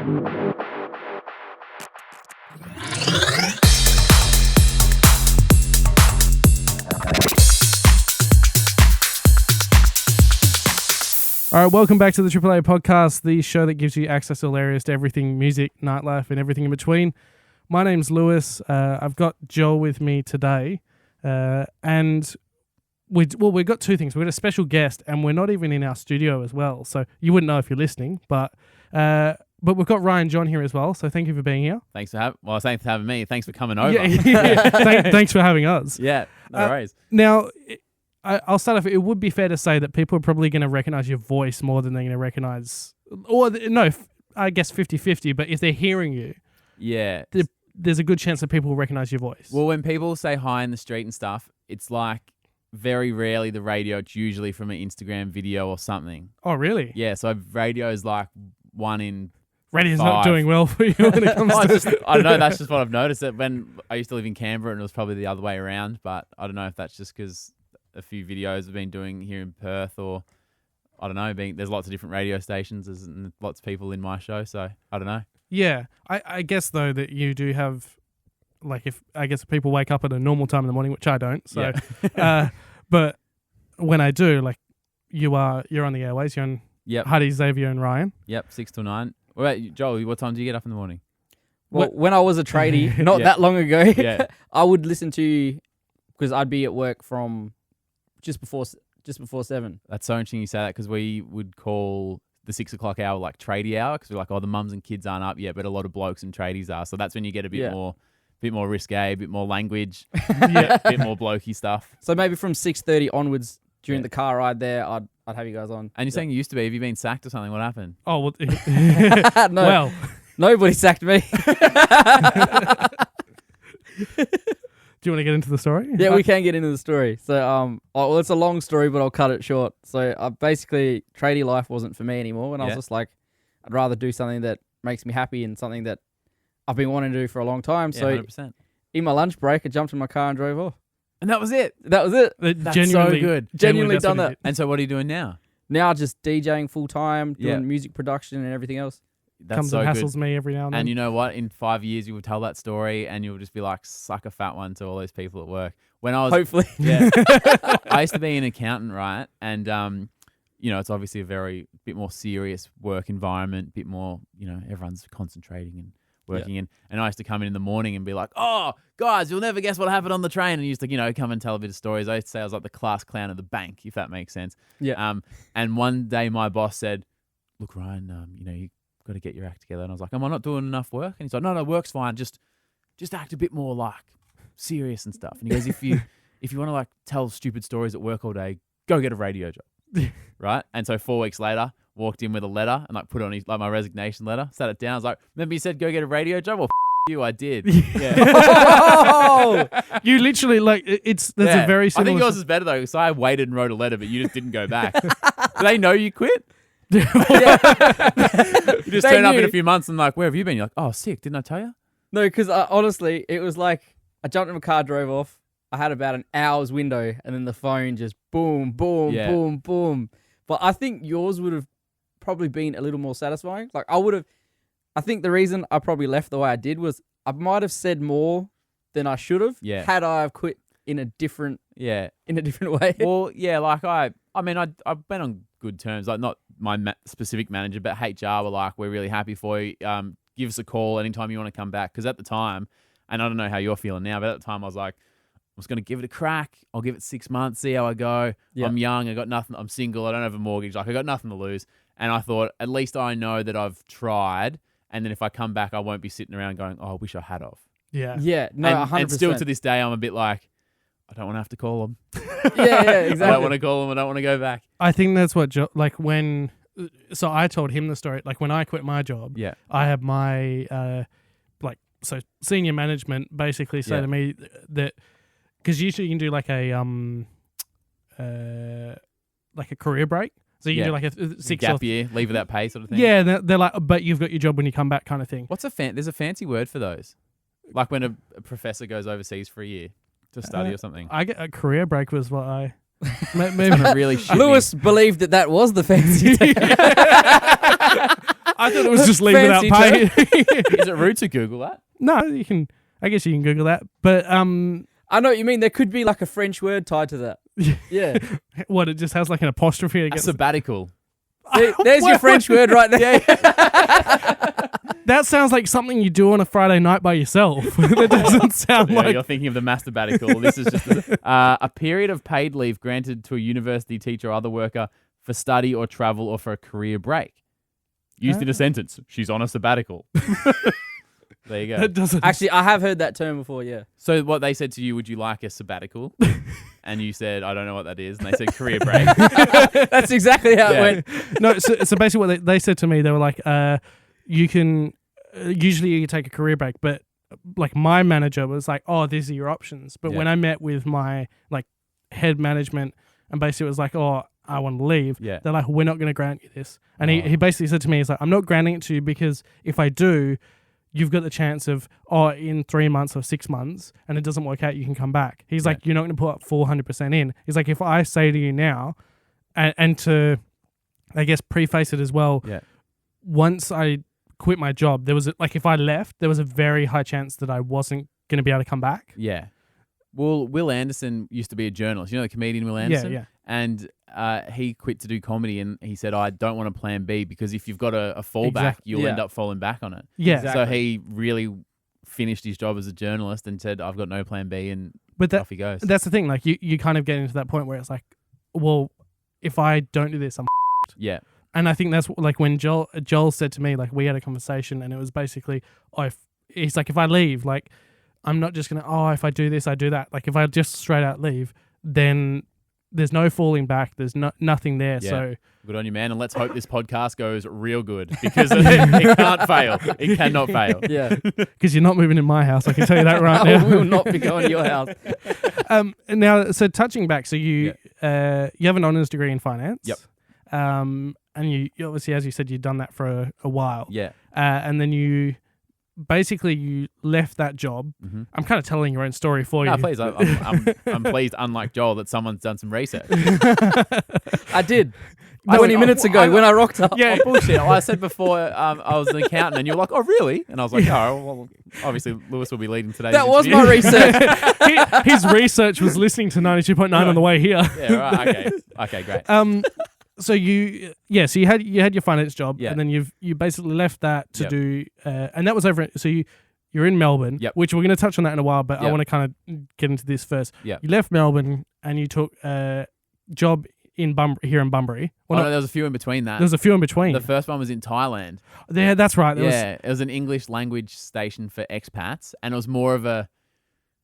All right, welcome back to the AAA podcast, the show that gives you access hilarious to everything music, nightlife, and everything in between. My name's Lewis. I've got Joel with me today, and we've got two things. We've got a special guest, and we're not even in our studio as well, so you wouldn't know if you're listening. But we've got Ryan John here as well, so thank you for being here. Thanks for having me. Thanks for coming over. Yeah. Thanks for having us. Yeah, no worries. Now, I'll start off. It would be fair to say that people are probably going to recognize your voice more than they're going to recognize, I guess 50-50, but if they're hearing you, yeah, there's a good chance that people will recognize your voice. Well, when people say hi in the street and stuff, it's like very rarely the radio. It's usually from an Instagram video or something. Oh, really? Yeah, so radio is like 1 in Radio's 5. not doing well for you when it comes to... I don't know, that's just what I've noticed. That when I used to live in Canberra and it was probably the other way around, but I don't know if that's just because a few videos I've been doing here in Perth, or I don't know, there's lots of different radio stations and lots of people in my show, so I don't know. Yeah, I guess though that you do have, like, if people wake up at a normal time in the morning, which I don't, so yeah. but when I do, like, you're on the airways, you're on Huddy, Xavier and Ryan. Yep, 6 till 9. Wait, Joel, what time do you get up in the morning? Well, when I was a tradie, not that long ago, I would listen to you because I'd be at work from just before 7. That's so interesting you say that, because we would call the 6 o'clock hour like tradie hour, because we're like, oh, the mums and kids aren't up yet, but a lot of blokes and tradies are. So that's when you get a bit more risque, a bit more language, a bit more blokey stuff. So maybe from 6:30 onwards during the car ride there, I'd have you guys on. And you're saying you used to be. Have you been sacked or something? What happened? Oh, well, no, well, nobody sacked me. Do you want to get into the story? Yeah, we can get into the story. So, it's a long story, but I'll cut it short. So, basically, tradie life wasn't for me anymore, and I was just like, I'd rather do something that makes me happy and something that I've been wanting to do for a long time. Yeah, so, 100%. In my lunch break, I jumped in my car and drove off. And that was it. That was it. That's so good. Genuinely done that. And so, what are you doing now? Now, just DJing full time, doing music production and everything else. That's comes so and hassles good. me every now and then. And you know what? In 5 years, you will tell that story, and you'll just be like, suck a fat one to all those people at work. When I was hopefully, I used to be an accountant, right? And it's obviously a bit more serious work environment, bit more, everyone's concentrating and working in. And I used to come in the morning and be like, oh, guys, you'll never guess what happened on the train. And I used to, come and tell a bit of stories. I used to say I was like the class clown of the bank, if that makes sense. Yeah. And one day my boss said, look, Ryan, you got to get your act together. And I was like, am I not doing enough work? And he's like, no, work's fine. Just act a bit more like serious and stuff. And he goes, if you want to like tell stupid stories at work all day, go get a radio job. Right? And so 4 weeks later, walked in with a letter and like put on my resignation letter, sat it down. I was like, remember you said go get a radio job? Well, you, I did. Yeah. You literally there's a very similar... I think yours is better though, because I waited and wrote a letter, but you just didn't go back. Do they know you quit? You just turn up in a few months and like, where have you been? You're like, oh, sick. Didn't I tell you? No, because honestly, it was like I jumped in my car, drove off. I had about an hour's window, and then the phone just boom, boom, boom, boom. But I think yours would have probably been a little more satisfying. Like I think the reason I probably left the way I did was I might have said more than I should have had I have quit in a different way. Well, yeah, like I've been on good terms, like not my specific manager, but HR were like, we're really happy for you. Give us a call anytime you want to come back. Because at the time, and I don't know how you're feeling now, but at the time I was like, I was going to give it a crack. I'll give it 6 months, see how I go. Yep. I'm young. I got nothing. I'm single. I don't have a mortgage. Like I got nothing to lose. And I thought, at least I know that I've tried. And then if I come back, I won't be sitting around going, oh, I wish I had off. Yeah. Yeah. No, 100%. And still to this day, I'm a bit like, I don't want to have to call them. Yeah, exactly. I don't want to call them. I don't want to go back. I think that's what, so I told him the story. Like when I quit my job, I had my, senior management basically say to me that, because usually you can do like a career break. So you do like a 6 gap year, leave without pay sort of thing. Yeah, they're like, but you've got your job when you come back kind of thing. There's a fancy word for those. Like when a professor goes overseas for a year to study or something. I get a career break was what I... Maybe really shit. Lewis believed that was the fancy term. I thought it was just leave without pay. Is it rude to Google that? No, you can. I guess you can Google that. But I know what you mean. There could be like a French word tied to that. Yeah. What, it just has like an apostrophe A against sabbatical. See, there's your French word right there. That sounds like something you do on a Friday night by yourself. That doesn't sound Yeah, like. you're thinking of the masturbatical. This is just a period of paid leave granted to a university teacher or other worker for study or travel or for a career break. Used in a sentence. She's on a sabbatical. There you go. That doesn't. Actually, I have heard that term before, yeah. So what they said to you, would you like a sabbatical? And you said, I don't know what that is. And they said career break. That's exactly how it went. No, so basically what they said to me, they were like, you can, usually you take a career break, but like my manager was like, oh, these are your options. But when I met with my like head management and basically was like, oh, I want to leave. Yeah. They're like, we're not going to grant you this. And he basically said to me, he's like, I'm not granting it to you because if I do, you've got the chance of, in 3 months or 6 months and it doesn't work out, you can come back. He's like, you're not going to put up 400% in. He's like, if I say to you now, and to, I guess, preface it as well, once I quit my job, there was, like, if I left, there was a very high chance that I wasn't going to be able to come back. Yeah. Well, Will Anderson used to be a journalist. You know the comedian Will Anderson? Yeah. And he quit to do comedy and he said, I don't want a plan B because if you've got a fallback, you'll end up falling back on it. Yeah. Exactly. So he really finished his job as a journalist and said, I've got no plan B, and off he goes. That's the thing. Like, you kind of get into that point where it's like, well, if I don't do this, I'm Yeah. And I think that's like when Joel said to me, like, we had a conversation and it was basically, he's like, if I leave, like, I'm not just going to, if I do this, I do that. Like, if I just straight out leave, then there's no falling back. There's nothing there. Yeah. So good on you, man. And let's hope this podcast goes real good because it can't fail. It cannot fail. Yeah. Because you're not moving in my house. I can tell you that right now. We will not be going to your house. Now, so touching back, so you have an honours degree in finance. Yep. And you obviously, as you said, you've done that for a while. Yeah. And then you left that job. Mm-hmm. I'm kind of telling your own story for you. No, please. I'm pleased, unlike Joel, that someone's done some research. I did. 20 minutes ago when I rocked up. Yeah, bullshit. I said before I was an accountant and you were like, oh, really? And I was like, oh, well, obviously Lewis will be leading today. That was my research. His research was listening to 92.9 on the way here. Yeah, right. Okay, great. So you had your finance job, Yeah. and then you basically left that to do, and that was over. So you're in Melbourne, which we're going to touch on that in a while, but I want to kind of get into this first. Yeah. You left Melbourne and you took a job here in Bunbury. Well, no, there was a few in between that. There was a few in between. The first one was in Thailand. Yeah, that's right. It was an English language station for expats, and it was more of a.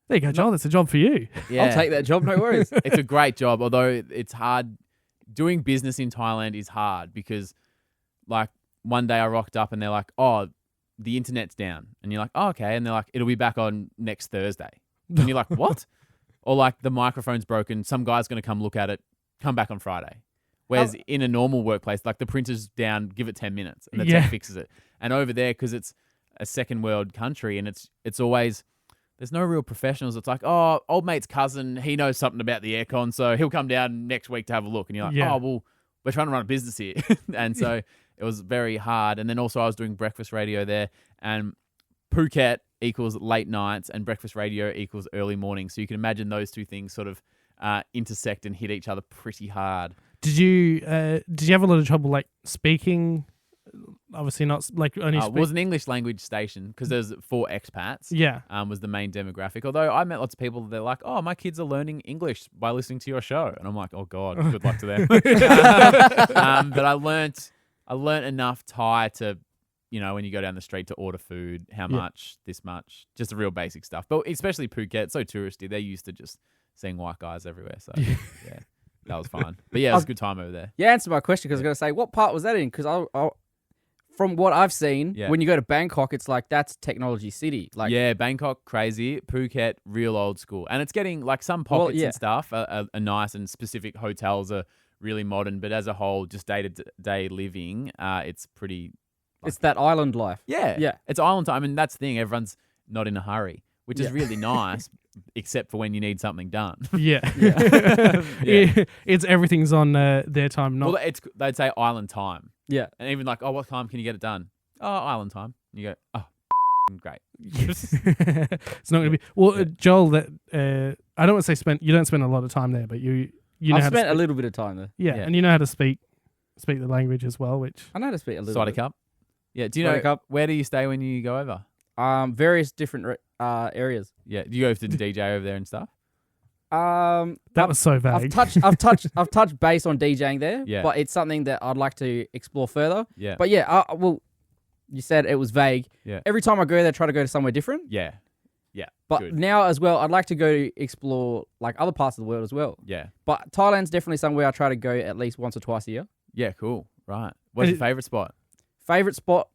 There you go, Joel. That's a job for you. Yeah. I'll take that job, no worries. It's a great job, although it's hard. Doing business in Thailand is hard because, like, one day I rocked up and they're like, oh, the internet's down. And you're like, oh, okay. And they're like, it'll be back on next Thursday. And you're like, what? Or like, the microphone's broken. Some guy's going to come look at it, come back on Friday. Whereas in a normal workplace, like, the printer's down, give it 10 minutes and the tech fixes it. And over there, because it's a second world country and it's always... There's no real professionals. It's like, oh, old mate's cousin, he knows something about the aircon, so he'll come down next week to have a look. And you're like, oh, well, we're trying to run a business here. And so it was very hard. And then also I was doing breakfast radio there. And Phuket equals late nights and breakfast radio equals early morning. So you can imagine those two things sort of intersect and hit each other pretty hard. Did you have a lot of trouble, like, speaking... Obviously not like only. It was an English language station because there's 4 expats. Yeah, was the main demographic. Although I met lots of people, they're like, "Oh, my kids are learning English by listening to your show," and I'm like, "Oh God, good luck to them." But I learnt enough Thai to, when you go down the street to order food, how much, this much, just the real basic stuff. But especially Phuket, so touristy, they're used to just seeing white guys everywhere. So yeah, that was fine. But yeah, it was a good time over there. Yeah, answer my question because I was going to say, what part was that in? Because from what I've seen, when you go to Bangkok, it's like that's technology city. Like, yeah, Bangkok, crazy. Phuket, real old school. And it's getting, like, some pockets and stuff are nice and specific hotels are really modern. But as a whole, just day-to-day living, it's pretty... it's that island life. Yeah. Yeah. It's island time. And that's the thing. Everyone's not in a hurry, which is really nice, except for when you need something done. Yeah. It's everything's on their time. Not they'd say island time. Yeah. And even like, oh, what time can you get it done? Oh, island time. And you go, oh, great. It's not going to be. Well, Yeah. Joel, that I don't want to say you don't spend a lot of time there, but you know I've how to spent a speak. little bit of time there. Yeah, Yeah. and you know how to speak the language as well, which I know how to speak a little Cider bit. cup. Yeah. Do you Cider know cup. where do you stay when you go over? Various different areas. Yeah. Do you go to the DJ over there and stuff? that was so vague. I've touched base on DJing there. Yeah. But it's something that I'd like to explore further. Yeah. But yeah, well, you said it was vague. Yeah. Every time I go there, I try to go to somewhere different. Yeah. Yeah. But Good. now as well, I'd like to go explore like other parts of the world as well. Yeah. But Thailand's definitely somewhere I try to go at least once or twice a year. Yeah. Cool. Right. What's your favorite spot? Favorite spot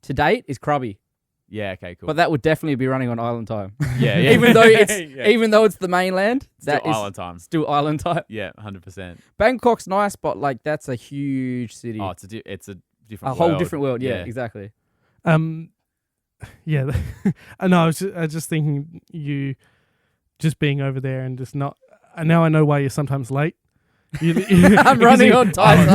to date is Krabi, Yeah. Okay. Cool. but that would definitely be running on island time. yeah. Yeah. even though it's Yeah. even though it's the mainland, that Still is island time. still island time. Yeah. 100%. Bangkok's nice, but like that's a huge city, Oh, it's a different. a whole world. different world. Yeah, exactly. Yeah, I know. I was just thinking you just being over there and just not. Now I know why you're sometimes late. I'm running on time.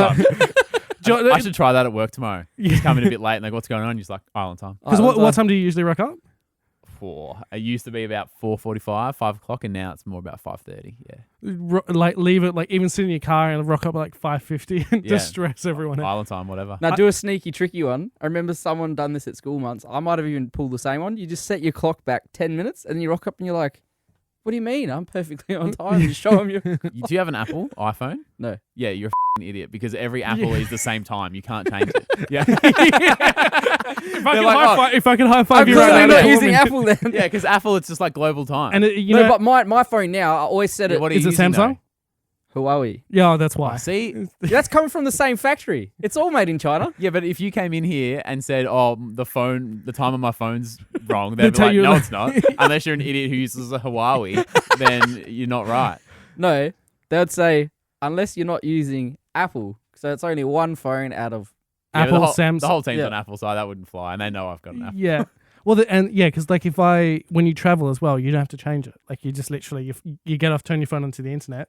I should try that at work tomorrow. Just come in a bit late and like, what's going on? You're just like, island time. Because what time do you usually rock up? It used to be about 4:45, 5 o'clock, and now it's more about 5:30. Yeah. Like leave it, like even sit in your car and rock up at like 5:50 and Yeah. just stress everyone out. Island time, whatever. Now do a sneaky, tricky one. I remember someone done this at school once. I might have even pulled the same one. You just set your clock back 10 minutes and you rock up and you're like, what do you mean? I'm perfectly on time. You show them your... Do you have an Apple iPhone? No. Yeah, you're a f***ing idiot because every Apple is the same time. You can't change it. Yeah. If I can high five I'm you clearly right now, not using Apple then. Yeah, because Apple, it's just like global time. And you No, know, but my phone now, I always set it... What are you is it using, Samsung? Huawei. Yeah, that's why. See? That's coming from the same factory. It's all made in China. Yeah, but if you came in here and said, "Oh, the time on my phone's wrong," they'd be tell like, you "No, like- it's not." Unless you're an idiot who uses a Huawei, then you're not right. No, they would say, unless you're not using Apple. So it's only one phone out of... Yeah, Apple, the whole, Samsung. The whole team's Yeah. on Apple, so that wouldn't fly, and they know I've got an Apple. Yeah. Well, because like when you travel as well, you don't have to change it. Like you just literally you get off, turn your phone onto the internet,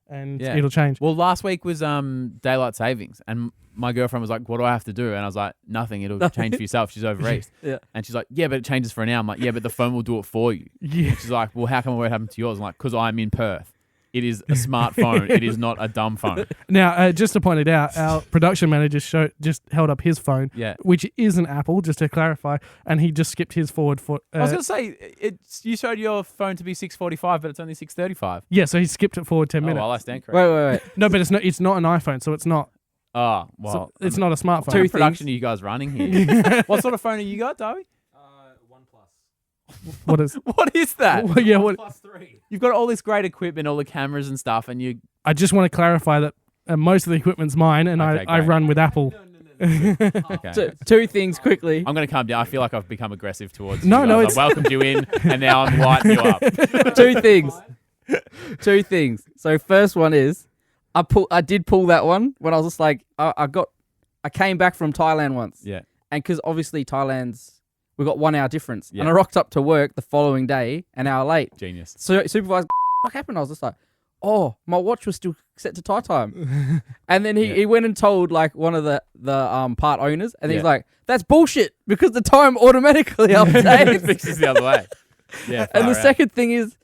and Yeah. it'll change. Well, last week was daylight savings, and my girlfriend was like, "What do I have to do?" And I was like, "Nothing. It'll change for yourself." She's over east. Yeah. And she's like, "Yeah, but it changes for an hour." I'm like, "Yeah, but the phone will do it for you." Yeah. She's like, "Well, how come it happened to yours?" I'm like, "Because I'm in Perth. It is a smartphone. It is not a dumb phone." Now, just to point it out, our production manager just held up his phone, Yeah. which is an Apple, just to clarify, and he just skipped his forward foot. I was gonna say you showed your phone to be 6:45, but it's only 6:35. Yeah, so he skipped it forward 10 Oh, minutes. well, I stand corrected. Wait. No, but it's not an iPhone, so it's not. Oh, well, It's not a smartphone. What kind of production are you guys running here? What sort of phone have you got, Darby? What is? What is that? Yeah, what? You've got all this great equipment, all the cameras and stuff, and you. I just want to clarify that most of the equipment's mine, and Okay, I great. run with Apple. Okay. Two things quickly. I'm going to calm down. I feel like I've become aggressive towards No, you no, guys. I've welcomed you in, and now I'm lighting you up. Two things. So first one is, I did pull that one when I was just like, I came back from Thailand once. Yeah. And because obviously we got 1 hour difference. Yeah. And I rocked up to work the following day, an hour late. Genius. So supervisor, what happened? I was just like, oh, my watch was still set to Thai time. And then he went and told like one of the part owners, and he's Yeah. like, that's bullshit because the time automatically updates. Fixes the other way. Yeah. And the far out. second thing is,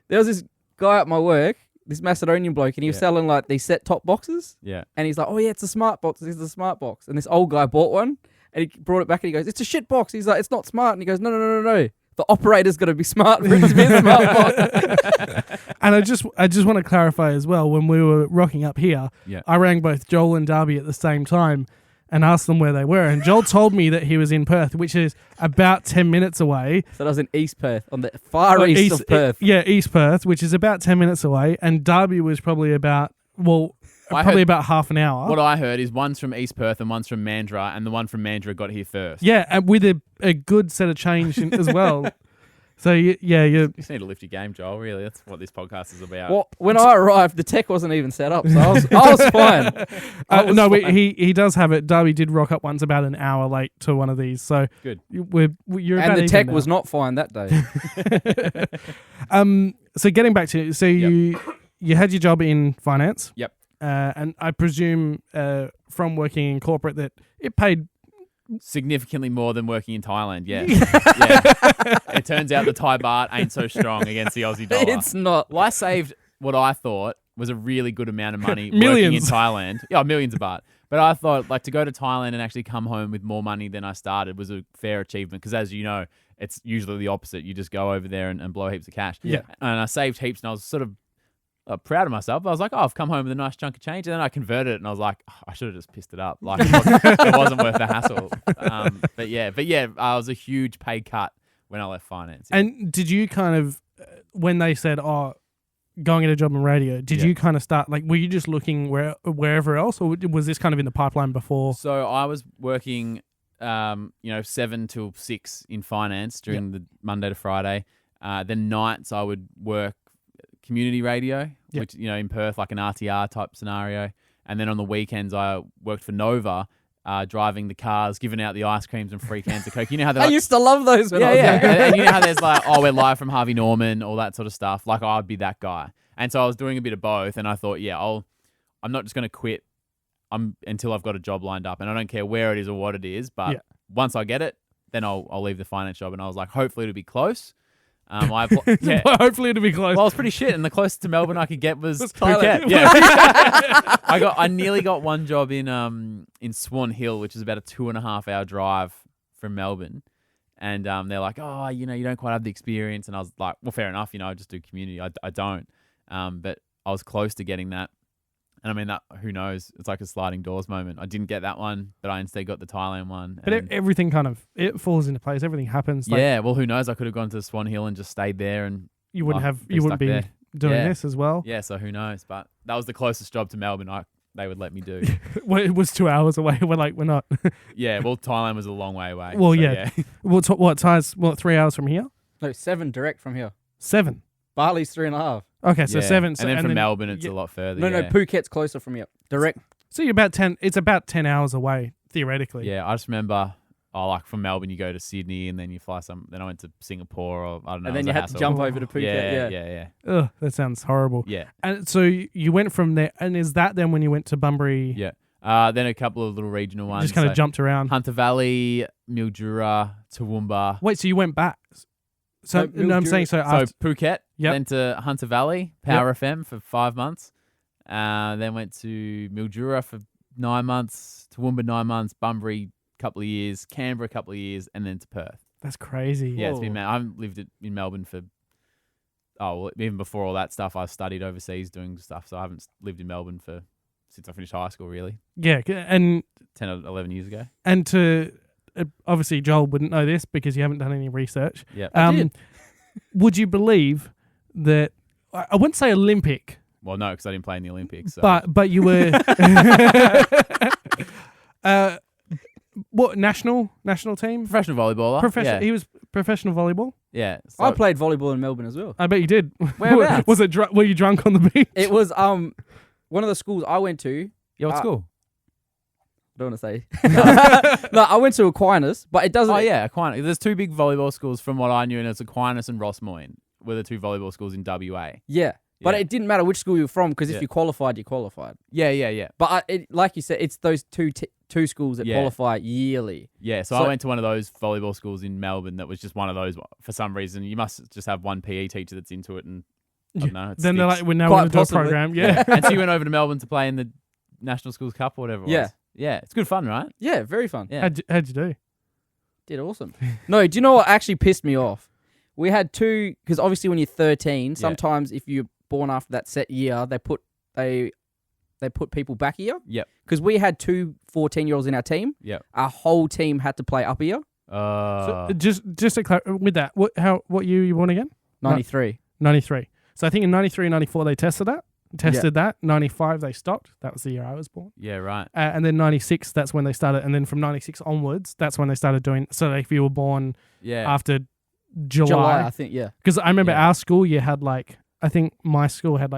there was this guy at my work, this Macedonian bloke, and he was Yeah. selling like these set-top boxes. Yeah. And he's like, oh yeah, it's a smart box. This is a smart box. And this old guy bought one, and he brought it back, and he goes, it's a shit box. He's like, it's not smart. And he goes, no. The operator's got to be smart for it to be a smart box. And I just want to clarify as well, when we were rocking up here, Yeah. I rang both Joel and Darby at the same time and asked them where they were. And Joel told me that he was in Perth, which is about 10 minutes away. So that was in East Perth, on the far east of Perth. East Perth, which is about 10 minutes away. And Darby was probably about half an hour. What I heard is one's from East Perth and one's from Mandurah, and the one from Mandurah got here first. Yeah, and with a good set of change as well. So, you You just need to lift your game, Joel. Really, that's what this podcast is about. Well, when I arrived, the tech wasn't even set up, so I was fine. fine. he does have it. Darby did rock up once about an hour late to one of these. So Good. You're And about the even tech now. was not fine that day. So getting back to you had your job in finance. Yep. and I presume from working in corporate that it paid significantly more than working in Thailand. Yeah. Yeah. It turns out the Thai baht ain't so strong against the Aussie dollar. It's not. Well, I saved what I thought was a really good amount of money working in Millions. Thailand. Yeah, millions of baht. But I thought like to go to Thailand and actually come home with more money than I started was a fair achievement because as you know, it's usually the opposite. You just go over there and blow heaps of cash. Yeah. And I saved heaps and I was sort of proud of myself. I was like, oh, I've come home with a nice chunk of change. And then I converted it and I was like, oh, I should have just pissed it up. Like it wasn't worth the hassle. But yeah, I was a huge pay cut when I left finance. Yeah. And did you kind of, when they said, oh, go and get a job in radio, did you kind of start, like, were you just looking wherever else or was this kind of in the pipeline before? So I was working, 7 till 6 in finance during the Monday to Friday. Then nights I would work community radio, which, in Perth, like an RTR type scenario. And then on the weekends, I worked for Nova, driving the cars, giving out the ice creams and free cans of Coke. You know how I used to love those when I was yeah. younger. And you know how there's like, oh, we're live from Harvey Norman, all that sort of stuff. Like, I'd be that guy. And so I was doing a bit of both. And I thought, I'm not just going to quit until I've got a job lined up. And I don't care where it is or what it is. But once I get it, then I'll leave the finance job. And I was like, hopefully it'll be close. Hopefully it'll be close. Well, I was pretty shit, and the closest to Melbourne I could get was Thailand. Phuket. Yeah, I nearly got one job in Swan Hill, which is about a 2.5 hour drive from Melbourne, and they're like, oh, you don't quite have the experience, and I was like, well, fair enough, I just do community, I don't, but I was close to getting that. And I mean, that who knows? It's like a sliding doors moment. I didn't get that one, but I instead got the Thailand one. But everything it falls into place. Everything happens. Like, yeah, well, who knows? I could have gone to Swan Hill and just stayed there, and you wouldn't be there. doing this as well. Yeah, so who knows? But that was the closest job to Melbourne they would let me do. Well, it was 2 hours away. We're not. Yeah, well, Thailand was a long way away. Well, so, yeah. What 3 hours from here? No, 7 direct from here. 7. Bali's 3.5. Okay, so 7. And then from Melbourne, it's a lot further. No, Phuket's closer from here. Direct. So you're about 10. It's about 10 hours away theoretically. Yeah, I just remember. Like from Melbourne, you go to Sydney, and then you fly then I went to Singapore, or I don't know. And then you had to jump over to Phuket. Yeah. Ugh, that sounds horrible. Yeah. And so you went from there, and is that then when you went to Bunbury? Yeah. Then a couple of little regional ones. Just kind of jumped around. Hunter Valley, Mildura, Toowoomba. Wait, so you went back? So no, I'm saying so. After, Phuket, then to Hunter Valley, Power FM for 5 months. Then went to Mildura for 9 months, Toowoomba 9 months, Bunbury couple of years, Canberra a couple of years, and then to Perth. That's crazy. Yeah, it's been. I haven't lived in Melbourne for. Even before all that stuff, I studied overseas doing stuff, so I haven't lived in Melbourne since I finished high school, really. Yeah, and 10 or 11 years ago. And obviously Joel wouldn't know this because you haven't done any research. Yeah. I did. Would you believe that? I wouldn't say Olympic. Well, no, because I didn't play in the Olympics. So. But you were. What national team? Professional volleyballer. He was professional volleyball. Yeah. So I played volleyball in Melbourne as well. I bet you did. Whereabouts? Was it? Were you drunk on the beach? It was one of the schools I went to. Yeah, what school? I don't want to say. No, I went to Aquinas, but it doesn't. Oh yeah, Aquinas. There's 2 big volleyball schools from what I knew, and it's Aquinas and Rossmoyne were the 2 volleyball schools in WA. Yeah. But Yeah. it didn't matter which school you were from because if Yeah. you qualified, you qualified. Yeah. But like you said, it's those two schools that qualify yearly. Yeah, so I went to one of those volleyball schools in Melbourne that was just one of those. For some reason, you must just have one PE teacher that's into it, and I don't know. Then they're sticks. like, we're now Quite going to do a possibly. program. Yeah. And so you went over to Melbourne to play in the National Schools Cup or whatever it was. Yeah, it's good fun, right? Yeah, very fun. Yeah. How'd you do? Did awesome. No, do you know what actually pissed me off? We had 2, because obviously when you're 13, sometimes if you're born after that set year, they put people back a year. Yep. Because we had 2 14-year-olds in our team. Yep. Our whole team had to play up a year. So just to clarify with that, what year you born again? 93. 93. So I think in 93 and 94 they tested that. 95 they stopped. That was the year I was born. Yeah, right. And then 96, that's when they started. And then from 96 onwards, that's when they started doing. So if you were born after July, I think, yeah. Because I remember our school, you had I think my school had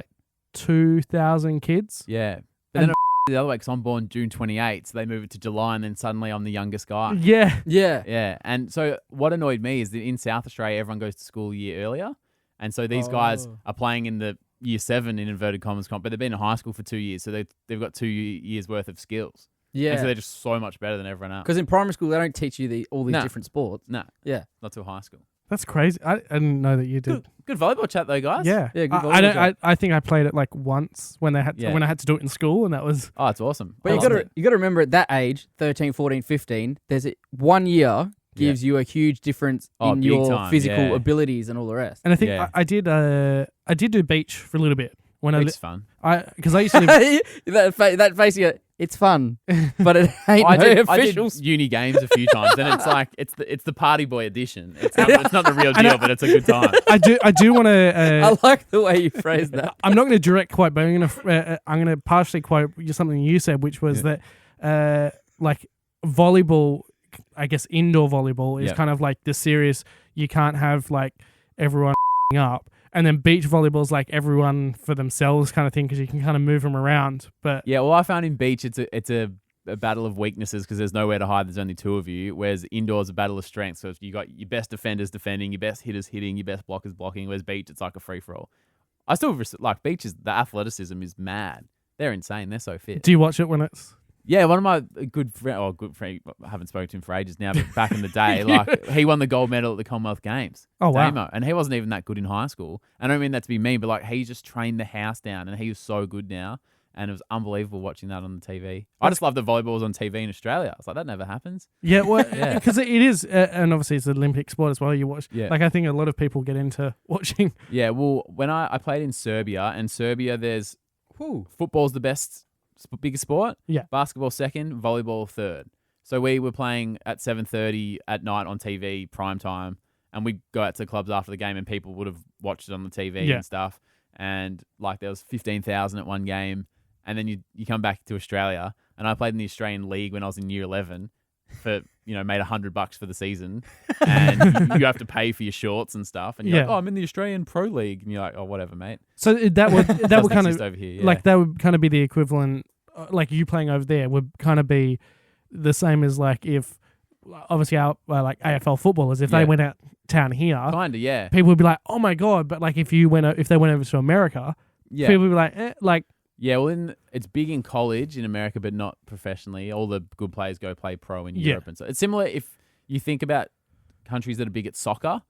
2,000 kids. Yeah. But then the other way, because I'm born June 28th, so they move it to July, and then suddenly I'm the youngest guy. Yeah. Yeah. And so what annoyed me is that in South Australia, everyone goes to school a year earlier. And so these guys are playing in the year 7 in inverted commas comp, but they've been in high school for 2 years, so they've got 2 years worth of skills. Yeah. And so they're just so much better than everyone else. Because in primary school, they don't teach you all these different sports. No. Yeah. Not till high school. That's crazy. I didn't know that you did. Good volleyball chat though, guys. Yeah. Yeah, good volleyball chat. I think I played it like once when I had to do it in school, and that was. Oh, it's awesome. But you got to remember at that age, 13, 14, 15, there's 1 year gives you a huge difference in your physical abilities and all the rest. And I think I did do beach for a little bit when it's fun. Because I used to live that face, it's fun, but it ain't I official. did uni games a few times, and it's like it's the party boy edition. It's not the real deal, but it's a good time. I do want to. I like the way you phrased that. I'm not going to direct quote, but I'm going to partially quote something you said, which was that like volleyball, I guess indoor volleyball is kind of like the serious. You can't have like everyone up. And then beach volleyball is like everyone for themselves kind of thing because you can kind of move them around. But yeah, well, I found in beach it's a battle of weaknesses because there's nowhere to hide. There's only 2 of you. Whereas indoors a battle of strengths. So if you got your best defenders defending, your best hitters hitting, your best blockers blocking. Whereas beach, it's like a free for all. I still like beaches. The athleticism is mad. They're insane. They're so fit. Do you watch it when it's? Yeah, one of my good friend, I haven't spoken to him for ages now, but back in the day, like he won the gold medal at the Commonwealth Games. Oh, wow. Damo, and he wasn't even that good in high school. I don't mean that to be mean, but like he just trained the house down and he was so good now. And it was unbelievable watching that on the TV. I just love that volleyball was on TV in Australia. I was like, that never happens. Yeah, well, because it is, and obviously it's an Olympic sport as well. You watch, like I think a lot of people get into watching. Yeah, well, when I played in Serbia, there's football's the biggest sport. Yeah. Basketball second, volleyball third. So we were playing at 7:30 at night on TV, prime time, and we'd go out to clubs after the game and people would have watched it on the TV and stuff. And like there was 15,000 at one game. And then you come back to Australia, and I played in the Australian League when I was in year 11 for, made $100 for the season. And you have to pay for your shorts and stuff. And you're like, oh, I'm in the Australian Pro League. And you're like, oh, whatever, mate. So that would kind of, over here, like that would kind of be the equivalent, like you playing over there would kind of be the same as like if, obviously our like AFL footballers, if they went out town here. Kind of, yeah. People would be like, oh my God. But like if they went over to America, people would be like, like. Yeah, well, it's big in college in America, but not professionally. All the good players go play pro in Europe. And so it's similar if you think about countries that are big at soccer,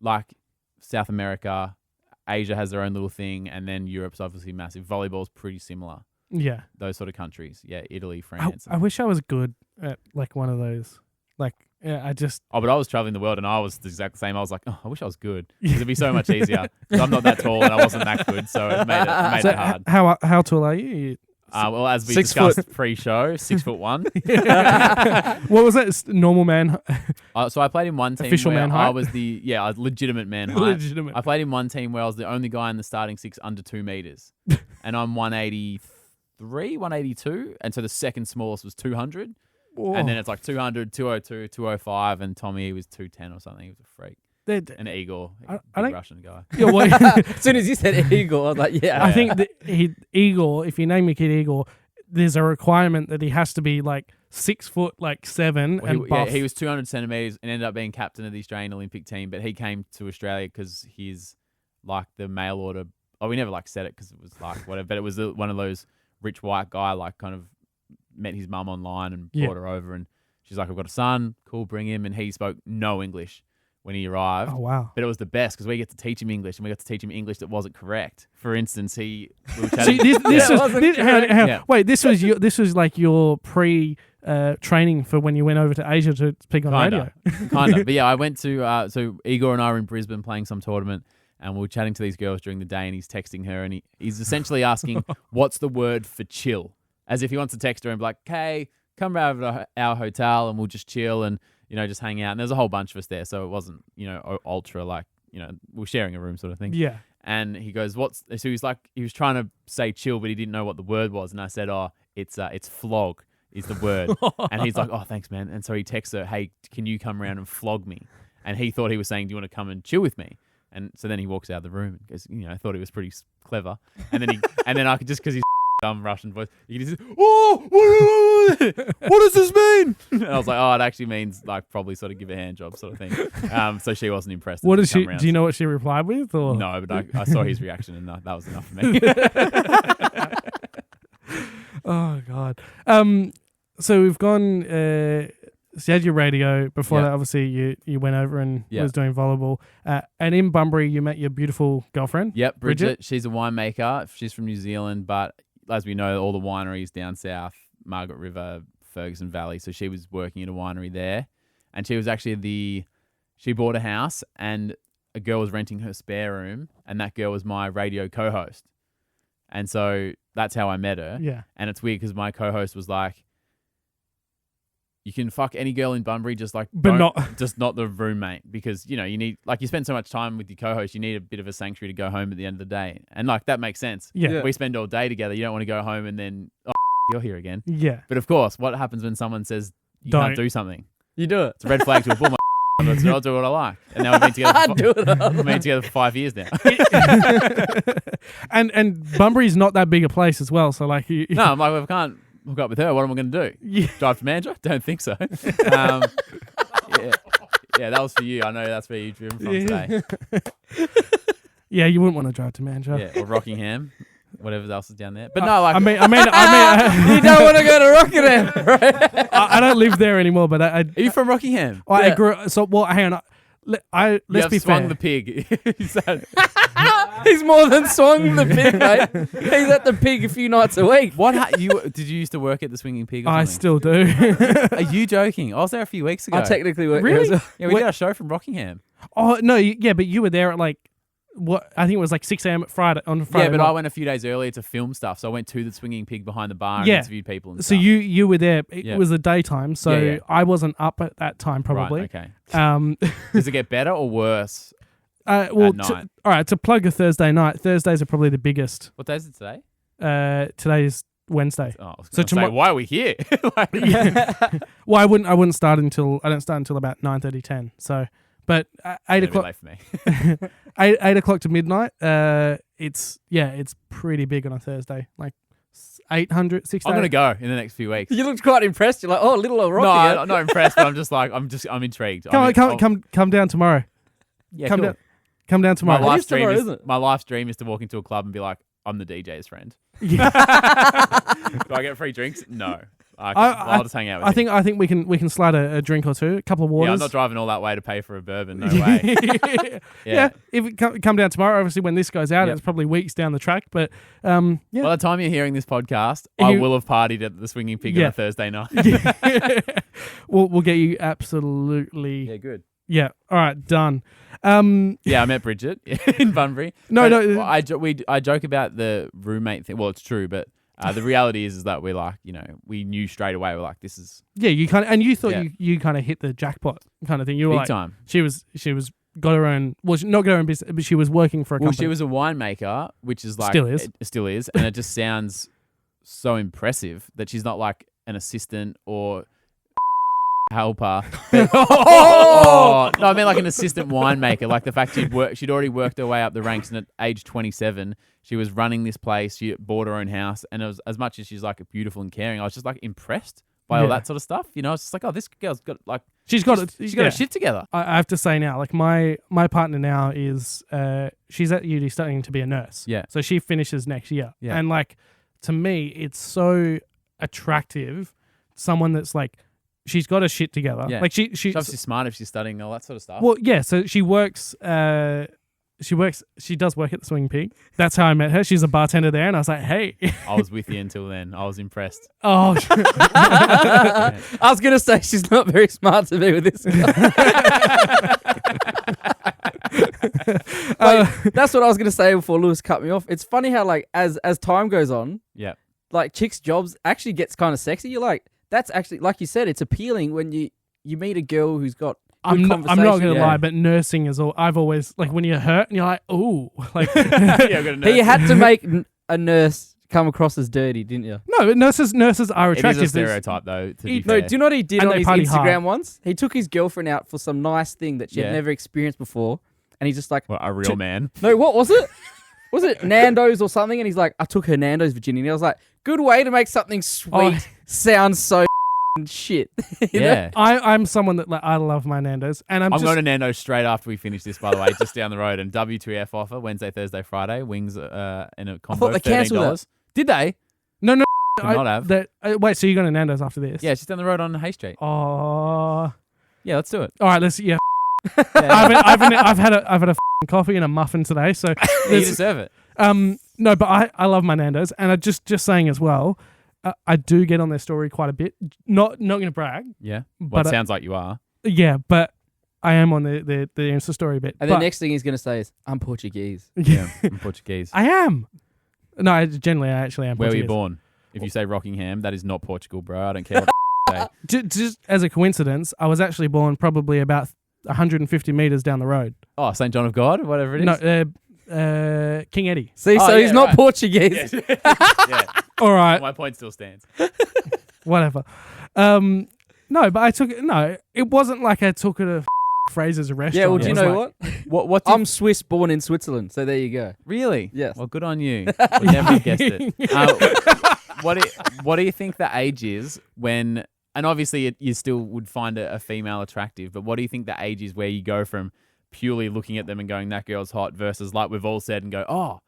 like South America, Asia has their own little thing, and then Europe's obviously massive. Volleyball's pretty similar. Yeah. Those sort of countries. Yeah, Italy, France. I wish I was good at like one of those. Like, I just... Oh, but I was traveling the world and I was the exact same. I was like, oh, I wish I was good. Because it'd be so much easier. Because I'm not that tall and I wasn't that good, so it made it hard. How tall are you? Well, as we discussed pre-show, 6'1". What was that? Normal man? So I played in one team Official where man height? I was legitimate man height. I played in one team where I was the only guy in the starting 6 under 2 meters. And I'm 183, 182. And so the second smallest was 200. Whoa. And then it's like 200, 202, 205, and Tommy was 210 or something. He was a freak. And Igor, big Russian guy. Yeah, well, as soon as you said Igor, I was like, yeah. I think Igor, if you name your kid Igor, there's a requirement that he has to be like 6'7" and buff. Yeah, he was 200 centimeters and ended up being captain of the Australian Olympic team. But he came to Australia because he's like the mail order. Oh, we never like said it because it was like whatever. But it was one of those rich white guy like kind of met his mum online and brought her over, and she's like, I've got a son, cool, bring him. And he spoke no English when he arrived. Oh, wow. But it was the best because we get to teach him English, and we got to teach him English that wasn't correct. For instance, we were chatting. Wait, this was like your training for when you went over to Asia to speak on radio. Kind of. But yeah, I went to, so Igor and I were in Brisbane playing some tournament, and we were chatting to these girls during the day, and he's texting her, and he's essentially asking, what's the word for chill? As if he wants to text her and be like, hey, come over to our hotel and we'll just chill and, just hang out. And there's a whole bunch of us there. So it wasn't, ultra like, we're sharing a room sort of thing. Yeah. And he goes, so he's like, he was trying to say chill, but he didn't know what the word was. And I said, it's flog is the word. And he's like, oh, thanks, man. And so he texts her, hey, can you come around and flog me? And he thought he was saying, do you want to come and chill with me? And so then he walks out of the room and goes, I thought he was pretty clever. And then I could just, because he's dumb Russian voice. You can just oh, what does this mean? And I was like, oh, it actually means like probably sort of give a hand job sort of thing. So she wasn't impressed. What did she? Do you know what she replied with? Or? No, but I saw his reaction and that was enough for me. Oh God. So we've gone. So you had your radio. Before that, obviously, you went over and was doing volleyball. And in Bunbury, you met your beautiful girlfriend. Yep, Bridget. She's a winemaker. She's from New Zealand, but as we know, all the wineries down south, Margaret River, Ferguson Valley. So she was working at a winery there. And she was actually she bought a house and a girl was renting her spare room. And that girl was my radio co-host. And so that's how I met her. Yeah. And it's weird because my co-host was like, you can fuck any girl in Bunbury, just not the roommate, because you need you spend so much time with your co-host, you need a bit of a sanctuary to go home at the end of the day, and that makes sense. Yeah. We spend all day together. You don't want to go home and then you're here again. Yeah. But of course, what happens when someone says you Don't. can't do something? You do it. It's a red flag to a bull. I'll do what I like, and now we've been together. For 5 years now. and Bunbury's not that big a place as well, so like no, I'm like, I can't hook up with her. What am I going to do? Yeah. Drive to Mandurah? Don't think so. Yeah, that was for you. I know that's where you've driven from today. Yeah, you wouldn't want to drive to Mandurah. Yeah, or Rockingham, whatever else is down there. But no, like I mean, you don't want to go to Rockingham, right? I don't live there anymore. But are you from Rockingham? I grew. So hang on. Let's be fair. Swung the pig. He's more than swung the pig, mate. He's at the pig a few nights a week. Did you used to work at the Swinging Pig? Or I something? still do. Are you joking? I was there a few weeks ago. I technically work Really? there as well. Yeah, we did a show from Rockingham. Oh no, yeah, but you were there at like what? I think it was like 6 a.m. on Friday. Yeah, but night. I went a few days earlier to film stuff, so I went to the Swinging Pig behind the bar and interviewed people. And so stuff. you were there. It was the daytime, so I wasn't up at that time probably. Right, okay. Does it get better or worse? Well, at night? all right. To plug a Thursday night, Thursdays are probably the biggest. What day is it today? Today is Wednesday. Oh, so tomorrow, why are we here? Well, I don't start until about 9:30, 10. So, but 8 o'clock. Late for me. 8 o'clock to midnight. It's pretty big on a Thursday. Like 800, 600. I'm gonna go in the next few weeks. You looked quite impressed. You're like, oh, little old Rocky. No, I'm not impressed, but I'm intrigued. Come down tomorrow. Yeah, come cool. down. Come down tomorrow. My life's dream is to walk into a club and be like, I'm the DJ's friend. Yeah. Do I get free drinks? No. I'll just hang out with you. I think we can slide a drink or two, a couple of waters. Yeah, I'm not driving all that way to pay for a bourbon. No way. Yeah. If it come down tomorrow, obviously when this goes out, it's probably weeks down the track. But by the time you're hearing this podcast, I will have partied at the Swinging Pig on a Thursday night. We'll get you absolutely. Yeah, good. Yeah. All right. Done. I met Bridget in Bunbury. No. I joke about the roommate thing. Well, it's true, but the reality is that we're like, we knew straight away. We're like, this is you kind of, and you thought you kind of hit the jackpot kind of thing. You were big like, time. She was got her own. Well, she not got her own business, but she was working for a company. Well, she was a winemaker, which is like still is, and it just sounds so impressive that she's not like an assistant or helper. No, I mean like an assistant winemaker. Like the fact she'd already worked her way up the ranks, and at age 27, she was running this place. She bought her own house, and it was, as much as she's like beautiful and caring, I was just like impressed by all that sort of stuff. It's just like, oh, this girl's got like she's got her shit together. I have to say now, like my partner now is she's at uni studying to be a nurse. Yeah. So she finishes next year. Yeah. And like to me, it's so attractive. Someone that's like. She's got her shit together. Yeah. Like she's obviously smart if she's studying all that sort of stuff. Well, yeah. So she works. She does work at the Swing Pig. That's how I met her. She's a bartender there, and I was like, "Hey." I was with you until then. I was impressed. Oh. I was gonna say she's not very smart to be with this guy. That's what I was gonna say before Lewis cut me off. It's funny how like as time goes on, like chicks' jobs actually gets kind of sexy. You're like. That's actually, like you said, it's appealing when you meet a girl who's got I'm not going to lie, but nursing is all. I've always, like, when you're hurt and you're like, ooh. Like, you had to make a nurse come across as dirty, didn't you? No, but nurses are attractive. It is a stereotype, though, to be fair. No, do you know what he did on his Instagram hard. once? He took his girlfriend out for some nice thing that she had never experienced before, and he's just like... Well, a real man. No, what was it? Was it Nando's or something? And he's like, I took her Nando's virginity. And I was like, Good way to make something sweet sound so shit. Yeah. I'm someone that I love my Nando's, and I'm going to Nando's straight after we finish this, by the way, just down the road. And W2F offer Wednesday, Thursday, Friday. Wings in a combo. I thought they cancelled $13. Did they? No. Could not have. Wait, so you're going to Nando's after this? Yeah, it's just down the road on Hay Street. Oh. Yeah, let's do it. All right, let's. Yeah. Yeah. I've had a coffee and a muffin today, so You deserve it. no, but I love my Nando's, and I just saying as well, I do get on their story quite a bit. Not going to brag. Yeah. Well, But, it sounds like you are. Yeah, but I am on the Insta story a bit. And the next thing he's going to say is, I'm Portuguese. Yeah, I'm Portuguese. I am. No, I actually am. Where were Portuguese. you born? If you say Rockingham, that is not Portugal, bro. I don't care what say. Just as a coincidence, I was actually born probably about 150 meters down the road. Oh, St. John of God, whatever it is. No, King Eddie. See, Oh, so yeah, he's not right. Portuguese. Yeah. All right, My point still stands. whatever. No, but I took it. No, it wasn't like I took it to Fraser's restaurant. Yeah, well, do It you was know like- what? What I'm Swiss, born in Switzerland. So there you go. Really? Yes. Well, good on you. Would never have guessed it. What do you think the age is when? And obviously, you still would find a female attractive, but what do you think the age is where you go from purely looking at them and going, that girl's hot, versus like we've all said and go, oh,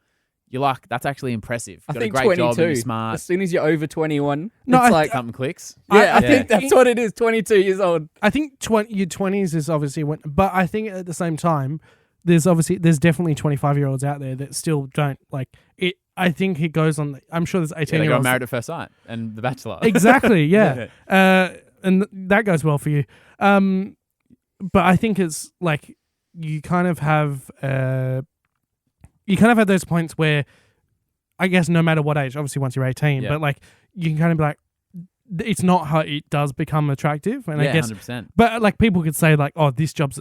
you're like, that's actually impressive. I Got think a great 22. job and you're smart. As soon as you're over 21, No, it's I- like, Something clicks. yeah, I I think that's what it is. 22 years old. I think your 20s is obviously when, but I think at the same time, there's definitely 25-year-olds out there that still don't like it. I think it goes on. I'm sure there's Yeah, they got 18-year-olds. married at first sight and The Bachelor. Exactly. Yeah. And that goes well for you. But I think it's like you kind of have those points where I guess no matter what age, obviously once you're 18, Yeah. but like you can kind of be like, it's not how it does become attractive. And Yeah, I guess, 100%. but like people could say like, oh, this job's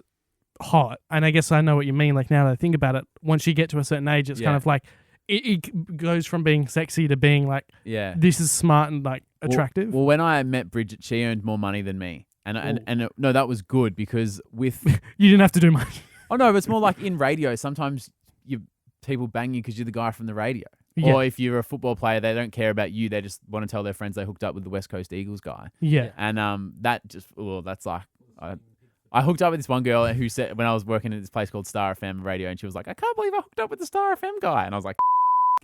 hot. And I guess I know what you mean. Like now that I think about it, once you get to a certain age, it's kind Yeah. of like, it goes from being sexy to being like, Yeah. this is smart and like attractive. Well, when I met Bridget, she earned more money than me. And no, that was good because with You didn't have to do much. oh no, but it's more like in radio. Sometimes people bang you because you're the guy from the radio. Yeah. Or if you're a football player, they don't care about you. They just want to tell their friends they hooked up with the West Coast Eagles guy. Yeah. And that's like I hooked up with this one girl who said when I was working at this place called Star FM radio, and she was like, I can't believe I hooked up with the Star FM guy, and I was like,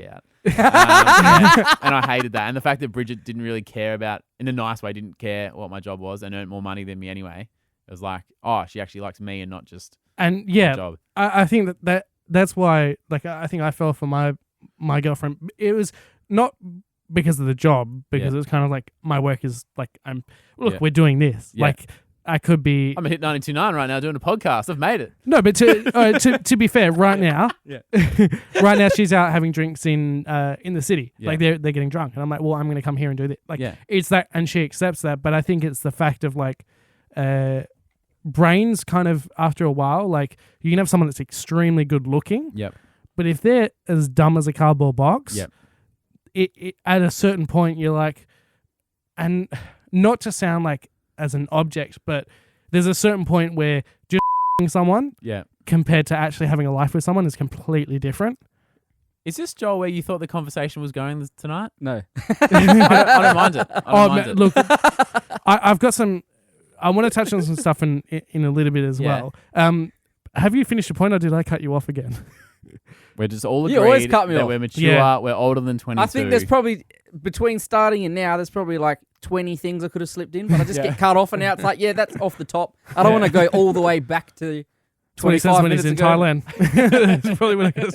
out. And I hated that. And the fact that Bridget didn't really care about, in a nice way, didn't care what my job was and earned more money than me anyway. It was like, oh, she actually likes me and not just And my yeah, job. I think that's why, like, I think I fell for my girlfriend. It was not because of the job, because Yeah. it was kind of like my work is like, Yeah. we're doing this. Yeah. Like, I could be I'm a hit 92.9 right now doing a podcast. I've made it. no, but to be fair, right now, Yeah. right now she's out having drinks in the city. Yeah. Like they're getting drunk, and I'm like, well, I'm going to come here and do that. Like, Yeah. it's that, and she accepts that. But I think it's the fact of like, brains kind of after a while, like you can have someone that's extremely good looking, Yep. but if they're as dumb as a cardboard box, Yep. it at a certain point you're like, and not to sound like as an object, but there's a certain point where just someone Yeah. compared to actually having a life with someone is completely different. Is this, Joel, where you thought the conversation was going tonight? No. I don't mind it. I don't mind it. Look, I've got some. I want to touch on some stuff in a little bit as Yeah. well. Have you finished your point, or did I cut you off again? We're just all agreed You always cut me that off. we're mature, Yeah. we're older than 22. I think there's probably, between starting and now, there's probably like 20 things I could have slipped in, but I just Yeah. get cut off, and now it's like, yeah, that's off the top. I don't want to go all the way back to 20 cents 25 when he's minutes in ago. Thailand. That's probably what it is.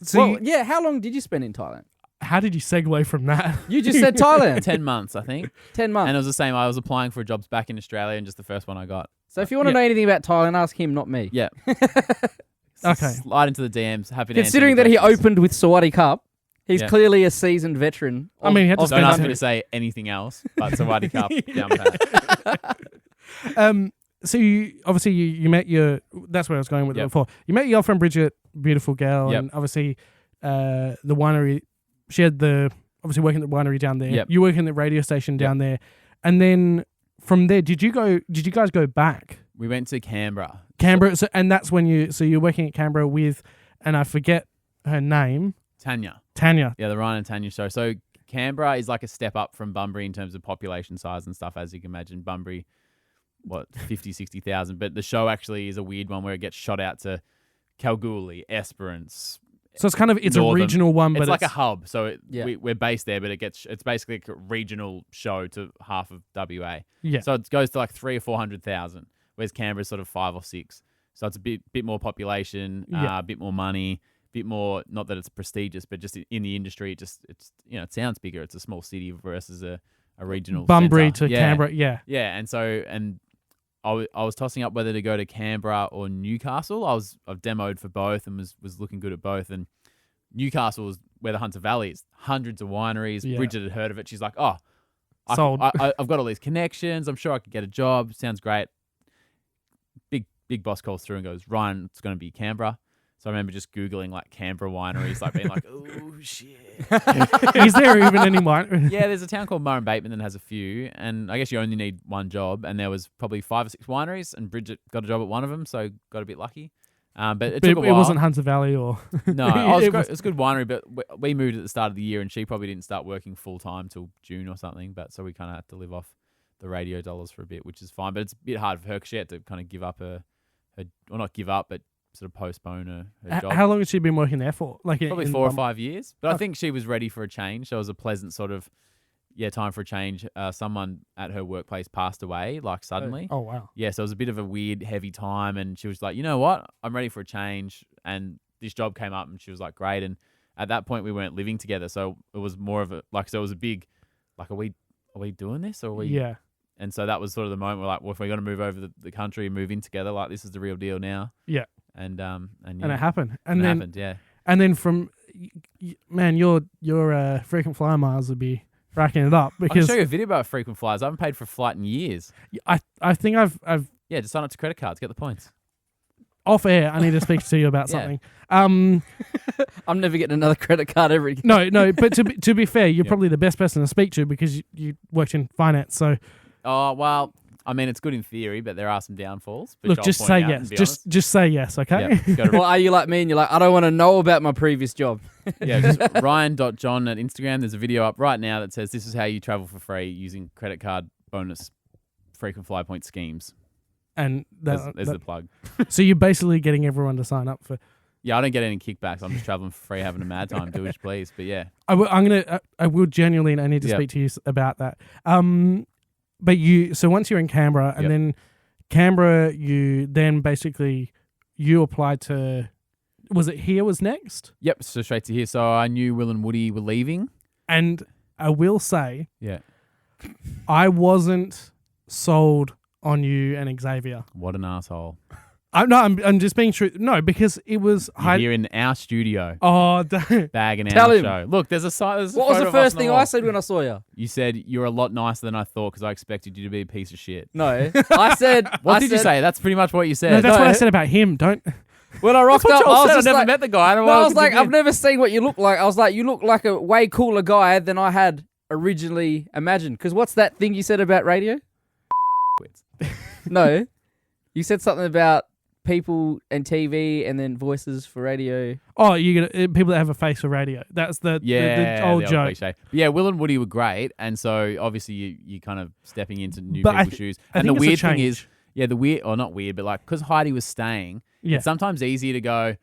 So Well, yeah, how long did you spend in Thailand? how did you segue from that? You just said Thailand. 10 months, I think. 10 months. And it was the same. I was applying for jobs back in Australia and just the first one I got. So if you want to Yeah. know anything about Thailand, ask him, not me. Yeah. Okay. Slide into the DMs. Happy to answer Considering any that he questions. opened with Sawadee Cup, he's Yeah. clearly a seasoned veteran. I mean, he had to of spend Don't the ask me country. to say anything else, but Sawadee Cup down pat. So you obviously you met your. That's where I was going with it Yep. before. You met your girlfriend Bridget, beautiful girl, Yep. and obviously the winery. She had obviously working at the winery down there. Yep. You working at the radio station down there, and then from there, did you guys go back We went to Canberra. Canberra? So, and that's when you're working at Canberra with, and I forget her name. Tanya. Tanya. Yeah, the Ryan and Tanya show. So Canberra is like a step up from Bunbury in terms of population size and stuff, as you can imagine. Bunbury, 50, 60,000. But the show actually is a weird one where it gets shot out to Kalgoorlie, Esperance. So it's kind of a regional one, but it's like a hub. So we're based there, but it's basically a regional show to half of WA. Yeah. So it goes to like 300,000 or 400,000, whereas Canberra's sort of 5 or 6. So it's a bit more population, a bit more money, bit more. Not that it's prestigious, but just in the industry, it sounds bigger. It's a small city versus a regional. Bunbury centre. to Canberra, yeah. Yeah, and I was tossing up whether to go to Canberra or Newcastle. I've demoed for both and was looking good at both. And Newcastle is where the Hunter Valley is. Hundreds of wineries. Yeah. Bridget had heard of it. She's like, oh, sold. I've got all these connections. I'm sure I could get a job. Sounds great. Big boss calls through and goes, Ryan, it's going to be Canberra. So I remember just Googling like Canberra wineries, like being like, oh shit. Is there even any wine? Yeah, there's a town called Murray Bateman that has a few, and I guess you only need one job, and there was probably 5 or 6 wineries, and Bridget got a job at one of them, so got a bit lucky. But it took a while. It wasn't Hunter Valley or... No, it was a good winery, but we moved at the start of the year, and she probably didn't start working full-time till June or something, but so we kind of had to live off the radio dollars for a bit, which is fine, but it's a bit hard for her because she had to kind of give up her or not give up, but sort of postpone her job. How long has she been working there for? Like probably 4 or 5 years. But I think she was ready for a change. So it was a pleasant sort of, time for a change. Someone at her workplace passed away, like suddenly. Oh, wow. Yeah, so it was a bit of a weird, heavy time. And she was like, you know what? I'm ready for a change. And this job came up and she was like, great. And at that point, we weren't living together. So it was more of a, so it was a big, are we doing this? Or are we? Yeah. And so that was sort of the moment where if we're going to move over the country and move in together, this is the real deal now. Yeah. And it happened. And then happened, yeah. And then from, man, your frequent flyer miles would be racking it up because I can show you a video about frequent flyers. I haven't paid for a flight in years. I think I've just sign up to credit cards, get the points. Off air, I need to speak to you about something. I'm never getting another credit card ever again. No, but to be fair, you're probably the best person to speak to because you worked in finance. So, oh well, I mean it's good in theory, but there are some downfalls. Look, just say yes. Just say yes, okay? Yeah, well, are you like me and you're like, I don't want to know about my previous job? Yeah, just Ryan.John at Instagram. There's a video up right now that says this is how you travel for free using credit card bonus frequent flyer point schemes. And there's the plug. So you're basically getting everyone to sign up for. Yeah, I don't get any kickbacks. I'm just traveling for free, having a mad time. Do as you please. But yeah, I will genuinely. I need to speak to you about that. But so once you're in Canberra, and then Canberra, you then basically you applied to. Was it here? Was next? Yep. So straight to here. So I knew Will and Woody were leaving, and I will say, I wasn't sold on you and Xavier. What an asshole. I'm just being true. No, because it was here in our studio. Oh, don't. Bagging Tell our him. show. Look, there's a site. What was the first thing I said when I saw you? You said you're a lot nicer than I thought because I expected you to be a piece of shit. No, I said. What did you say? That's pretty much what you said. No, that's what I said about him. Don't. When I rocked up, I never met the guy. I was like, I've never seen what you look like. I was like, you look like a way cooler guy than I had originally imagined. Because what's that thing you said about radio? No, you said something about people and TV and then voices for radio. Oh, you get people that have a face for radio. That's the old joke. Cliche. Yeah, Will and Woody were great, and so obviously you kind of stepping into new people's shoes. And the weird thing is, not weird, but because Heidi was staying, it's sometimes easier to go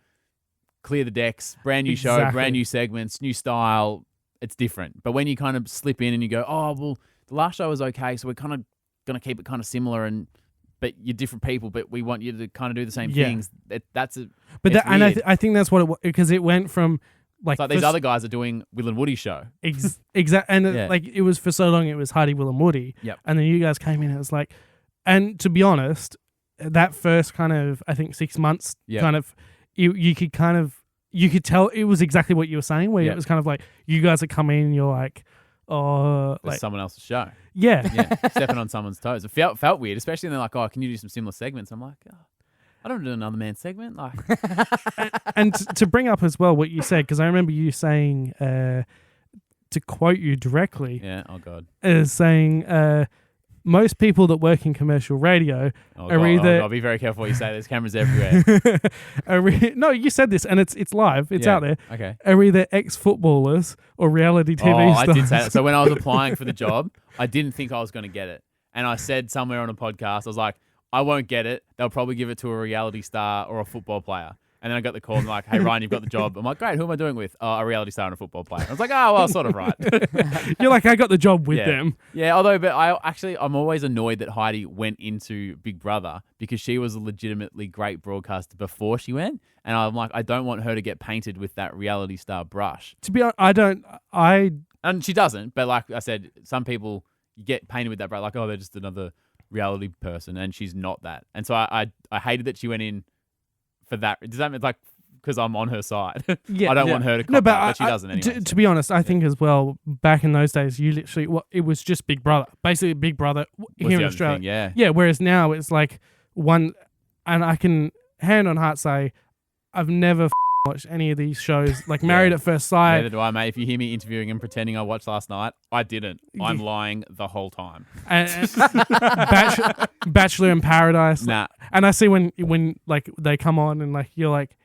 clear the decks, brand new show, brand new segments, new style. It's different. But when you kind of slip in and you go, oh well, the last show was okay, so we're kind of going to keep it kind of similar but you're different people, but we want you to kind of do the same things. I think that's what it was, because it went from it's like these other guys are doing Will and Woody show. Exactly. And it was for so long, it was Heidi, Will and Woody. Yep. And then you guys came in and it was like, and to be honest, that first kind of, I think 6 months kind of, you could tell it was exactly what you were saying, where it was kind of like, you guys are coming and you're like, it's someone else's show. Yeah. Stepping on someone's toes. It felt weird, especially when they're like, oh, can you do some similar segments? I'm like, oh, I don't do another man's segment. Like, and to bring up as well what you said, because I remember you saying, to quote you directly. Yeah, oh God. Saying, most people that work in commercial radio are either. I'll be very careful what you say. There's cameras everywhere. No, you said this, and it's live. It's out there. Okay. Are either ex-footballers or reality TV stars. I did say that. So when I was applying for the job, I didn't think I was going to get it. And I said somewhere on a podcast, I was like, I won't get it. They'll probably give it to a reality star or a football player. And then I got the call and like, hey, Ryan, you've got the job. I'm like, great, who am I doing with? A reality star and a football player. I was like, oh, well, sort of right. You're like, I got the job with them. Yeah, although, but I'm always annoyed that Heidi went into Big Brother because she was a legitimately great broadcaster before she went. And I'm like, I don't want her to get painted with that reality star brush. To be honest, And she doesn't, but like I said, some people get painted with that brush, like, oh, they're just another reality person, and she's not that. And so I hated that she went in for that. Does that mean like because I'm on her side? Yeah, I don't want her to cop but she doesn't anyway. To be honest, I think as well, back in those days, you literally, it was just Big Brother. Basically, Big Brother here in Australia. Yeah, whereas now it's like one, and I can hand on heart say, I've never watched any of these shows, like Married at First Sight. Neither do I, mate. If you hear me interviewing and pretending I watched last night, I didn't. I'm lying the whole time. And Bachelor in Paradise. Nah. And I see when like they come on and like you're like,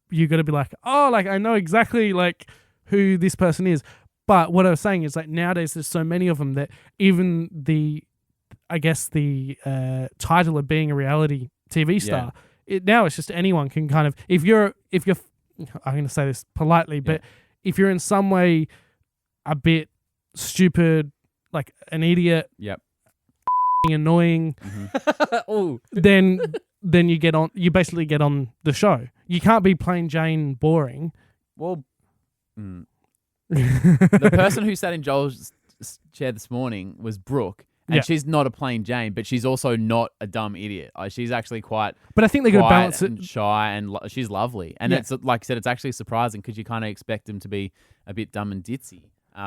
you got to be like, oh, like I know exactly like who this person is. But what I was saying is like nowadays there's so many of them that even the title of being a reality TV star. Now it's just anyone can kind of, if you're I'm going to say this politely, but if you're in some way a bit stupid, like an idiot, annoying, then you basically get on the show. You can't be plain Jane boring. Well, the person who sat in Joel's chair this morning was Brooke. And she's not a plain Jane, but she's also not a dumb idiot. She's actually quite. But I think they got to balance it. And shy, and she's lovely. And it's like I said, it's actually surprising because you kind of expect him to be a bit dumb and ditzy.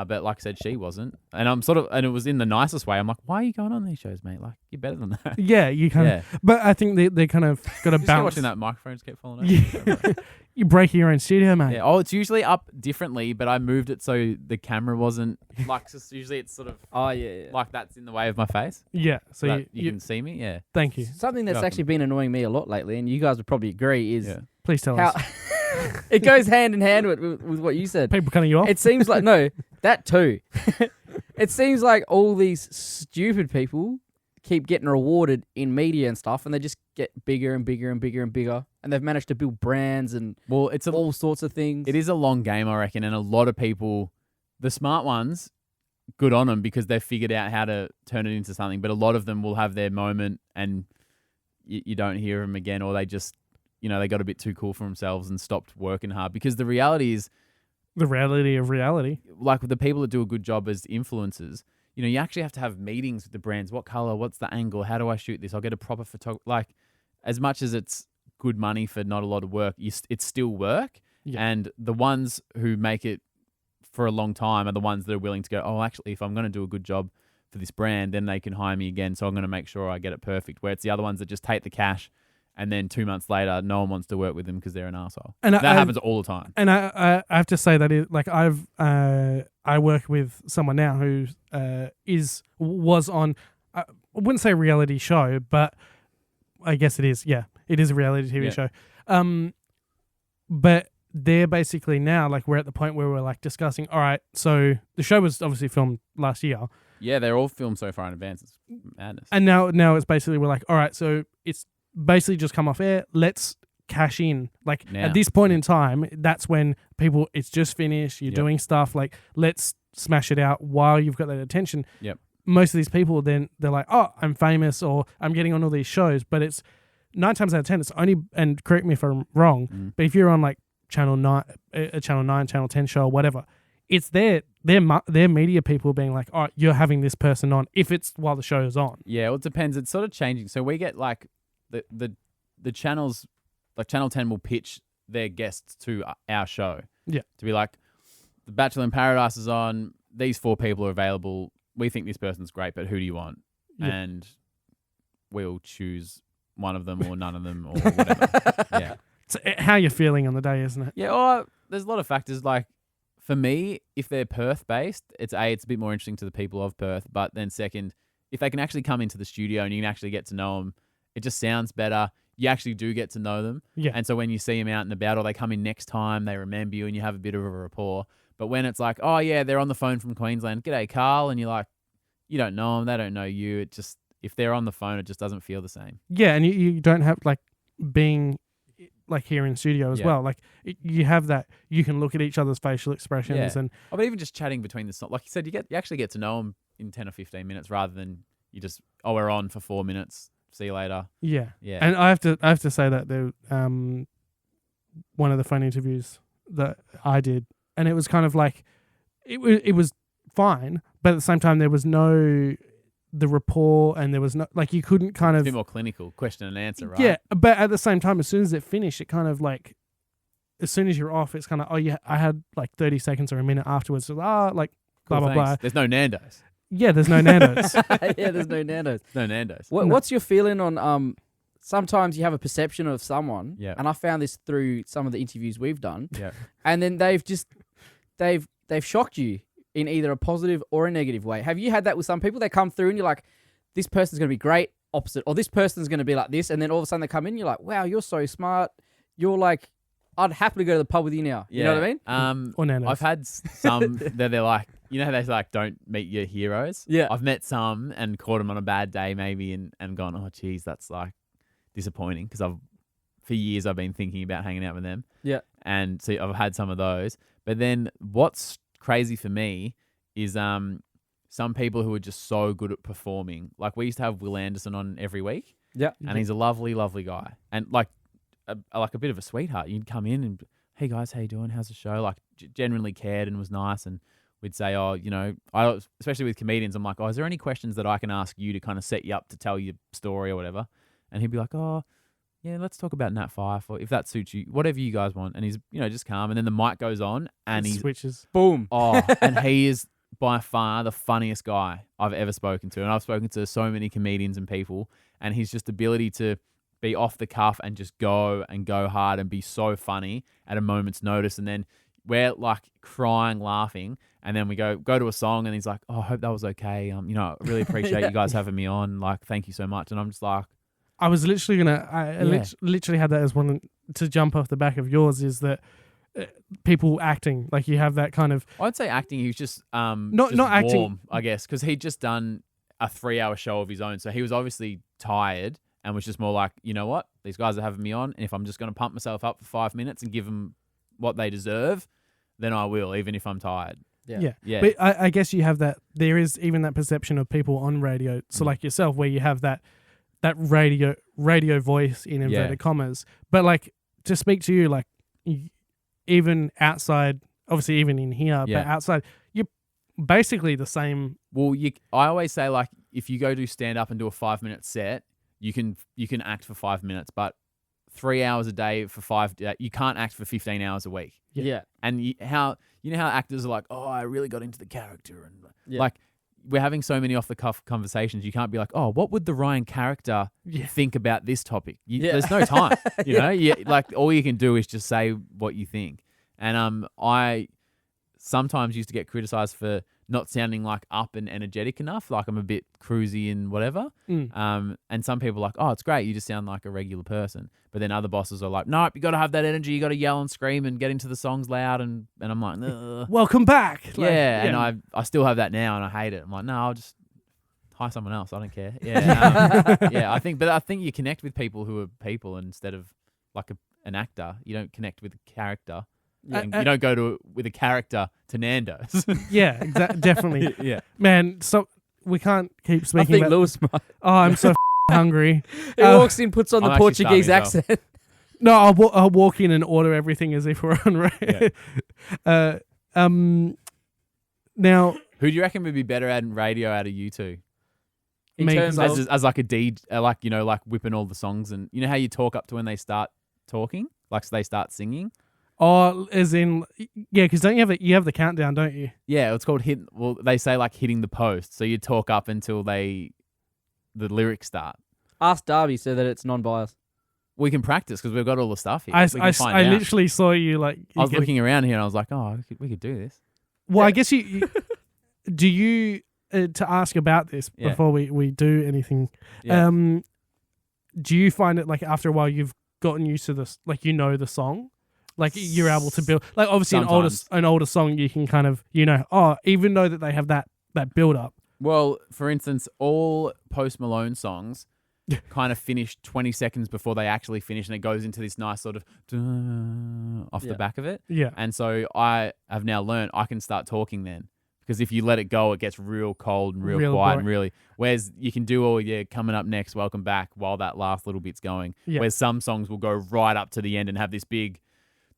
But like I said, she wasn't. And and it was in the nicest way. I'm like, why are you going on these shows, mate? Like, you're better than that. Yeah, you kind of. But I think they kind of got to balance. Watching that microphone just kept falling over. You're breaking your own studio, mate. Yeah. Oh, it's usually up differently, but I moved it so the camera wasn't like. Just usually it's sort of. Like that's in the way of my face. Yeah. So you can see me. Yeah. Thank you. Something that's actually been annoying me a lot lately, and you guys would probably agree, is please tell us. It goes hand in hand with what you said. People cutting you off. It seems like that too. It seems like all these stupid people keep getting rewarded in media and stuff, and they just get bigger and bigger and bigger and bigger, and they've managed to build brands and all sorts of things. It is a long game, I reckon, and a lot of people, the smart ones, good on them because they've figured out how to turn it into something, but a lot of them will have their moment and you don't hear them again, or they just, they got a bit too cool for themselves and stopped working hard, because the reality is... The reality of reality. Like with the people that do a good job as influencers, you actually have to have meetings with the brands. What color? What's the angle? How do I shoot this? I'll get a proper photographer. Like, as much as it's good money for not a lot of work, it's still work. Yeah. And the ones who make it for a long time are the ones that are willing to go, oh, actually, if I'm going to do a good job for this brand, then they can hire me again. So I'm going to make sure I get it perfect. Where it's the other ones that just take the cash, and then 2 months later, no one wants to work with them because they're an arsehole. And that happens all the time. And I have to say that I work with someone now who was on, I wouldn't say a reality show, but I guess it is. Yeah, it is a reality TV show. But they're basically now, like, we're at the point where we're like discussing, all right, so the show was obviously filmed last year. Yeah, they're all filmed so far in advance. It's madness. And now it's basically, we're like, all right, so it's basically just come off air. Let's cash in. Like now. At this point in time, that's when people, it's just finished. You're doing stuff. Like, let's smash it out while you've got that attention. Yep. Most of these people, then they're like, oh, I'm famous, or I'm getting on all these shows. But it's 9 times out of 10, it's only, and correct me if I'm wrong, but if you're on like Channel 9, Channel 10 show or whatever, it's their media people being like, oh, you're having this person on, if it's while the show is on. Yeah, well, it depends. It's sort of changing. So we get like the channels, like Channel 10 will pitch their guests to our show. Yeah. To be like, The Bachelor in Paradise is on, these 4 people are available. We think this person's great, but who do you want? Yeah. And we'll choose one of them or none of them or whatever. Yeah. It's how you're feeling on the day, isn't it? Yeah, or there's a lot of factors. Like, for me, if they're Perth-based, it's a bit more interesting to the people of Perth. But then second, if they can actually come into the studio and you can actually get to know them, it just sounds better. You actually do get to know them. Yeah. And so when you see them out and about or they come in next time, they remember you and you have a bit of a rapport. But when it's like, oh, yeah, they're on the phone from Queensland. G'day, Carl. And you're like, you don't know them. They don't know you. It just, if they're on the phone, it just doesn't feel the same. Yeah, and you don't have, like, being, like, here in studio as well. Like, you have that, you can look at each other's facial expressions. And but even just chatting between the songs, like you said, you actually get to know them in 10 or 15 minutes rather than you just, oh, we're on for 4 minutes. See you later. Yeah. Yeah. And I have to say that there one of the phone interviews that I did, and it was kind of like it was fine, but at the same time there was no the rapport, and there was no, like, you couldn't kind It's of a bit more clinical question and answer, right? Yeah, but at the same time, as soon as it finished, it kind of like, as soon as you're off, it's kind of, oh yeah, I had like 30 seconds or a minute afterwards. So, like Cool, blah blah blah. There's no Nando's. Yeah, there's no Nando's. Yeah, there's no Nando's. No Nando's. What's your feeling on sometimes you have a perception of someone, Yeah. and I found this through some of the interviews we've done, Yeah. and then they've shocked you in either a positive or a negative way. Have you had that with some people? They come through and you're like, this person's going to be great, opposite, or this person's going to be like this, and then all of a sudden they come in, you're like, wow, you're so smart. You're like, I'd happily go to the pub with you now. You know what I mean? Or Nando's. I've had some that they're like, you know how they like, don't meet your heroes? Yeah. I've met some and caught them on a bad day maybe and gone, oh, geez, that's like disappointing because for years I've been thinking about hanging out with them. Yeah. And so I've had some of those. But then what's crazy for me is some people who are just so good at performing. Like we used to have Will Anderson on every week. Yeah. And he's a lovely, lovely guy. And like a bit of a sweetheart. You'd come in and, hey guys, how you doing? How's the show? Like genuinely cared and was nice. And we'd say, oh, you know, especially with comedians, I'm like, oh, is there any questions that I can ask you to kind of set you up to tell your story or whatever? And he'd be like, oh, yeah, let's talk about Nat Five, or if that suits you, whatever you guys want. And he's, you know, just calm. And then the mic goes on and he switches. Boom. Oh, and he is by far the funniest guy I've ever spoken to. And I've spoken to so many comedians and people, and his just ability to be off the cuff and just go hard and be so funny at a moment's notice. And then we're like crying, laughing. And then we go to a song and he's like, oh, I hope that was okay. You know, I really appreciate you guys having me on. Like, thank you so much. And I'm just like, I was literally literally had that as one to jump off the back of yours, is that people acting, like you have that kind of, I'd say acting. He was just not warm, acting, I guess, because he'd just done a 3-hour show of his own, so he was obviously tired and was just more like, you know what, these guys are having me on, and if I'm just going to pump myself up for 5 minutes and give them what they deserve, then I will, even if I'm tired. Yeah. Yeah. But I guess you have that. There is even that perception of people on radio, so like yourself, where you have that radio voice in inverted commas. But like, to speak to you, like even outside, obviously even in here, but outside, you're basically the same. Well, I always say, like, if you go do stand up and do a 5-minute set, you can act for 5 minutes, but 3 hours a day for 5 days, you can't act for 15 hours a week. Yeah. And you know how actors are like, oh, I really got into the character, and like, we're having so many off the cuff conversations. You can't be like, oh, what would the Ryan character think about this topic? There's no time, you know. Like, all you can do is just say what you think. And I sometimes used to get criticized for not sounding like up and energetic enough. Like, I'm a bit cruisy and whatever. And some people are like, oh, it's great, you just sound like a regular person. But then other bosses are like, nope, you got to have that energy. You got to yell and scream and get into the songs loud. And I'm like, ugh. Welcome back. And I still have that now, and I hate it. I'm like, no, I'll just hire someone else. I don't care. Yeah, I think you connect with people who are people instead of like an actor. You don't connect with a character. You don't go with a character to Nando's. Yeah, definitely. Yeah, man. So we can't keep I speaking think about. Lewis might. Oh, I'm so hungry. He walks in, puts on I'm the actually Portuguese starving accent. No, I'll walk in and order everything as if we're on radio. Now, who do you reckon would be better at radio out of you two? In Me, terms of, As like a DJ, like, you know, like whipping all the songs, and you know how you talk up to when they start talking, like, so they start singing. oh, as in, yeah, because don't you have the countdown, don't you? Yeah, it's called hit. Well, they say like hitting the post, so you talk up until the lyrics start. ask Darby so that it's non-biased. We can practice because we've got all the stuff here. I I literally saw you like. I was looking around here and I was like, oh, we could do this. Well, I guess you do you to ask about this Yeah. before we do anything. Yeah. Do you find it like after a while you've gotten used to this, like you know the song, like you're able to build, like obviously Sometimes. an older song you can kind of even though that they have that build up. Well, for instance, all Post Malone songs kind of finish 20 seconds before they actually finish, and it goes into this nice sort of off the back of it. Yeah. And so I have now learned I can start talking then. Because if you let it go, it gets real cold and real quiet and really. Whereas you can do all coming up next, welcome back, while that last little bit's going. Yeah. Whereas some songs will go right up to the end and have this big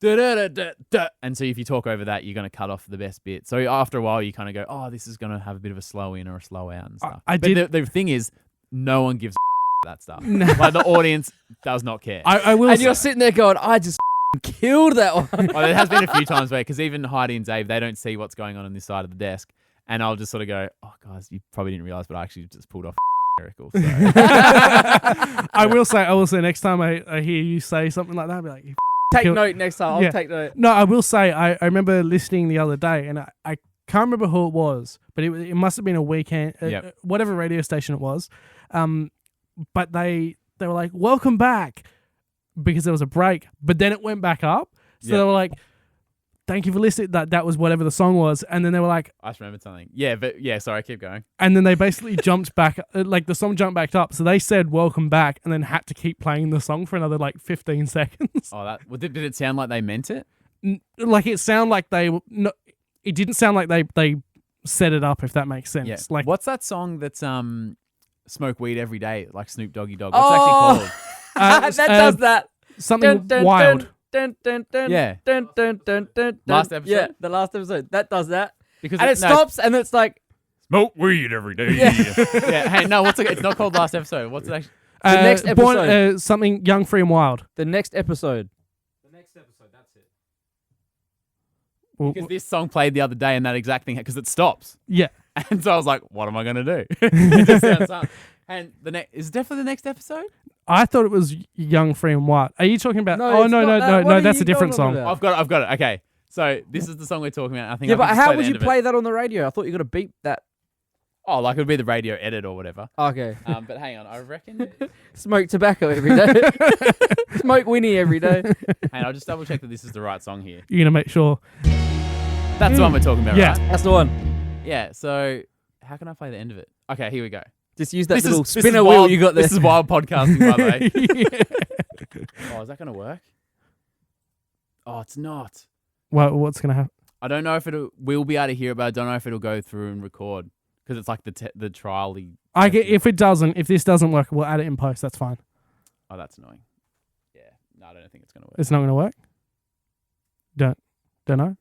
da da da da da. And so if you talk over that, you're going to cut off the best bit. So after a while, you kind of go, oh, this is going to have a bit of a slow in or a slow out and stuff. The thing is, no one gives that stuff. Like the audience does not care. I will. And you're sitting there going, I just killed that one. Well, there has been a few times where, because even Heidi and Dave, they don't see what's going on this side of the desk. And I'll just sort of go, oh, guys, you probably didn't realize, but I actually just pulled off miracle. So. I will say, next time I hear you say something like that, I'll be like, Take note next time. I'll take note. No, I will say, I remember listening the other day, and I can't remember who it was, but it must have been a weekend, whatever radio station it was. But they were like, welcome back, because there was a break, but then it went back up. So they were like, thank you for listening. That was whatever the song was. And then they were like, I just remembered something. Yeah, but sorry, keep going. And then they basically jumped back, like the song jumped back up. So they said, welcome back, and then had to keep playing the song for another like 15 seconds. Oh, did it sound like they meant it? Like it sounded like it didn't sound like they set it up, if that makes sense. Yeah. Like, what's that song that's smoke weed every day, like Snoop Doggy Dogg? What's it actually called? That does that. Something Dun, dun, wild. Dun, dun, dun, dun, Yeah. Dun, dun, dun, dun, dun. Last episode? Yeah, the last episode. That does that. Because And it stops, and it's like, smoke weed every day. Yeah. Yeah. Hey, no, it's not called Last Episode. What's it actually? The next episode. Something young, free, and wild. the next episode. The next episode, that's it. Because this song played the other day and that exact thing, because it stops. Yeah. And so I was like, what am I going to do? It just sounds fun. And is it definitely the next episode? I thought it was young, free, and wild. Are you talking about? No, Oh it's no, not that. What no, are that's you a different talking song. about? I've got it. Okay. So this is the song we're talking about. I think. Yeah, I but can just how the would end you of it. play that on the radio? I thought you got to beep that. Oh, like it would be the radio edit or whatever. Okay. But hang on, I reckon. Smoke tobacco every day. Smoke Winnie every day. Hang on, I'll just double check that this is the right song here. You're gonna make sure. That's the one we're talking about, Yeah. right? That's the one. Yeah. So how can I play the end of it? Okay, here we go. Just use that This little is spinner wheel wild, you got there. This is wild podcasting, by the way. Yeah. Oh, is that going to work? Oh, it's not. What's gonna happen? I don't know if we'll be able to hear it, but I don't know if it'll go through and record because it's like the trial-y. If this doesn't work, we'll add it in post. That's fine. Oh, that's annoying. Yeah. No, I don't think it's going to work. It's not gonna work. Don't know.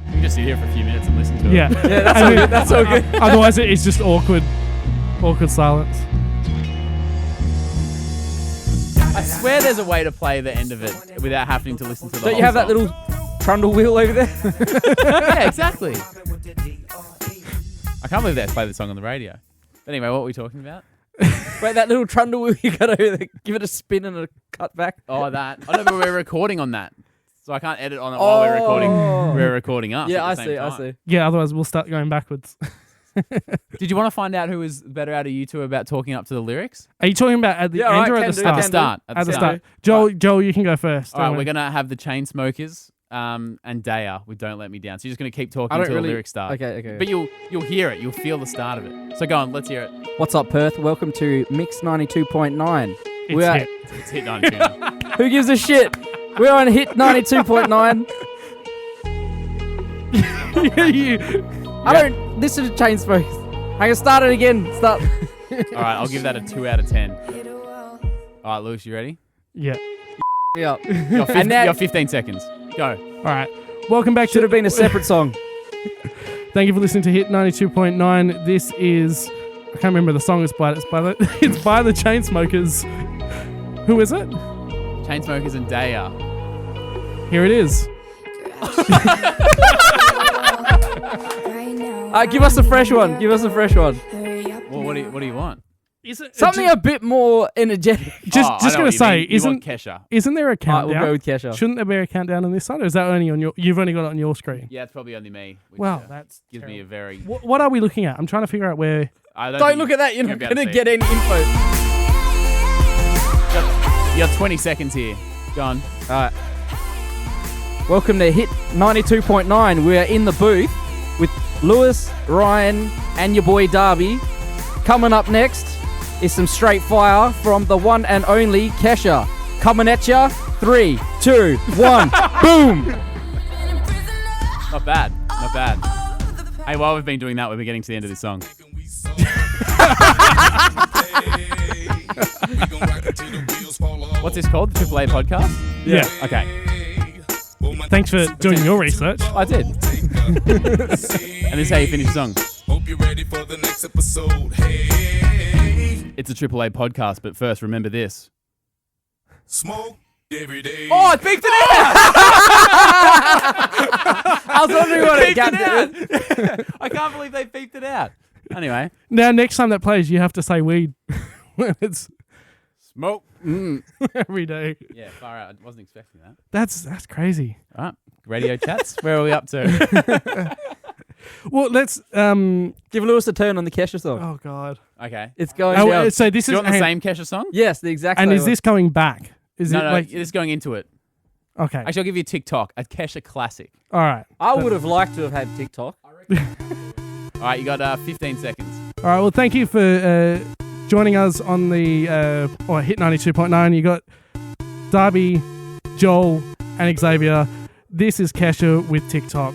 You can just sit here for a few minutes and listen to it. Yeah. Yeah, that's all good. That's all good. Otherwise, it's just awkward silence. I swear there's a way to play the end of it without having to listen to the Don't whole you have that song. little trundle wheel over there? Yeah, exactly. I can't believe they play the song on the radio. But anyway, what were we talking about? Wait, that little trundle wheel you got over there. Give it a spin and a cut back. Oh, that. I know, but we're recording on that. So I can't edit on it while we're recording. We're recording us. Yeah, at I the see. same I time. see. Yeah. Otherwise, we'll start going backwards. Did you want to find out who was better out of you two about talking up to the lyrics? Are you talking about at the Yeah, end right, or at can the do, start? can Start. At the start. Joel, you can go first. All right, we're gonna have the Chainsmokers and Daya with "Don't Let Me Down." So you're just gonna keep talking I don't until really. the lyrics start. Okay. But you'll hear it. You'll feel the start of it. So go on. Let's hear it. What's up, Perth? Welcome to Mix 92.9. We are. It's hit 92 now. Who gives a shit? We're on Hit 92.9. I don't listen to Chainsmokers. I can start it again. Start. All right, I'll give that a 2 out of 10. All right, Lewis, you ready? Yeah. Yeah. You got 15 seconds. Go. All right. Welcome back Should to have been a separate song. Thank you for listening to Hit 92.9. This is, I can't remember the song it's by the Chainsmokers. Who is it? Chainsmokers and Daya. Here it is. Give us a fresh one. Give us a fresh one. Well, what do you want? Is it Something a bit more energetic. Just I know gonna what you say, mean. You want Kesha. isn't there a Alright, countdown? we'll go with Kesha. Shouldn't there be a countdown on this side, or is that only on your? You've only got it on your screen. Yeah, it's probably only me. Which, Wow, that's gives me a terrible. very. What are we looking at? I'm trying to figure out where. Don't look at that. You're not going to get any info. You got 20 seconds here. Go on. All right. Welcome to Hit 92.9. We are in the booth with Lewis, Ryan, and your boy Darby. Coming up next is some straight fire from the one and only Kesha. Coming at ya. 3, 2, 1. Boom. Not bad. Not bad. Hey, while we've been doing that, we've been getting to the end of this song. What's this called? The AAA podcast? Yeah. Okay. Thanks for doing your research. I did. And this is how you finish the song. Hope you're ready for the next episode. Hey, It's a AAA podcast, but first, remember this. smoke every day. Oh, I peeked it out! I was wondering what it Peeped got it to. out. I can't believe they peeped it out. Anyway. Now, next time that plays, you have to say weed when it's Smoke. every day. Yeah, far out. I wasn't expecting that. That's crazy. All right. Radio chats. Where are we up to? Well, let's Give Lewis a turn on the Kesha song. Oh God. Okay. It's going Oh, down. so this Do you is want the hang- same Kesha song? Yes, the exact and same is this going back? Is No, it no, like it's going into it. okay? Actually, I'll give you a TikTok. A Kesha classic. All right. I would have liked to have had TikTok. All right, you got 15 seconds. All right. Well, thank you for joining us on the Hit 92.9. You got Darby, Joel, and Xavier. This is Kesha with TikTok.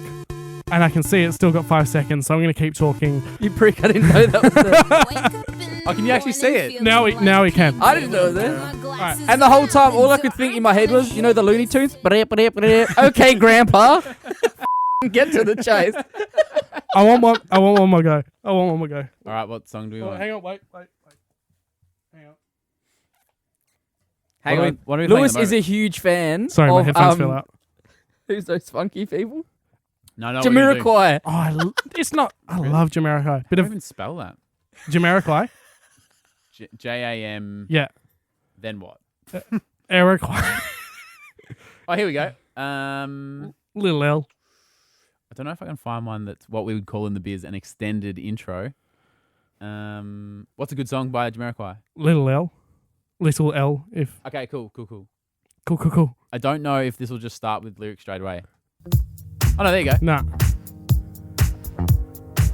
And I can see it's still got 5 seconds, so I'm going to keep talking. You prick, I didn't know that was there. Oh, can you actually see it? Now we can. I didn't know that. And the whole time, all I could think in my head was, you know the Looney Tunes? Okay, Grandpa. Get to the chase. I want one more go. All right, what song do we want? Hang on, wait. Hang on. Hang What are on. we- what are we playing Lewis at the is a huge fan Sorry, my of, headphones fell out. who's those funky people? No, what are we gonna do? Jamiroquai. Oh, it's not. I love Jamiroquai. Bit I of don't even spell that. Jamiroquai. J-A-M. Yeah. Then what? Eriquai. Oh, here we go. Little L. I don't know if I can find one that's what we would call in the biz an extended intro. What's a good song by Jamiroquai? Little L. Little L. If Okay, cool. cool. I don't know if this will just start with lyrics straight away. Oh, no, there you go. Nah.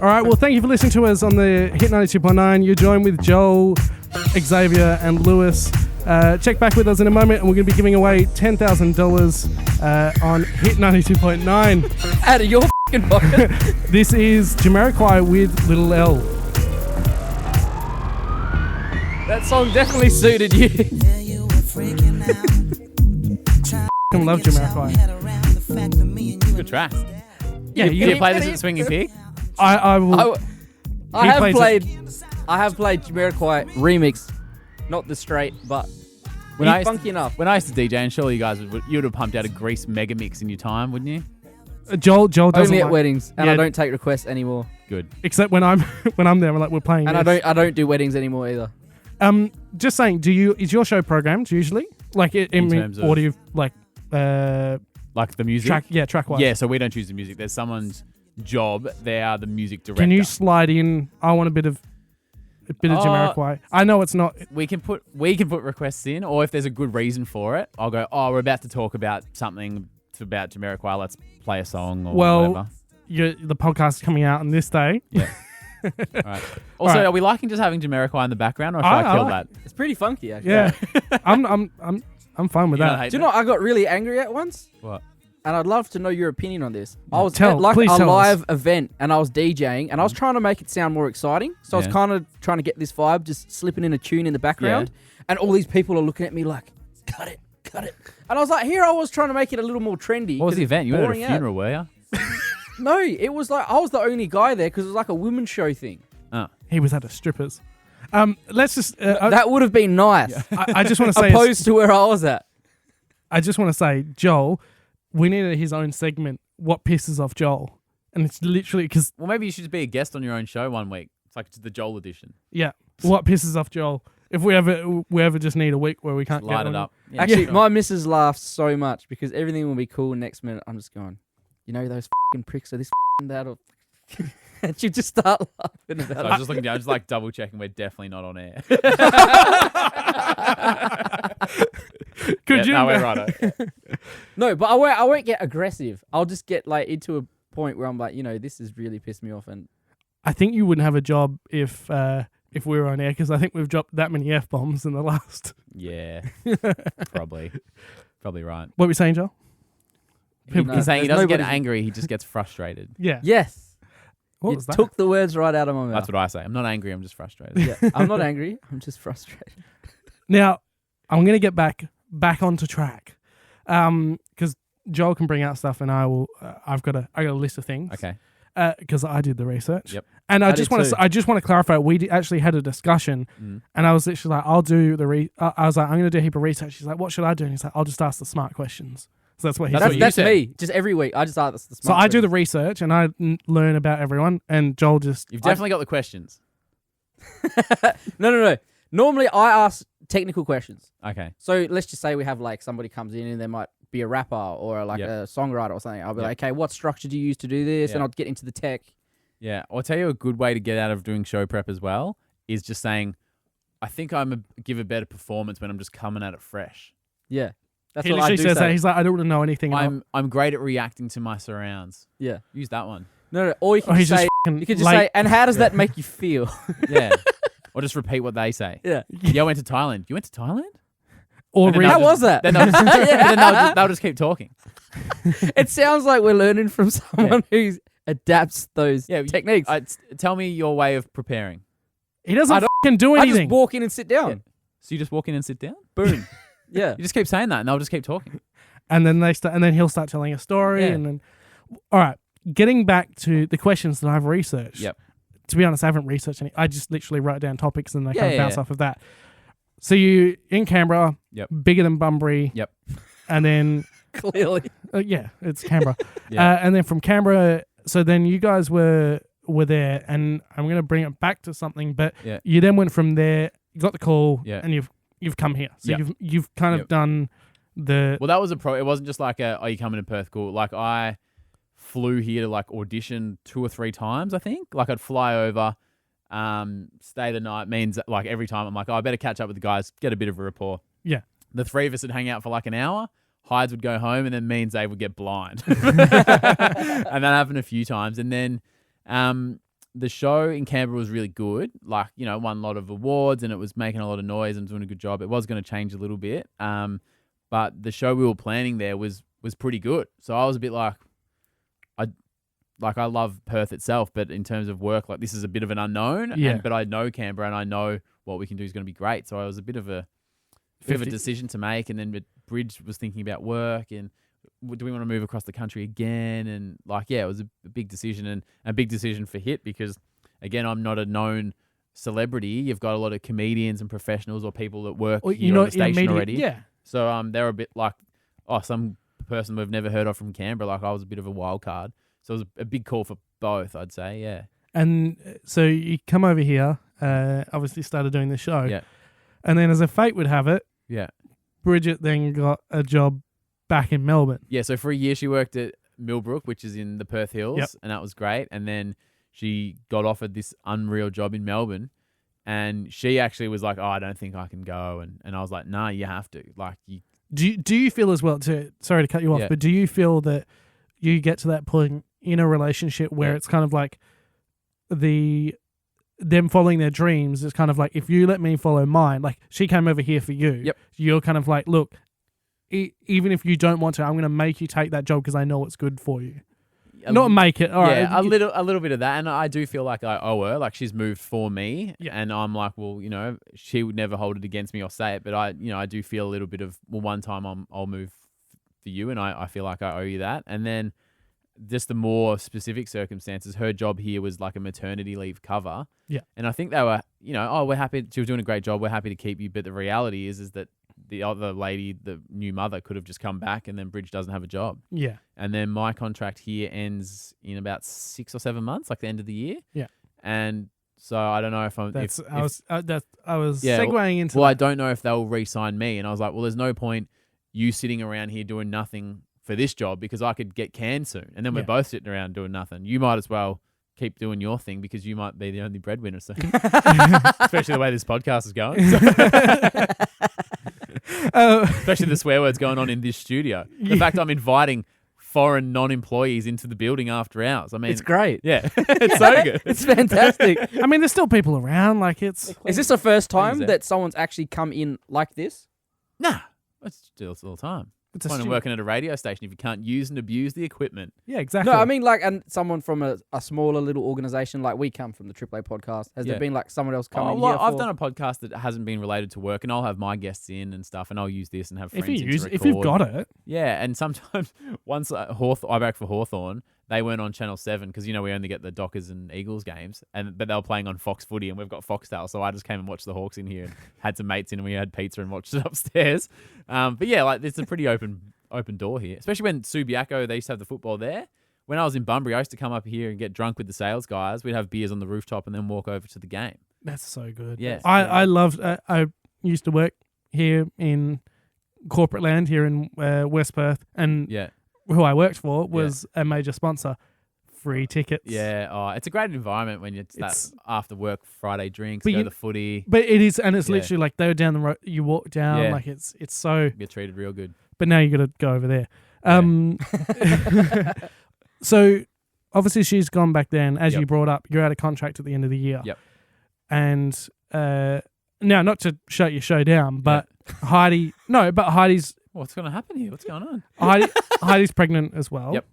All right. Well, thank you for listening to us on the Hit 92.9. You're joined with Joel, Xavier, and Lewis. Check back with us in a moment, and we're going to be giving away $10,000 on Hit 92.9. Out of your fucking pocket. This is Jamiroquai with Little L. That song definitely suited you. I love Jamiroquai. Good track. Yeah, Did you play this at Swinging Pig? I will. I He have plays played Jamiroquai remix, not the straight, but When I he's used funky enough. When I used to DJ, and surely you guys would have pumped out a Grease mega mix in your time, wouldn't you? Joel doesn't Only at like, weddings, and Yeah. I don't take requests anymore. Good. except when I'm there. We're playing. And this. I don't do weddings anymore either. Just saying. Is your show programmed usually? Like in terms of- audio, like Like the music? track wise. Yeah, so we don't choose the music. There's someone's job. They are the music director. Can you slide in? I want a bit of Jamiroquai. I know it's not. We can put requests in, or if there's a good reason for it, I'll go, oh, we're about to talk about something about Jamiroquai. Let's play a song or whatever. The podcast is coming out on this day. Yeah. All right. Also, right. are we liking just having Jamiroquai in the background, or should I kill that? It's pretty funky, actually. Yeah, I'm fine with You don't that. hate Do you know what I got really angry at once? What? And I'd love to know your opinion on this. I was Tell- at like please a tell us. live event and I was DJing and I was trying to make it sound more exciting. So I was Yeah. kind of trying to get this vibe, just slipping in a tune in the background. And all these people are looking at me like, cut it. And I was like, here I was trying to make it a little more trendy. What was 'cause the it's event? You were at a boring out. funeral, were you? No, it was like, I was the only guy there because it was like a women's show thing. Oh. He was at a strippers. Let's just. That would have been nice. I just want to say. Opposed to where I was at. I just want to say, Joel. We needed his own segment. What pisses off Joel? And it's literally because Well, maybe you should just be a guest on your own show one week. It's like the Joel edition. Yeah. What pisses off Joel? If we ever just need a week where we can't Light get it on up. Yeah, Actually, sure. my missus laughs so much because everything will be cool. Next minute, I'm just going, you know, those fucking pricks are this that or. And she just start laughing So about I was just looking down, just like double checking. We're definitely not on air. Could you? No, we're right. No, but I won't get aggressive. I'll just get like into a point where I'm like, you know, this has really pissed me off. And I think you wouldn't have a job if we were on air because I think we've dropped that many F-bombs in the last. Yeah, probably right. What were we saying, Joel? No, He's saying he there's doesn't get nobody- angry. He just gets frustrated. Yeah. Yes, What you was that? took the words right out of my mouth. That's what I say. I'm not angry. I'm just frustrated. Yeah, I'm not angry. I'm just frustrated. Now, I'm going to get back onto track because Joel can bring out stuff and I will. I got a list of things. Okay. Because I did the research. Yep. And I I just did want too. to. I just want to clarify. We actually had a discussion, and I was literally like, "I'll do the I was like, "I'm going to do a heap of research." He's like, "What should I do?" And he's like, "I'll just ask the smart questions." So that's what he That's said. what you That's said. me. Just every week, I just ask the So smart I do the questions. research and I learn about everyone, and Joel just. You've definitely got the questions. No. Normally, I ask technical questions. Okay. So let's just say we have like somebody comes in and they might be a rapper or like Yep. a songwriter or something. I'll be Yep. like, okay, what structure do you use to do this? Yep. And I'll get into the tech. Yeah. I'll tell you a good way to get out of doing show prep as well is just saying, I think give a better performance when I'm just coming at it fresh. Yeah, that's He what I literally do says say. that. He's like, I don't want to know anything. I'm great at reacting to my surrounds. Yeah, Use that one. no. Or you Or can he's just say, just you can just late. say, and how does that make you feel? Yeah. Or just repeat what they say. Yeah. Yeah, I went to Thailand. You went to Thailand? Or And then read. I'll How just- was that? Then they'll just keep talking. It sounds like we're learning from someone who adapts those Yeah, techniques. Tell me your way of preparing. He doesn't I don't- fucking do I anything. just walk in and sit down. So you just walk in and sit down? Boom. Yeah. You just keep saying that and they'll just keep talking. And then he'll start telling a story, Yeah. and then, all right. Getting back to the questions that I've researched. Yep. To be honest, I haven't researched any. I just literally wrote down topics and I Yeah, kind of yeah, bounce yeah. off of that. So you in Canberra. Yep. Bigger than Bunbury. Yep. And then Clearly. yeah, it's Canberra. Yeah. And then from Canberra, so then you guys were there, and I'm going to bring it back to something, but Yeah. you then went from there, you got the call, Yeah. and you've come here. So Yep. you've kind of Yep. done the Well, that was it wasn't just like are you coming to Perth? Cool. Like I flew here to like audition 2 or 3 times, I think. Like I'd fly over, stay the night, means that, like every time I'm like, oh, I better catch up with the guys, get a bit of a rapport. Yeah. The 3 of us would hang out for like an hour. Hides would go home, and then me and Dave would get blind. And that happened a few times. And then the show in Canberra was really good. Like, you know, won a lot of awards and it was making a lot of noise and doing a good job. It was going to change a little bit. But the show we were planning there was pretty good. So I was a bit like, I love Perth itself, but in terms of work, like this is a bit of an unknown. Yeah. But I know Canberra and I know what we can do is going to be great. So I was a bit of a 50. decision to make. And then Bridge was thinking about work and do we want to move across the country again? And like, yeah, it was a big decision and a big decision for Hit because again, I'm not a known celebrity. You've got a lot of comedians and professionals or people that work Or, here on the station already. Yeah. So they're a bit like, some person we've never heard of from Canberra. Like I was a bit of a wild card. So it was a big call for both, I'd say. Yeah. And so you come over here, obviously started doing the show. Yeah. And then as a fate would have it, Yeah. Bridget then got a job back in Melbourne. Yeah. So for a year, she worked at Millbrook, which is in the Perth Hills. Yep. And that was great. And then she got offered this unreal job in Melbourne. And she actually was like, oh, I don't think I can go. And I was like, nah, you have to. Like, Do you feel as well, sorry to cut you off, Yeah. but do you feel that you get to that point in a relationship where Yeah. it's kind of like them following their dreams is kind of like, if you let me follow mine, like she came over here for you. Yep. You're kind of like, look, even if you don't want to, I'm going to make you take that job because I know it's good for you. Not make it. All right. Yeah, a little bit of that. And I do feel like I owe her. Like she's moved for me. Yeah. And I'm like, well, you know, she would never hold it against me or say it. But I do feel a little bit of, well, one time I'll move for you. And I feel like I owe you that. And then just the more specific circumstances, her job here was like a maternity leave cover. Yeah. And I think they were, you know, oh, we're happy. She was doing a great job. We're happy to keep you. But the reality is that the other lady, the new mother, could have just come back and then Bridge doesn't have a job. Yeah. And then my contract here ends in about 6 or 7 months, like the end of the year. Yeah. And So I don't know if I'm. I was Yeah, segueing into. Well, I that. don't know if they'll re-sign me, and I was like, well, there's no point you sitting around here doing nothing for this job because I could get canned soon, and then we're both sitting around doing nothing. You might as well keep doing your thing because you might be the only breadwinner soon. Especially the way this podcast is going. Especially the swear words going on in this studio. The fact I'm inviting foreign non-employees into the building after hours. I mean, It's great. yeah, it's so good. It's fantastic. I mean, there's still people around. Like it's. Is this the first time Cleans it. that someone's actually come in like this? Nah, it's still all the time. It's It's fun working at a radio station if you can't use and abuse the equipment. Yeah, exactly. No, I mean like, and someone from a smaller little organization, like we come from the AAA podcast. Has there been like someone else coming well, here? I've done a podcast that hasn't been related to work, and I'll have my guests in and stuff, and I'll use this and have friends in to record. if you've got it, Yeah, and sometimes once I back for Hawthorn, they weren't on Channel 7 because, we only get the Dockers and Eagles games, but they were playing on Fox Footy, and we've got Foxtel, so I just came and watched the Hawks in here and had some mates in, and we had pizza and watched it upstairs. But yeah, like it's a pretty open door here, especially when Subiaco, they used to have the football there. When I was in Bunbury, I used to come up here and get drunk with the sales guys. We'd have beers on the rooftop and then walk over to the game. that's so good. Yeah. I loved. I used to work here in corporate land here in West Perth, and Yeah. who I worked for was a major sponsor. Free tickets. Yeah, it's a great environment when it's that after work Friday drinks, But go you- to the footy, But it is, and it's Yeah. literally like they were down the road. You walk down, Yeah. like it's so. get treated real good. But now you got to go over there. Yeah. So obviously she's gone back then. As Yep. you brought up, you're out of contract at the end of the year. Yep. And now, not to shut your show down, but Heidi's What's going to happen here? What's going on? Heidi's pregnant as well. Yep.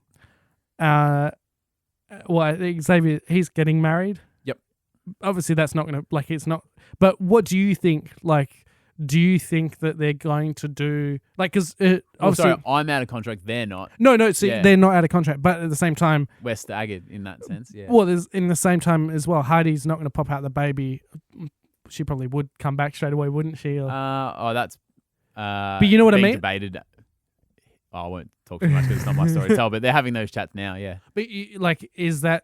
Xavier, he's getting married. Yep. Obviously, that's not going to, it's not. But what do you think, do you think that they're going to do, because obviously. Sorry, I'm out of contract. They're not. No, see, Yeah. they're not out of contract, but at the same time, We're staggered in that sense. Yeah. well, there's in the same time as well, Heidi's not going to pop out the baby. She probably would come back straight away, wouldn't she? Or, That's. but you know what I being mean? Debated. I won't talk too much because it's not my story to tell. But they're having those chats now. Yeah. But is that?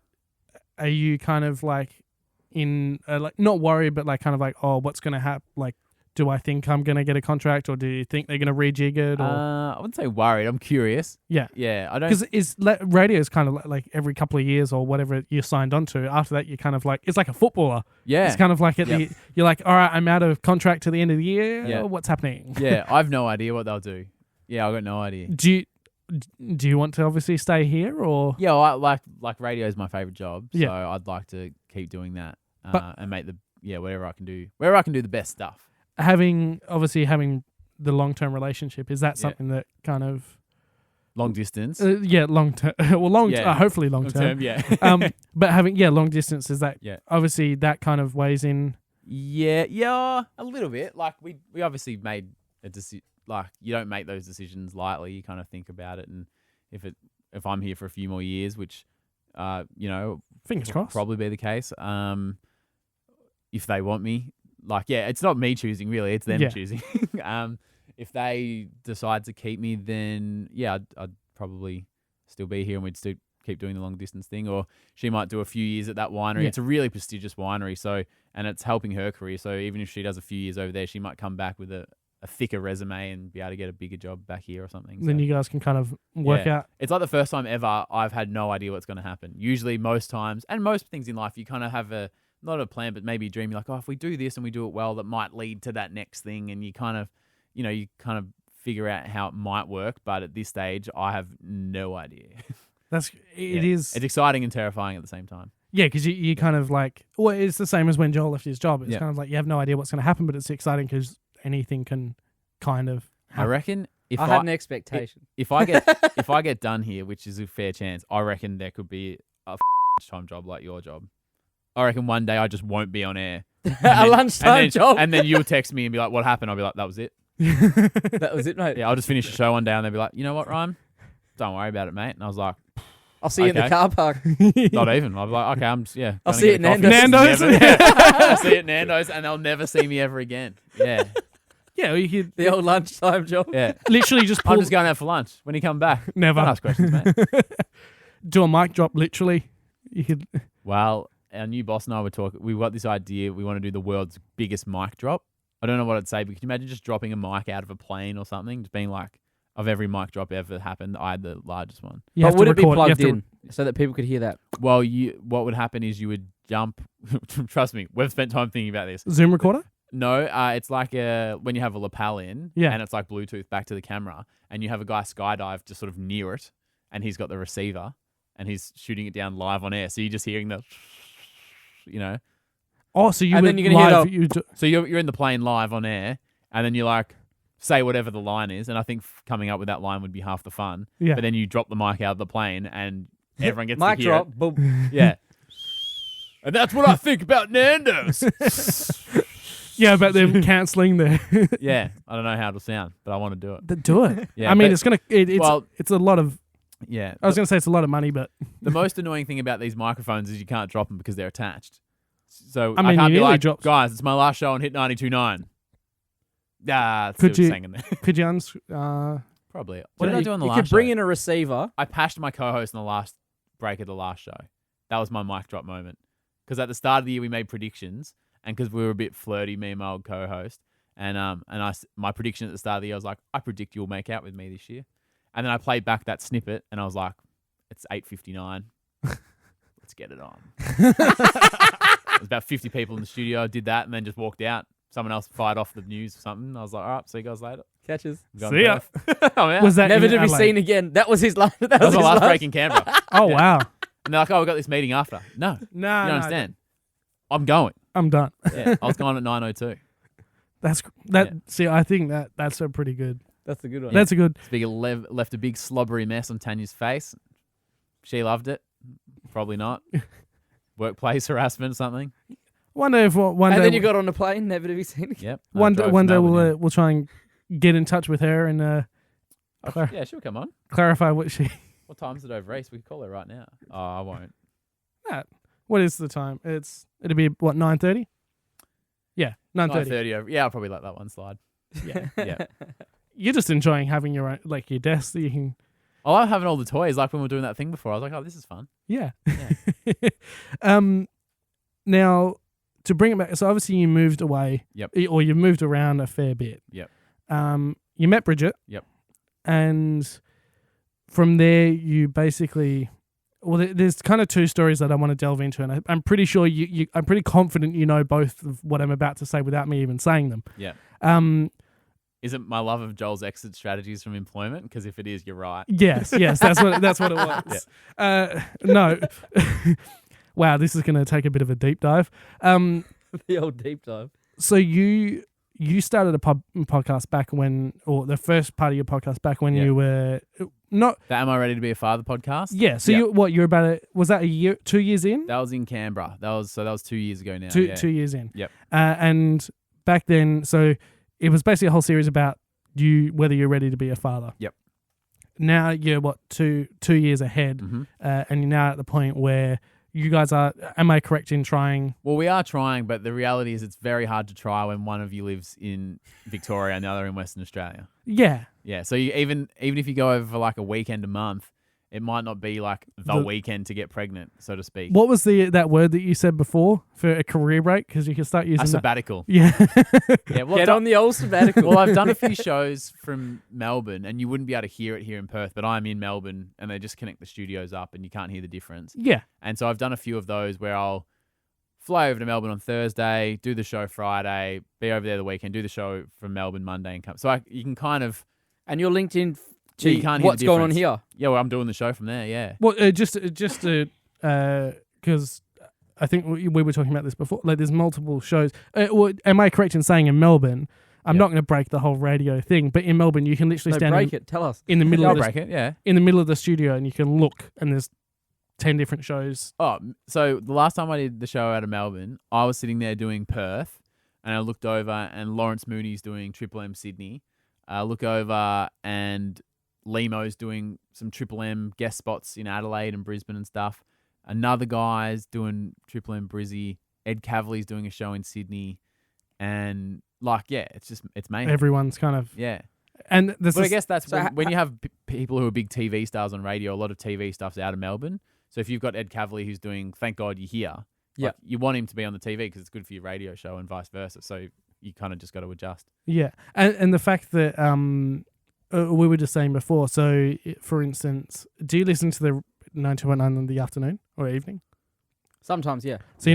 Are you kind of in not worried, but kind of oh, what's going to happen? Do I think I'm going to get a contract, or do you think they're going to rejig it? Or I wouldn't say worried. I'm curious. yeah, Yeah. I don't. because radio is kind of like every couple of years or whatever you're signed onto. After that, you're kind of it's like a footballer. Yeah. It's kind of like Yep. you're like, all right, I'm out of contract to the end of the year. Yeah. What's happening? Yeah. I've no idea what they'll do. Yeah. I've got no idea. Do you want to obviously stay here, or Yeah. I like radio is my favorite job. Yeah. So I'd like to keep doing that But- and make whatever I can do the best stuff. having the long-term relationship, is that something that kind of Long distance. long term? Well, Yeah. hopefully long term. Yeah. But having long distance, is that Yeah. obviously that kind of weighs in. Yeah, a little bit. We obviously made a decision. You don't make those decisions lightly. You kind of think about it, and if I'm here for a few more years, which Fingers will crossed. probably be the case. If they want me, it's not me choosing really; it's them Yeah. choosing. If they decide to keep me, then I'd probably still be here, and we'd still keep doing the long distance thing. Or she might do a few years at that winery. Yeah. It's a really prestigious winery, and it's helping her career. So even if she does a few years over there, she might come back with a thicker resume and be able to get a bigger job back here or something. Then So, you guys can kind of work yeah. out. It's like the first time ever I've had no idea what's going to happen. Usually most times, and most things in life, you kind of have not a plan, but maybe a dream. You're like, if we do this and we do it well, that might lead to that next thing. And you kind of, figure out how it might work. But at this stage, I have no idea. It is. It's exciting and terrifying at the same time. Yeah, because you kind of it's the same as when Joel left his job. It's Yeah. kind of you have no idea what's going to happen, but it's exciting because anything can kind of I happen. reckon if I had an expectation. if I get done here, which is a fair chance, I reckon there could be a time job like your job. I reckon one day I just won't be on air. A lunchtime job. And then you'll text me and be like, what happened? I'll be like, that was it. That was it, mate. Yeah, I'll just finish the show one day and they'll be like, you know what, Ryan? Don't worry about it, mate. And I was like, I'll see you in the Okay. car park. not even. I'll be like, okay, I'm just, I'll gonna see you get at a coffee. Nando's. I'll see you at Nando's and they'll never see me ever again. Yeah. Yeah, or you could The old lunchtime job. Yeah. literally just pull. I'm just going out for lunch when you come back. Never Don't ask questions, mate. do a mic drop. Literally, you could. Well, our new boss and I were talking. We've got this idea. We want to do the world's biggest mic drop. I don't know what I'd say, but can you imagine just dropping a mic out of a plane or something? Just being like, of every mic drop ever happened, I had the largest one. You have But to would it be record- you have plugged to- in so that people could hear that? Well, what would happen is you would jump. Trust me, we've spent time thinking about this. Zoom recorder? No, it's like when you have a lapel in, Yeah. and it's like Bluetooth back to the camera, and you have a guy skydive just sort of near it, and he's got the receiver, and he's shooting it down live on air. So you're just hearing the, Oh, so you And would then you're gonna hear live. the- You do, So you're in the plane live on air, and then you like say whatever the line is, and I think coming up with that line would be half the fun. yeah. But then you drop the mic out of the plane, and everyone gets Mic to hear drop. it. Boom. Yeah. And that's what I think about Nando's. Yeah, about them cancelling the. Yeah, I don't know how it'll sound, but I want to do it. Do it. Yeah, I mean, but- it's gonna. It's well- it's a lot of. Yeah. I was gonna say it's a lot of money, but The most annoying thing about these microphones is you can't drop them because they're attached. So I mean, can't you be nearly like, dropped- guys, it's my last show on Hit 92.9. It's Could still you- singing there. could you Probably. What did I You- do on the you last could bring show? in a receiver. I pashed my co-host in the last break of the last show. That was my mic drop moment. Because at the start of the year we made predictions, and because we were a bit flirty, me and my old co-host, and my prediction at the start of the year, I was like, I predict you'll make out with me this year. And then I played back that snippet, and I was like, it's 8:59. Let's get it on. There's about 50 people in the studio. I did that, and then just walked out. Someone else fired off the news or something. I was like, all right, see you guys later. Catches. I'm going to See ya. Perth. I'm out. was that Never in to be Adelaide? seen again. That was his last. That That was was my his last break in Canberra. Oh Yeah. wow! And they're like, oh, we got this meeting after. No, you No, don't no, understand. I'm going. I'm done. Yeah, I was going at 9:02. That's that. Yeah. See, I think that's a pretty good. That's a good one. That's a good. Speaker left a big slobbery mess on Tanya's face. She loved it. Probably not. Workplace harassment or something. Wonder if one And day. then you got on a plane, never to be seen again. Yep. I one drove one to day Melbourne, we'll try and get in touch with her and clar- yeah, she'll come on. clarify what she. What time is it over East? We could call her right now. Oh, I won't. What is the time? It'll be what 9:30. Yeah, 9:30. 9:30 over. Yeah, I'll probably let that one slide. Yeah, Yeah. you're just enjoying having your own, like your desk that you can. I like having all the toys. Like when we were doing that thing before, I was like, oh, this is fun. Yeah. Yeah. Now to bring it back, so obviously you moved away. Yep. Or you moved around a fair bit. Yep. You met Bridget. Yep. And from there, you basically. Well, there's kind of two stories that I want to delve into, and I'm pretty sure I'm pretty confident you know both of what I'm about to say without me even saying them. Yeah. Um. Is it my love of Joel's exit strategies from employment? Because if it is, you're right. Yes. That's what it was. No. Wow, this is going to take a bit of a deep dive. The old deep dive. So you started a podcast back when, or the first part of your podcast back when Yeah. you were not. The Am I Ready to Be a Father podcast? Yeah. So Yep. you're about was that 2 years in? That was in Canberra. That was 2 years ago now. Two yeah. 2 years in. Yep. And back then, so it was basically a whole series about whether you're ready to be a father. Yep. Now you're two years ahead, Mhm. and you're now at the point where you guys are. Am I correct in trying? Well, we are trying, but the reality is it's very hard to try when one of you lives in Victoria and the other in Western Australia. Yeah. Yeah, so even if you go over for like a weekend a month, it might not be like the weekend to get pregnant, so to speak. What was that word that you said before for a career break? Because you can start using A that. sabbatical. Yeah. Yeah, well, Get on the old sabbatical. well, I've done a few shows from Melbourne, and you wouldn't be able to hear it here in Perth, but I'm in Melbourne, and they just connect the studios up, and you can't hear the difference. Yeah. And so I've done a few of those where I'll fly over to Melbourne on Thursday, do the show Friday, be over there the weekend, do the show from Melbourne Monday, and come. So you can kind of And you're linked in So to you can't hear what's the going on difference. here. Yeah, well, I'm doing the show from there. Yeah. Well, just because I think we were talking about this before. Like, there's multiple shows. Am I correct in saying in Melbourne? I'm Yeah. not going to break the whole radio thing, but in Melbourne, you can literally No, stand break it. Tell us. in the middle I'll of break it. Yeah. in the middle of the studio, and you can look, and there's 10 different shows. Oh, so the last time I did the show out of Melbourne, I was sitting there doing Perth, and I looked over, and Lawrence Mooney's doing Triple M Sydney. I look over, and Lemo's doing some Triple M guest spots in Adelaide and Brisbane and stuff. Another guy's doing Triple M Brizzy. Ed Cavali's doing a show in Sydney, and it's main. Everyone's kind of Yeah. and there's But I this- guess that's So when you have people who are big TV stars on radio, a lot of TV stuff's out of Melbourne. So if you've got Ed Cavalier who's doing Thank God You're Here, Yeah. Like, you want him to be on the TV because it's good for your radio show and vice versa. So you kind of just got to adjust. Yeah, and the fact that we were just saying before. So, for instance, do you listen to the 92.9 in the afternoon or evening? Sometimes, yeah. So,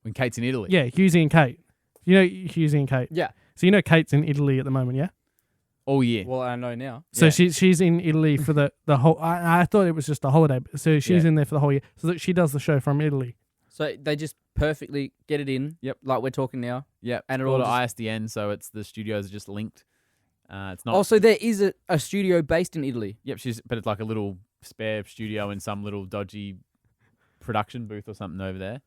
When Kate's in Italy. yeah, Hughesy and Kate. You know Hughesy and Kate. Yeah. So you know Kate's in Italy at the moment, yeah. All year. Well, I know now. So Yeah. she's in Italy for the whole. I thought it was just a holiday, so she's in there for the whole year. So that she does the show from Italy. So they just perfectly get it in. Yep. Like we're talking now. Yeah. And it all all to just- ISDN, so it's the studios are just linked. It's not. Also, there is a studio based in Italy. Yep. But it's like a little spare studio in some little dodgy production booth or something over there.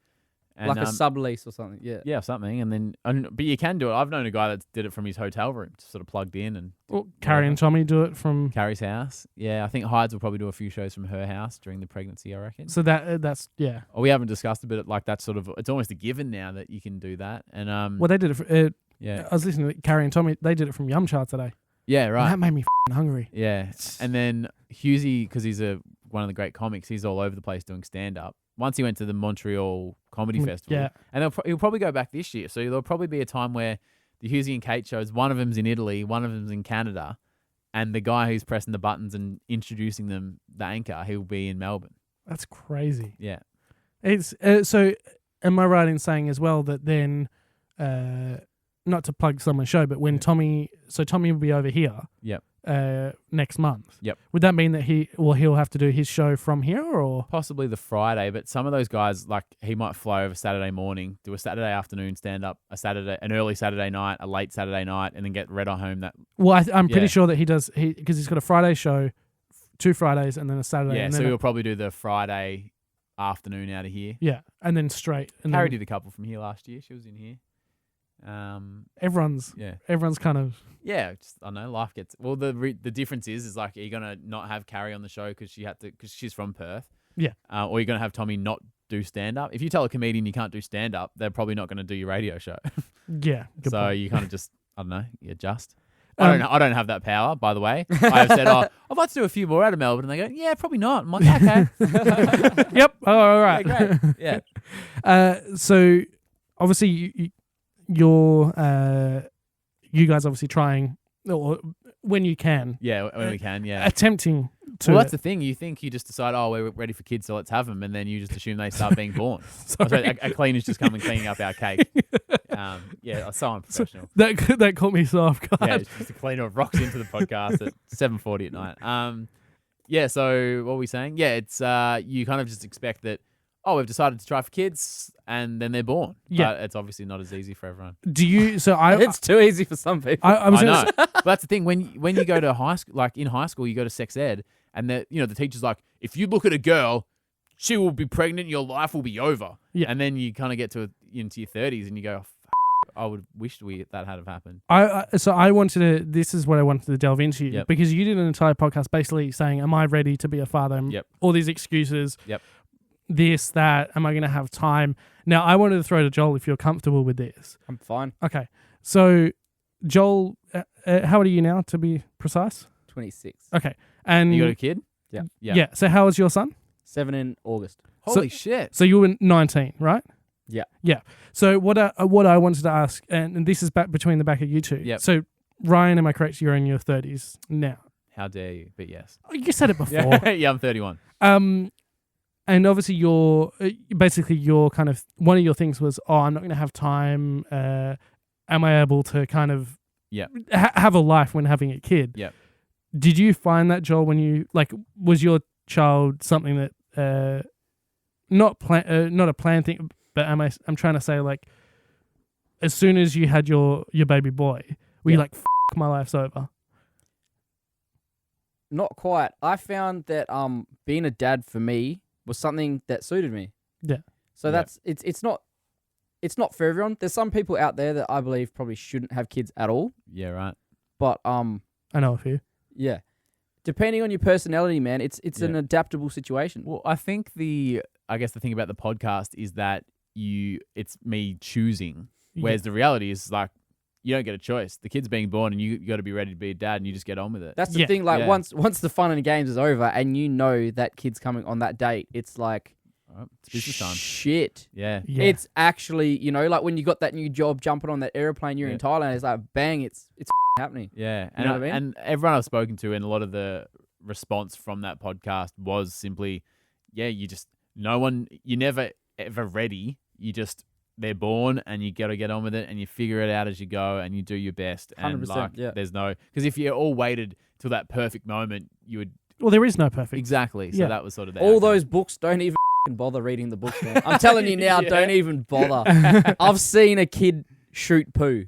And, Like a sublease or something. Yeah. Yeah, something. But you can do it. I've known a guy that did it from his hotel room, just sort of plugged in and Well, Carrie and Tommy do it from. Carrie's house. Yeah, I think Hides will probably do a few shows from her house during the pregnancy, I reckon. So that's yeah. We haven't discussed it, but like that's sort of, it's almost a given now that you can do that. And Well, they did it. yeah, I was listening to Carrie and Tommy. They did it from Yum Cha today. yeah, And right. that made me hungry. Yeah, and then Hughesy, because he's one of the great comics, he's all over the place doing stand up. Once he went to the Montreal Comedy Festival, Yeah. and he'll probably go back this year. So there'll probably be a time where the Hughesy and Kate shows, one of them's in Italy, one of them's in Canada, and the guy who's pressing the buttons and introducing them, the anchor, he'll be in Melbourne. That's crazy. Yeah, It's so. Am I right in saying as well that then, not to plug someone's show, but when Tommy will be over here. Yep. Next month. Yep. Would that mean that he'll have to do his show from here or? possibly the Friday, but some of those guys, like he might fly over Saturday morning, do a Saturday afternoon stand up, an early Saturday night, a late Saturday night, and then get red on home that. Well, I'm pretty Yeah. sure that he does because he's got a Friday show, 2 Fridays, and then a Saturday. Yeah, and so then he'll probably do the Friday afternoon out of here. yeah, and then straight. And Carrie then did a couple from here last year. She was in here. everyone's Yeah. kind of Yeah, I don't know. Life gets the difference is like, are you gonna not have Carrie on the show because she's from Perth? Yeah. Or you're gonna have Tommy not do stand up. If you tell a comedian you can't do stand up, they're probably not gonna do your radio show. yeah. Good So point. you kind of just, I don't know, you adjust. I don't have that power, by the way. I have said, I'd like to do a few more out of Melbourne, and they go, yeah, probably not. I'm like, okay. Yep. Oh, all right. Yeah, great. Yeah. So obviously you guys obviously trying or when you can Yeah, when we can, yeah. attempting to. Well, that's the thing. You think you just decide, we're ready for kids, so let's have them, and then you just assume they start being born. Sorry. A cleaner's just come and cleaning up our cake. Yeah, so unprofessional. that caught me so off guard. Yeah, it's just a cleaner rocks into the podcast at 7:40 at night. Yeah. So what were we saying? Yeah, it's you kind of just expect that. Oh, we've decided to try for kids, and then they're born. Yeah. But it's obviously not as easy for everyone. Do you? So It's too easy for some people. I was I gonna know. But that's the thing. When you go to high school, like in high school, you go to sex ed, and the teacher's like, if you look at a girl, she will be pregnant, your life will be over. Yeah. And then you kind of get into your 30s, and you go, I would wish that had have happened. This is what I wanted to delve into Yep. because you did an entire podcast basically saying, "Am I ready to be a father?" Yep. All these excuses. Yep. This, that. Am I going to have time? Now, I wanted to throw to Joel if you're comfortable with this. I'm fine. Okay. So, Joel, how old are you now, to be precise? 26. Okay. And You got a kid? Yeah. yeah. So, how is your son? 7 in August. Holy shit. So, you were 19, right? Yeah. Yeah. So, what I wanted to ask, and this is back between the back of you two. Yep. So, Ryan, am I correct? You're in your 30s now. How dare you? But yes. Oh, you said it before. Yeah, I'm 31. And obviously you're kind of one of your things was, I'm not going to have time. Am I able to kind of have a life when having a kid? Yep. Did you find that, Joel, when you was your child something that not a planned thing, but I'm trying to say as soon as you had your baby boy, were you like, my life's over? Not quite. I found that being a dad for me was something that suited me. Yeah. So Yeah. that's it's not for everyone. There's some people out there that I believe probably shouldn't have kids at all. Yeah, right. But I know a few. yeah. Depending on your personality, man, it's an adaptable situation. Well, I think I guess the thing about the podcast is that it's me choosing, whereas the reality is you don't get a choice. The kid's being born, and you got to be ready to be a dad, and you just get on with it. That's the thing. Once the fun and games is over, and you know that kid's coming on that date, it's like All right, it's business time. Shit. Yeah. Yeah. It's actually, like when you got that new job jumping on that airplane, you're in Thailand, it's like, bang, it's happening. Yeah. You know what I mean? And everyone I've spoken to and a lot of the response from that podcast was simply, you just, you're never ever ready. They're born and you got to get on with it and you figure it out as you go and you do your best. And 100%, there's no, because if you all waited till that perfect moment, you would. Well, there is no perfect. Exactly. So that was sort of the All outcome. those books, don't even bother reading the books, man. I'm telling you now, don't even bother. I've seen a kid shoot poo.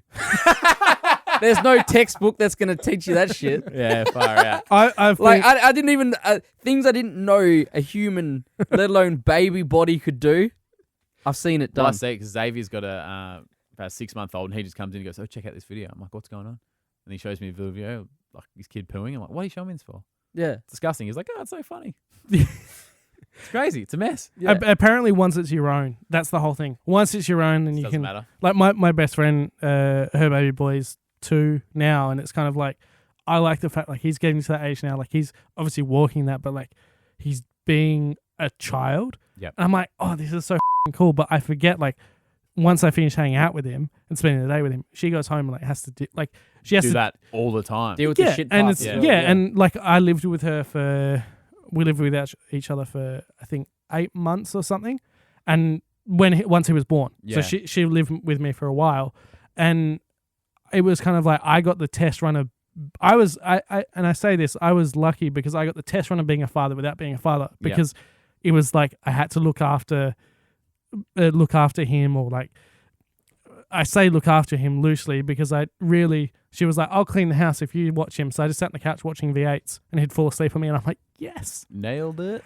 There's no textbook that's going to teach you that shit. Yeah, far out. I didn't even, things I didn't know a human, let alone baby body could do, I've seen it done. Well, I see, because Xavier's got about a 6-month-old and he just comes in and goes, oh, check out this video. I'm like, what's going on? And he shows me a video, like his kid pooing. I'm like, what are you showing me this for? Yeah. It's disgusting. He's like, oh, it's so funny. It's crazy. It's a mess. Yeah. Apparently, once it's your own, that's the whole thing. Once it's your own, then you Doesn't can. matter. Like my best friend, her baby boy's 2 now, and it's kind of like I like the fact like he's getting to that age now. Like he's obviously walking that, but like he's being a child. Yep. And I'm like, oh, this is so cool. But I forget like once I finish hanging out with him and spending the day with him, she goes home and like has to do like she has Do to that all the time. Deal with the shit and parts it's as well. and like I lived with her we lived with each other for I think 8 months or something, and once he was born, so she lived with me for a while, and it was kind of like I got the test run of I say this, I was lucky because I got the test run of being a father without being a father, because it was like I had to look after him, or like I say look after him loosely because she was like, I'll clean the house if you watch him. So I just sat on the couch watching V8s and he'd fall asleep on me and I'm like, yes. Nailed it.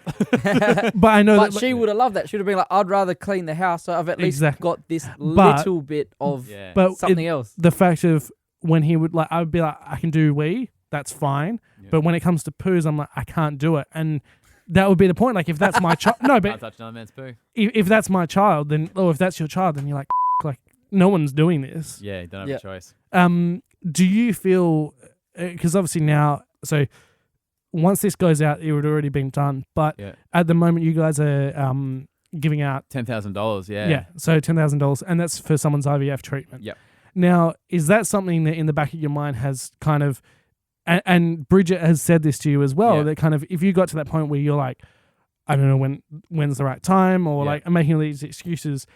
But I know But that she would have loved that. She would have been like, I'd rather clean the house so I've at least Exactly. got this little bit of but something else. the fact of when he would like, I would be like, I can do wee, that's fine. Yeah. But when it comes to poos, I'm like, I can't do it. And that would be the point. Like if that's my child, no, Can't but touch another man's poo. if that's my child, then, or if that's your child, then you're like no one's doing this. Yeah, you don't have a choice. Do you feel, because obviously now, so once this goes out, it would already been done. But at the moment, you guys are giving out $10,000. Yeah. Yeah, so $10,000, and that's for someone's IVF treatment. Yep. Now, is that something that in the back of your mind has kind of, and Bridget has said this to you as well, that kind of if you got to that point where you're like, I don't know when's the right time, or like I'm making all these excuses,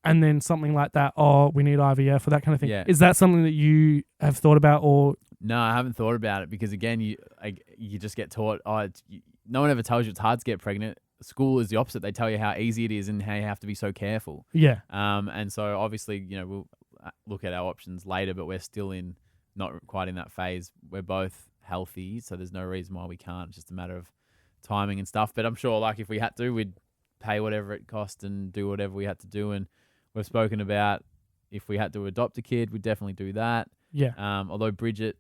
and then something like that, oh, we need IVF or that kind of thing. Yeah. Is that something that you have thought about, or? No, I haven't thought about it because again, you just get taught. No one ever tells you it's hard to get pregnant. School is the opposite. They tell you how easy it is and how you have to be so careful. Yeah. And so obviously, we'll look at our options later, but we're still not quite in that phase. We're both healthy, so there's no reason why we can't. It's just a matter of timing and stuff. But I'm sure, like, if we had to, we'd pay whatever it cost and do whatever we had to do. And we've spoken about if we had to adopt a kid, we'd definitely do that. Yeah. Although Bridget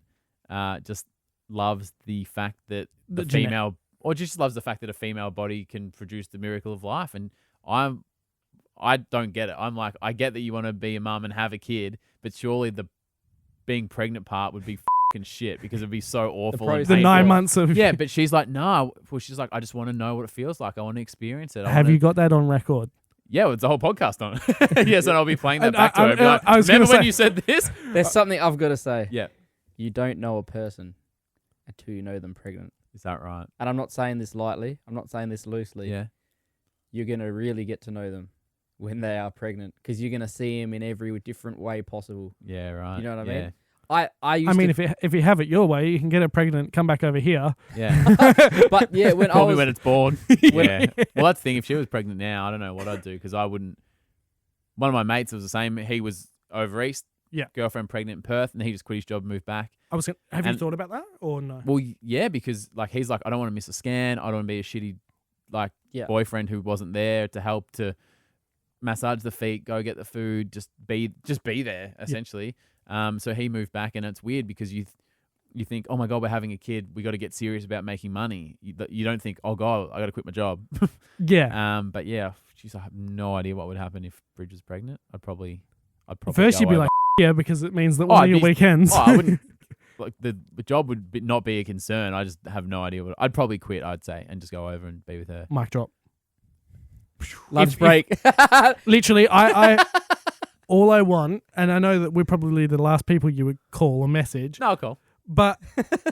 just loves the fact that The female, or just loves the fact that a female body can produce the miracle of life. And I don't get it. I'm like, I get that you want to be a mum and have a kid, but surely the being pregnant part would be fucking shit because it'd be so awful. And The 9 painful. months of Yeah, but she's like, no. Well, she's like, I just want to know what it feels like. I want to experience it. Have you got that on record? Yeah, well, it's a whole podcast on it. Yes, and I'll be playing that And back to her. Be like, I was remember gonna when say- you said this? There's something I've got to say. Yeah. You don't know a person until you know them pregnant. Is that right? And I'm not saying this lightly. I'm not saying this loosely. Yeah. You're going to really get to know them when they are pregnant because you're going to see them in every different way possible. Yeah, right. You know what I Yeah. mean? I used if you have it your way, you can get her pregnant, come back over here. Yeah. but yeah, when I Call me was when it's born. Yeah. Well, that's the thing. If she was pregnant now, I don't know what I'd do because I wouldn't. One of my mates was the same. He was over east. Yeah. Girlfriend pregnant in Perth, and he just quit his job and moved back. Have you And- thought about that or no? Well, yeah, because like he's like, I don't want to miss a scan. I don't want to be a shitty boyfriend who wasn't there to help to massage the feet, go get the food, just be there essentially. So he moved back, and it's weird because you think, oh my god, we're having a kid, we got to get serious about making money. You don't think, oh god, I got to quit my job. Yeah. But yeah, she's I have no idea what would happen if Bridge was pregnant. I'd probably First go you'd be over. like, yeah, because it means that one of your weekends. I wouldn't. Like the job would not be a concern. I just have no idea what I'd probably quit. I'd say and just go over and be with her. Mic drop. Lunch break. Literally, I all I want, and I know that we're probably the last people you would call or message, No, cool. but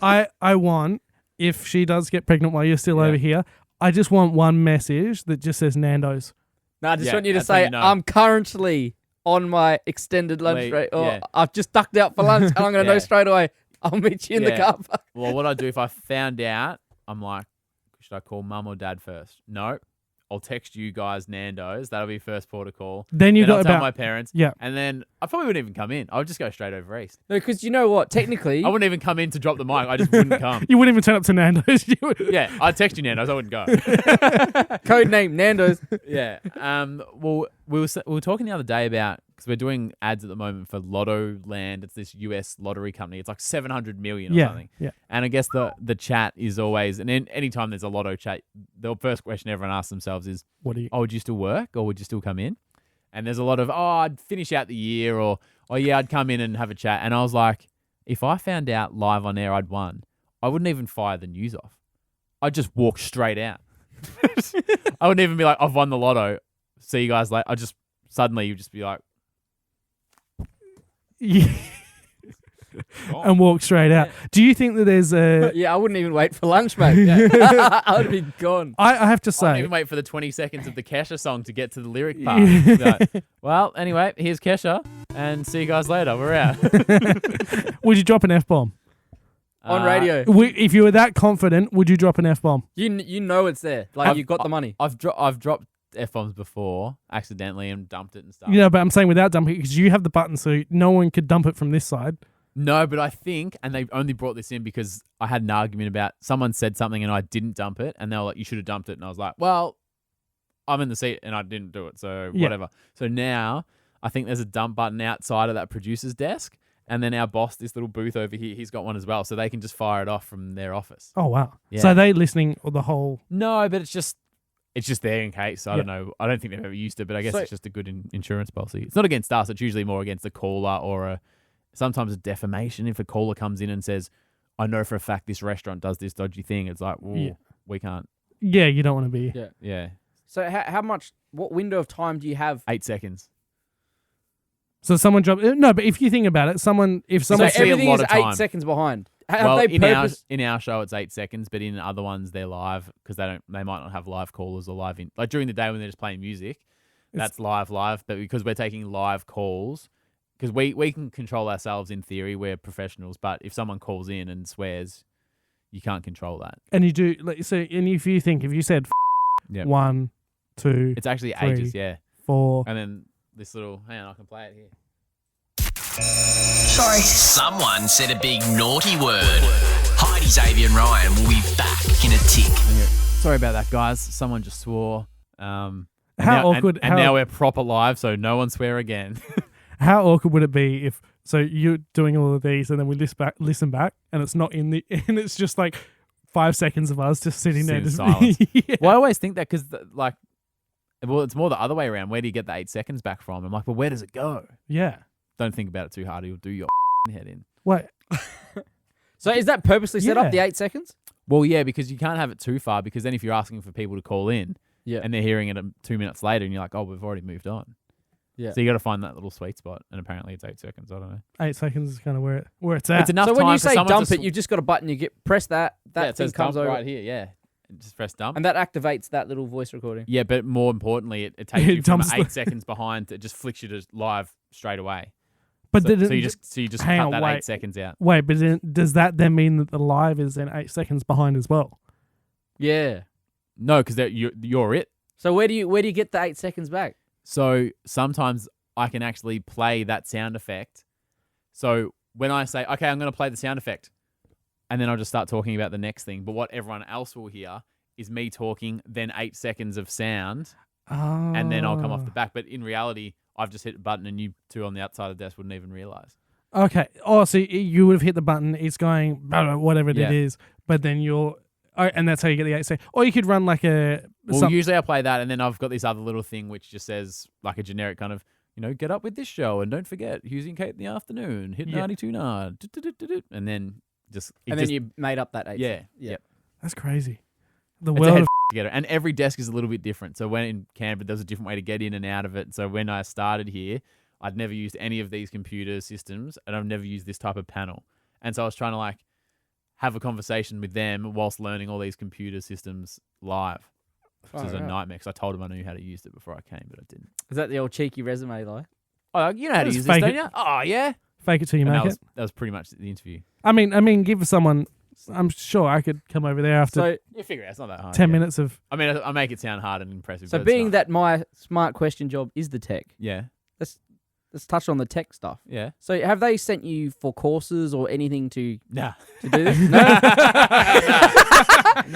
I want, if she does get pregnant while you're still Yeah. over here, I just want one message that just says Nando's. No, I just Yeah, want you to that's how say, you know. I'm currently on my extended lunch Wait, break, or yeah. I've just ducked out for lunch, and I'm going to know Yeah. straight away. I'll meet you in the Yeah. car park. Well, what I do if I found out, I'm like, should I call mum or dad first? No. I'll text you guys Nando's. That'll be first port of call. Then you Then got I'll tell about my parents. yeah. And then I probably wouldn't even come in. I would just go straight over east. No, because you know what? Technically, I wouldn't even come in to drop the mic. I just wouldn't come. You wouldn't even turn up to Nando's. You would- Yeah, I'd text you Nando's. I wouldn't go. code name Nando's. Yeah. Well, we were talking the other day about, because we're doing ads at the moment for Lotto Land. It's this US lottery company. It's like 700 million or yeah, something. yeah. And I guess the chat is always, and anytime there's a lotto chat, the first question everyone asks themselves is, What do you? oh, would you still work or would you still come in? And there's a lot of, oh, I'd finish out the year, or, oh, yeah, I'd come in and have a chat. And I was like, if I found out live on air I'd won, I wouldn't even fire the news off. I'd just walk straight out. I wouldn't even be like, I've won the lotto. See you guys later. Suddenly you'd just be like, Yeah. And walk straight out. Do you think that there's a? Yeah, I wouldn't even wait for lunch, mate. I would be gone. I have to I say, wouldn't even wait for the 20 seconds of the Kesha song to get to the lyric part. Be like, well, anyway, here's Kesha, and see you guys later. We're out. would you drop an F-bomb? On radio. If you were that confident, would you drop an F-bomb? You know it's there. Like, you got the money. I've dropped F-bombs before accidentally and dumped it and stuff. You know, but I'm saying without dumping, because you have the button, so no one could dump it from this side. No, but I think, and they only brought this in because I had an argument about someone said something and I didn't dump it, and they were like, you should have dumped it. And I was like, well, I'm in the seat and I didn't do it, so Yeah. whatever. So now I think there's a dump button outside of that producer's desk, and then our boss, this little booth over here, he's got one as well, so they can just fire it off from their office. Oh wow! Yeah. So are they listening or the whole? No, but it's just there in case. I Yeah. don't know. I don't think they've ever used it, but I guess So- it's just a good insurance policy. It's not against us. It's usually more against the caller or sometimes a defamation. If a caller comes in and says, I know for a fact this restaurant does this dodgy thing, it's like, well, Yeah. we can't. Yeah, you don't want to be. Yeah. Yeah. So what window of time do you have? 8 seconds. So someone dropped. No, but if you think about it, if someone So actually a everything lot is of time. 8 seconds behind. Have Well, they in our show, it's 8 seconds, but in other ones, they're live because they might not have live callers or live like during the day when they're just playing music. That's live. But because we're taking live calls, because we can control ourselves in theory, we're professionals. But if someone calls in and swears, you can't control that. and you do so, and if you said Yeah. 1, 2, It's actually 3, ages, yeah. 4. And then this little, hang on, I can play it here. Sorry. Someone said a big naughty word. Heidi, Xavier and Ryan will be back in a tick. Sorry about that, guys. Someone just swore. And How now, awkward- And now we're proper live, so no one swear again. How awkward would it be if you're doing all of these and then we listen back and it's not in the and it's just like 5 seconds of us just sitting there In just silence. Yeah. Well, I always think that because it's more the other way around. Where do you get the 8 seconds back from? I'm like, well, where does it go? Yeah. Don't think about it too hard. You'll do your head in. Wait. So is that purposely set up, Yeah. the 8 seconds? Well, yeah, because you can't have it too far, because then if you're asking for people to call in Yeah. and they're hearing it 2 minutes later and you're like, oh, we've already moved on. Yeah. So you got to find that little sweet spot, and apparently it's 8 seconds. I don't know. 8 seconds is kind of where it's at. It's enough So when time you for say someone dump to it, you've just got a button. You press that. That it thing says comes dump over, right here. Yeah, and just press dump. and that activates that little voice recording. Yeah, but more importantly, it takes It you from dumps 8 the- seconds behind to just flicks you to live straight away. but So, did it, so you just hang cut on, that wait. 8 seconds out. wait, but does that then mean that the live is then 8 seconds behind as well? Yeah. No, because you're it. So where do you get the 8 seconds back? So sometimes I can actually play that sound effect. So when I say, okay, I'm going to play the sound effect, and then I'll just start talking about the next thing. But what everyone else will hear is me talking, then 8 seconds of sound, and then I'll come off the back. But in reality, I've just hit a button, and you two on the outside of the desk wouldn't even realize. Okay. Oh, so you would have hit the button. It's going blah, blah, whatever it Yeah. is, but then and that's how you get the 8 seconds. Or you could run like Well, usually I play that, and then I've got this other little thing which just says like a generic kind of, get up with this show, and don't forget Hughes and Kate in the afternoon, hit Yeah. 92 nard, and then just And then you made up that 8 yeah, seconds. yeah. That's crazy. The It's a world head of to get it. And every desk is a little bit different. So when in Canberra, there's a different way to get in and out of it. So when I started here, I'd never used any of these computer systems and I've never used this type of panel. And so I was trying to like have a conversation with them whilst learning all these computer systems live. Which is a nightmare because I told them I knew how to use it before I came, but I didn't. Is that the old cheeky resume lie? Oh, you know how to Just use this, fake don't it. you? Oh, yeah. fake it till you And make that it. was pretty much the interview. I mean, give someone. I'm sure I could come over there after So, You figure it out. It's not that hard. 10 yeah. minutes of. I mean, I make it sound hard and impressive. so but it's being not. that my smart question job is the tech, Yeah. let's touch on the tech stuff. Yeah. So have they sent you for courses or anything to Nah. do this? No?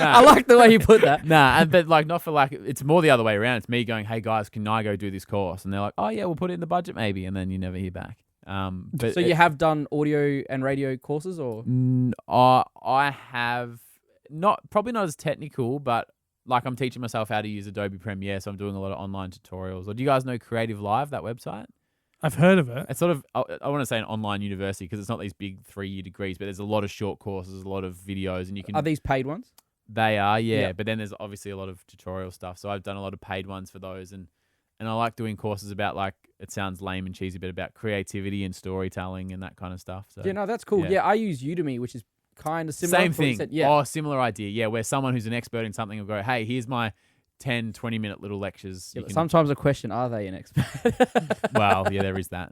I like the way you put that. Nah, but like not for like it's more the other way around. It's me going, "Hey guys, can I go do this course?" And they're like, "Oh yeah, we'll put it in the budget maybe," and then you never hear back. But So you have done audio and radio courses, or I have probably not as technical, but like I'm teaching myself how to use Adobe Premiere, so I'm doing a lot of online tutorials. Or do you guys know Creative Live, that website? I've heard of it. It's sort of I want to say an online university because it's not these big 3-year degrees, but there's a lot of short courses, a lot of videos, and you can. are these paid ones? They are, yeah. Yeah. But then there's obviously a lot of tutorial stuff. So I've done a lot of paid ones for those, and I like doing courses about like it sounds lame and cheesy, but about creativity and storytelling and that kind of stuff. So Yeah, no, that's cool. yeah. Yeah, I use Udemy, which is kind of similar. same to what you thing. said. Yeah. Oh, similar idea. Yeah, where someone who's an expert in something will go, "Hey, here's my 10, 20-minute little lectures." Yeah, You but can- sometimes a question: are they an expert? Well, yeah, there is that.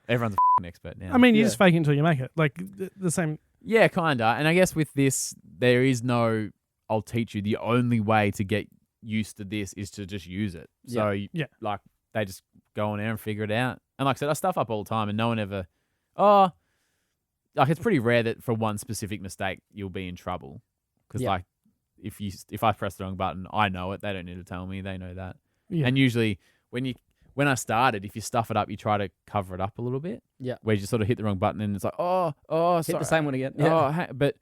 Everyone's an expert now. I mean, you Yeah. just fake it until you make it. Like the same. Yeah, kinda. And I guess with this, there is no I'll teach you. The only way to get used to this is to just use it. So Yeah. like they just go on there and figure it out. And like I said, I stuff up all the time and no one ever like it's pretty rare that for one specific mistake you'll be in trouble. Because Yeah. like if I press the wrong button, I know it. They don't need to tell me. They know that. Yeah. And usually when I started, if you stuff it up, you try to cover it up a little bit. Yeah. Where you just sort of hit the wrong button and it's like, oh, Hit sorry. the same one again. Oh, but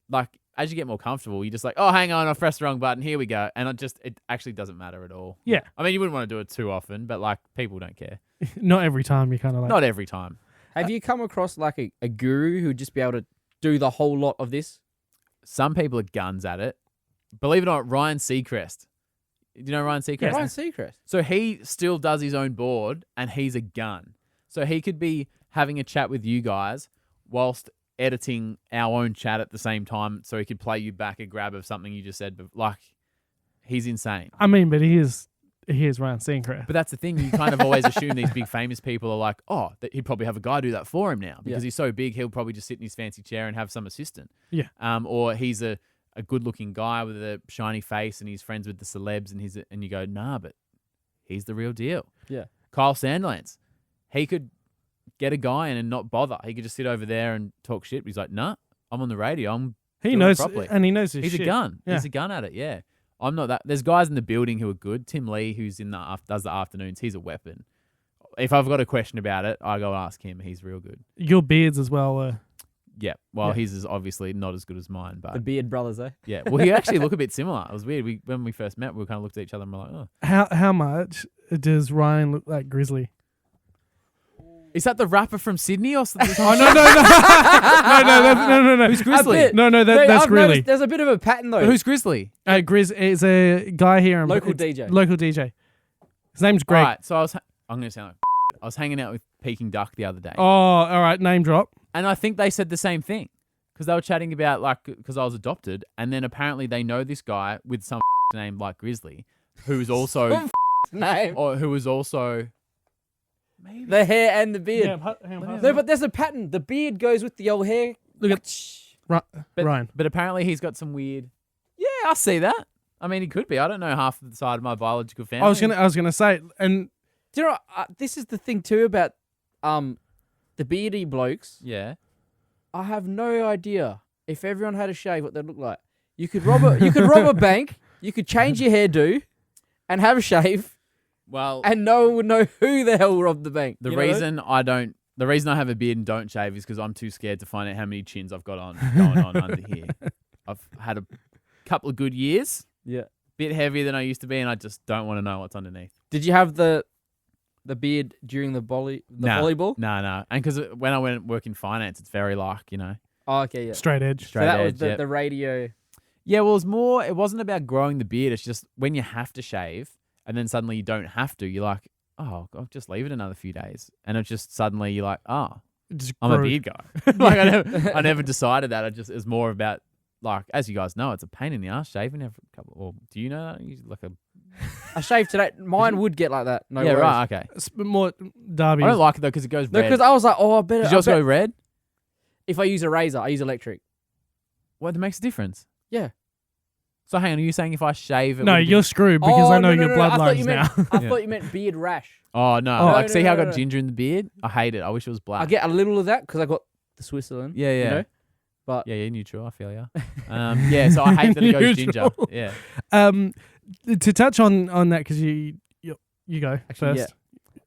like as you get more comfortable, you're just like, oh, hang on, I pressed the wrong button. Here we go, and it actually doesn't matter at all. Yeah. I mean, you wouldn't want to do it too often, but like people don't care. Not every time you kind of like. Not every time. Have you come across like a guru who'd just be able to do the whole lot of this? Some people are guns at it. Believe it or not, Ryan Seacrest. Do you know Ryan Seacrest? Ryan Seacrest. So he still does his own board, and he's a gun. So he could be having a chat with you guys whilst editing our own chat at the same time, so he could play you back a grab of something you just said. But like, he's insane. I mean, but he is Ryan Seacrest. But that's the thing. You kind of always assume these big famous people are like, oh, that he'd probably have a guy do that for him now because Yeah. he's so big. He'll probably just sit in his fancy chair and have some assistant. Yeah. Or he's a good-looking guy with a shiny face and he's friends with the celebs and you go, nah, but he's the real deal. Yeah. Kyle Sandlands, he could get a guy in and not bother. He could just sit over there and talk shit. But he's like, nah, I'm on the radio. He doing it knows, properly. and he knows his He's shit. a gun. Yeah. He's a gun at it. Yeah. I'm not that. There's guys in the building who are good. Tim Lee, who's does the afternoons, he's a weapon. If I've got a question about it, I go ask him. He's real good. Your beards as well. Yeah. Well, Yeah. his is obviously not as good as mine, The but Beard Brothers, eh? yeah. Well, he actually look a bit similar. It was weird. When we first met, we kind of looked at each other and we're like, oh. How much does Ryan look like Grizzly? Is that the rapper from Sydney or something? Oh no! Who's Grizzly? bit. No, that's I've Grilly. noticed there's a bit of a pattern though. Who's Grizzly? Grizz is a guy here. Local it's DJ. Local DJ. His name's Greg. All right. So I'm going to sound like I was hanging out with Peking Duck the other day. Oh, all right. Name drop. And I think they said the same thing because they were chatting about because I was adopted, and then apparently they know this guy with some name like Grizzly, who's also Name. who was also maybe The hair and the beard. hang on, No, but there's a pattern. The beard goes with the old hair. Look at Ryan. But apparently he's got some weird. Yeah, I see that. I mean, he could be. I don't know half the side of my biological family. I was gonna say, and Do you know? This is the thing too about the beardy blokes. Yeah. I have no idea if everyone had a shave what they'd look like. You could rob a bank. You could change your hairdo, and have a shave, Well, and no one would know who the hell robbed the bank. the You know? reason I have a beard and don't shave is because I'm too scared to find out how many chins I've got going on under here. I've had a couple of good years, Yeah. bit heavier than I used to be, and I just don't want to know what's underneath. Did you have the beard during the volleyball? No. And because when I went work in finance, it's very like, Oh, okay, yeah. straight edge. So straight that edge. was yeah. the radio. Yeah, well, it wasn't about growing the beard. It's just when you have to shave and then suddenly you don't have to, you're like, oh, I'll just leave it another few days. And it's just suddenly you're like, oh, Just I'm a grew. beard guy. Like I never decided that. It's more about like, as you guys know, it's a pain in the ass shaving every couple. Or do you know that? You like I shaved today. Mine would get like that. No yeah, worries. right. Okay. More Darby. I don't like it though because it goes No, red. because I was like, oh, I better. Does yours go red? If I use a razor, I use electric. What makes a difference? Yeah. So hang on, are you saying if I shave it? No, would it be- you're screwed because I know your I thought bloodlines you now. meant, I Yeah. thought you meant beard rash. Oh no! Oh, like no, see no, how I no, got no. ginger in the beard? I hate it. I wish it was black. I get a little of that because I got the Switzerland. Yeah, yeah. You know? But Yeah, neutral. I feel ya. Yeah, so I hate that it goes ginger. Neutral. Yeah. To touch on that because you go Actually, first.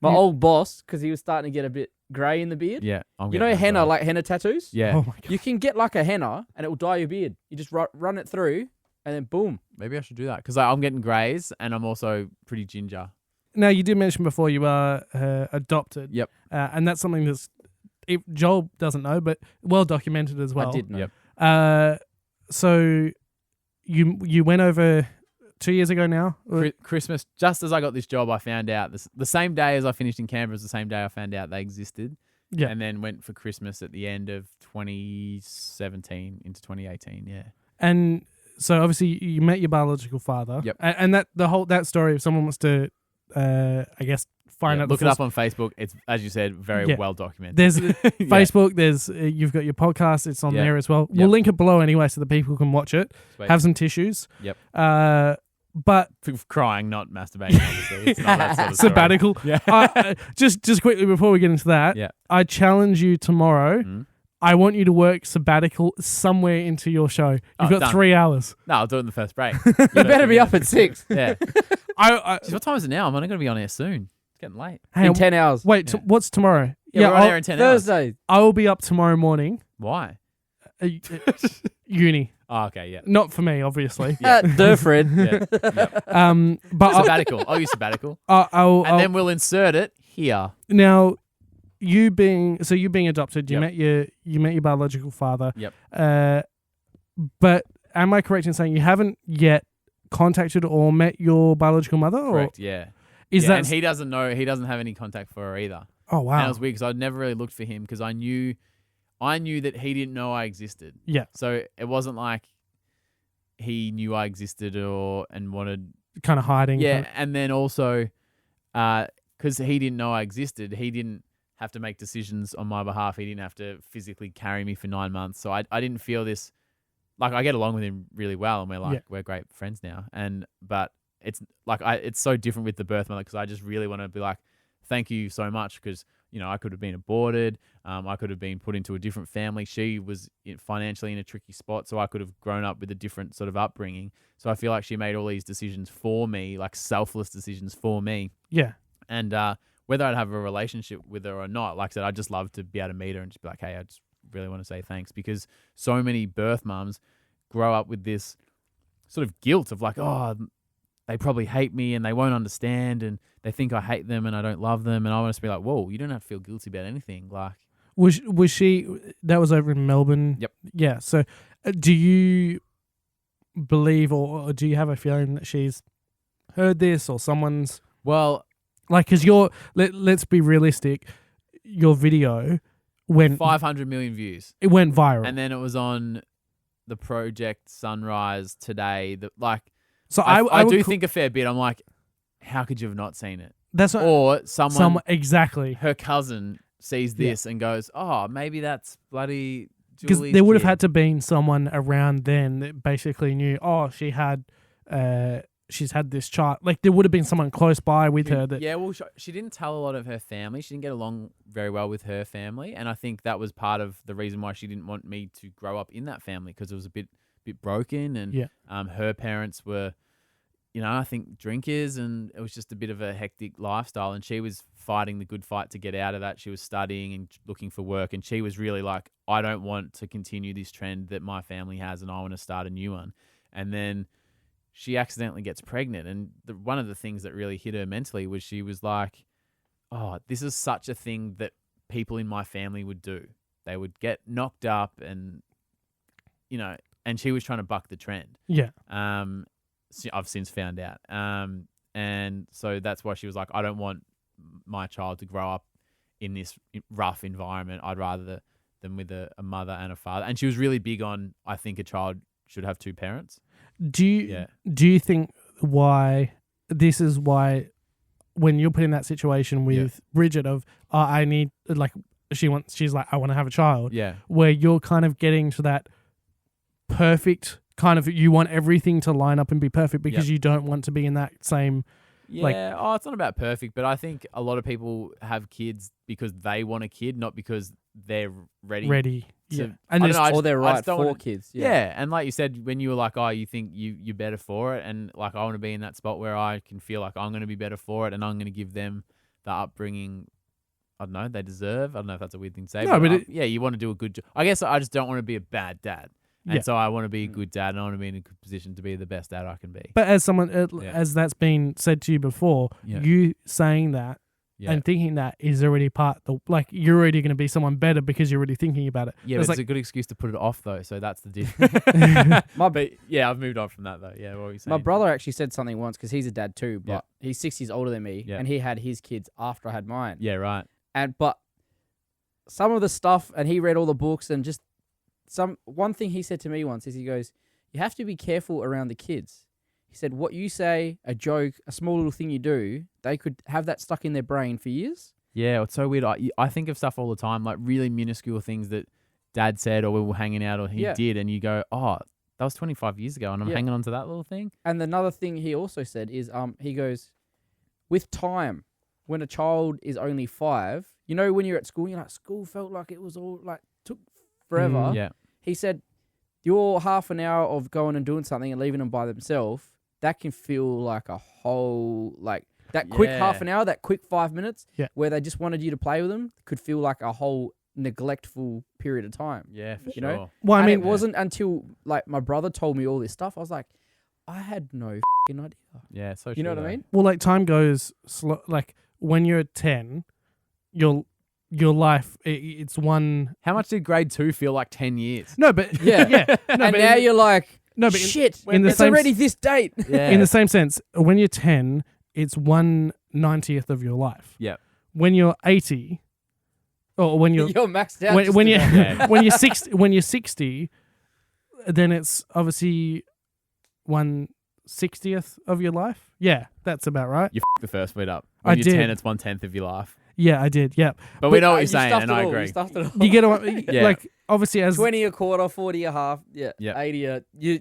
my You- old boss, because he was starting to get a bit grey in the beard. Yeah. I'm You getting know that henna, right. like henna tattoos? Yeah. Oh my god. You can get like a henna and it will dye your beard. You just run it through and then boom. Maybe I should do that because I'm getting greys and I'm also pretty ginger. Now you did mention before you are adopted. Yep. And that's something that's Joel doesn't know, but well documented as well. I did know. Yep. So you went over 2 years ago now. Christmas, just as I got this job, I found out the same day as I finished in Canberra was the same day I found out they existed. Yeah. And then went for Christmas at the end of 2017 into 2018. Yeah. And so obviously you met your biological father. Yep. And that story, if someone wants to, I guess, find Yeah, out. look the it full up on Facebook. It's, as you said, very Yeah. well documented. There's Yeah. Facebook. There's you've got your podcast. It's on Yeah. there as well. Yep. We'll link it below anyway, so that people can watch it. Sweet. Have some tissues. Yep. But For crying, not masturbating, obviously. It's not that sort of story. sabbatical. Yeah. Just quickly before we get into that, Yeah. I challenge you tomorrow. Mhm. I want you to work sabbatical somewhere into your show. You've Oh, got done. 3 hours. No, I'll do it in the first break. You better be up at 6 Yeah. I Jeez, what time is it now? I'm only going to be on air soon. It's getting late. in 10 hours. Wait, Yeah. what's tomorrow? Yeah, we're on I'll- air in 10 hours. Thursday. I will be up tomorrow morning. Why? Uni. Oh, okay, yeah. Not for me, obviously. Yeah. Durfred. Yeah. But Sabbatical. I'll use sabbatical. I'll And then we'll insert it here. now you being adopted, you Yep. met your biological father. Yep. But am I correct in saying you haven't yet contacted or met your biological mother? Correct, Or yeah. is Yeah, that and he doesn't know, he doesn't have any contact for her either. Oh And it wow. was weird because I'd never really looked for him because I knew that he didn't know I existed. Yeah. So it wasn't like he knew I existed and wanted. Kind of hiding. Yeah, and then also because he didn't know I existed, he didn't have to make decisions on my behalf. He didn't have to physically carry me for 9 months. So I didn't feel this. Like I get along with him really well, and we're great friends now. But it's like it's so different with the birth mother because I just really want to be like, thank you so much because I could have been aborted, I could have been put into a different family. She was financially in a tricky spot, so I could have grown up with a different sort of upbringing. So I feel like she made all these decisions for me, like selfless decisions for me. Yeah. And whether I'd have a relationship with her or not, like I said, I'd just love to be able to meet her and just be like, hey, I just really want to say thanks because so many birth mums grow up with this sort of guilt of like, oh, they probably hate me and they won't understand and they think I hate them and I don't love them. And I want to be like, whoa, you don't have to feel guilty about anything. Like, Was she? That was over in Melbourne. Yep. Yeah. So, do you believe or do you have a feeling that she's heard this or someone's well, like? Because let's be realistic. Your video went 500 million views. It went viral. And then it was on the Project Sunrise today. So I would do think a fair bit. I'm like, how could you have not seen it? that's what, Or someone, exactly. her cousin sees this and goes, oh, maybe that's bloody Because Julie's there would have kid. had to been someone around then that basically knew. Oh, she's had this child. Like there would have been someone close by with her that. Yeah, well, she didn't tell a lot of her family. She didn't get along very well with her family, and I think that was part of the reason why she didn't want me to grow up in that family because it was a bit broken, and Yeah. Her parents were, I think drinkers, and it was just a bit of a hectic lifestyle, and she was fighting the good fight to get out of that. She was studying and looking for work, and she was really like, I don't want to continue this trend that my family has, and I want to start a new one. And then she accidentally gets pregnant. And one of the things that really hit her mentally was she was like, oh, this is such a thing that people in my family would do. They would get knocked up and, and she was trying to buck the trend. Yeah. I've since found out. And so that's why she was like, I don't want my child to grow up in this rough environment. I'd rather them with a mother and a father. And she was really big on, I think a child should have two parents. Do you think why this is why when you're put in that situation with Bridget of I need like she's like I want to have a child, where you're kind of getting to that perfect kind of, you want everything to line up and be perfect because you don't want to be in that same it's not about perfect, but I think a lot of people have kids because they want a kid, not because they're ready. Or they're right for kids. Yeah, and like you said, when you were like, oh, you think you're better for it, and like I want to be in that spot where I can feel like I'm going to be better for it, and I'm going to give them the upbringing, I don't know, they deserve. I don't know if that's a weird thing to say. No, but you want to do a good job. I guess I just don't want to be a bad dad. And so I want to be a good dad, and I want to be in a good position to be the best dad I can be. But as someone, as that's been said to you before, you saying that and thinking that is already like you're already going to be someone better because you're already thinking about it. Yeah, but it's a good excuse to put it off though. So that's the difference. I've moved on from that though. Yeah, what were you saying? My brother actually said something once because he's a dad too, but he's 6 years older than me, and he had his kids after I had mine. Yeah, right. But some of the stuff, and he read all the books, and just one thing he said to me once is he goes, you have to be careful around the kids. He said, what you say, a joke, a small little thing you do, they could have that stuck in their brain for years. Yeah, it's so weird. I think of stuff all the time, like really minuscule things that Dad said or we were hanging out or he did, and you go, oh, that was 25 years ago, and I'm hanging on to that little thing. And another thing he also said is, he goes, with time, when a child is only 5, you know, when you're at school, you're like, school felt like it was all like took forever. He said, your half an hour of going and doing something and leaving them by themselves, that can feel like a whole, like that quick half an hour, that quick 5 minutes where they just wanted you to play with them could feel like a whole neglectful period of time. Yeah, for you sure. know? Well, I mean, it wasn't until like my brother told me all this stuff, I was like, I had no f***ing idea. Yeah, so you know what I mean? Well, like time goes slow. Like when you're 10, your life, it's one. How much did grade 2 feel like 10 years? No, but No, and but now you're like, no, but shit, in it's already this date. Yeah. In the same sense, when you're 10, it's 1/90th of your life. Yeah. When you're 80, or when you're maxed out. when you're 60, then it's obviously 1/60th of your life. Yeah, that's about right. You f***ed the first bit up. When you're 10, it's 1/10 of your life. Yeah, I did. Yeah, but we know what you're saying, and I agree. You get like obviously as 20 a quarter, 40 a half. Yeah, 80. You're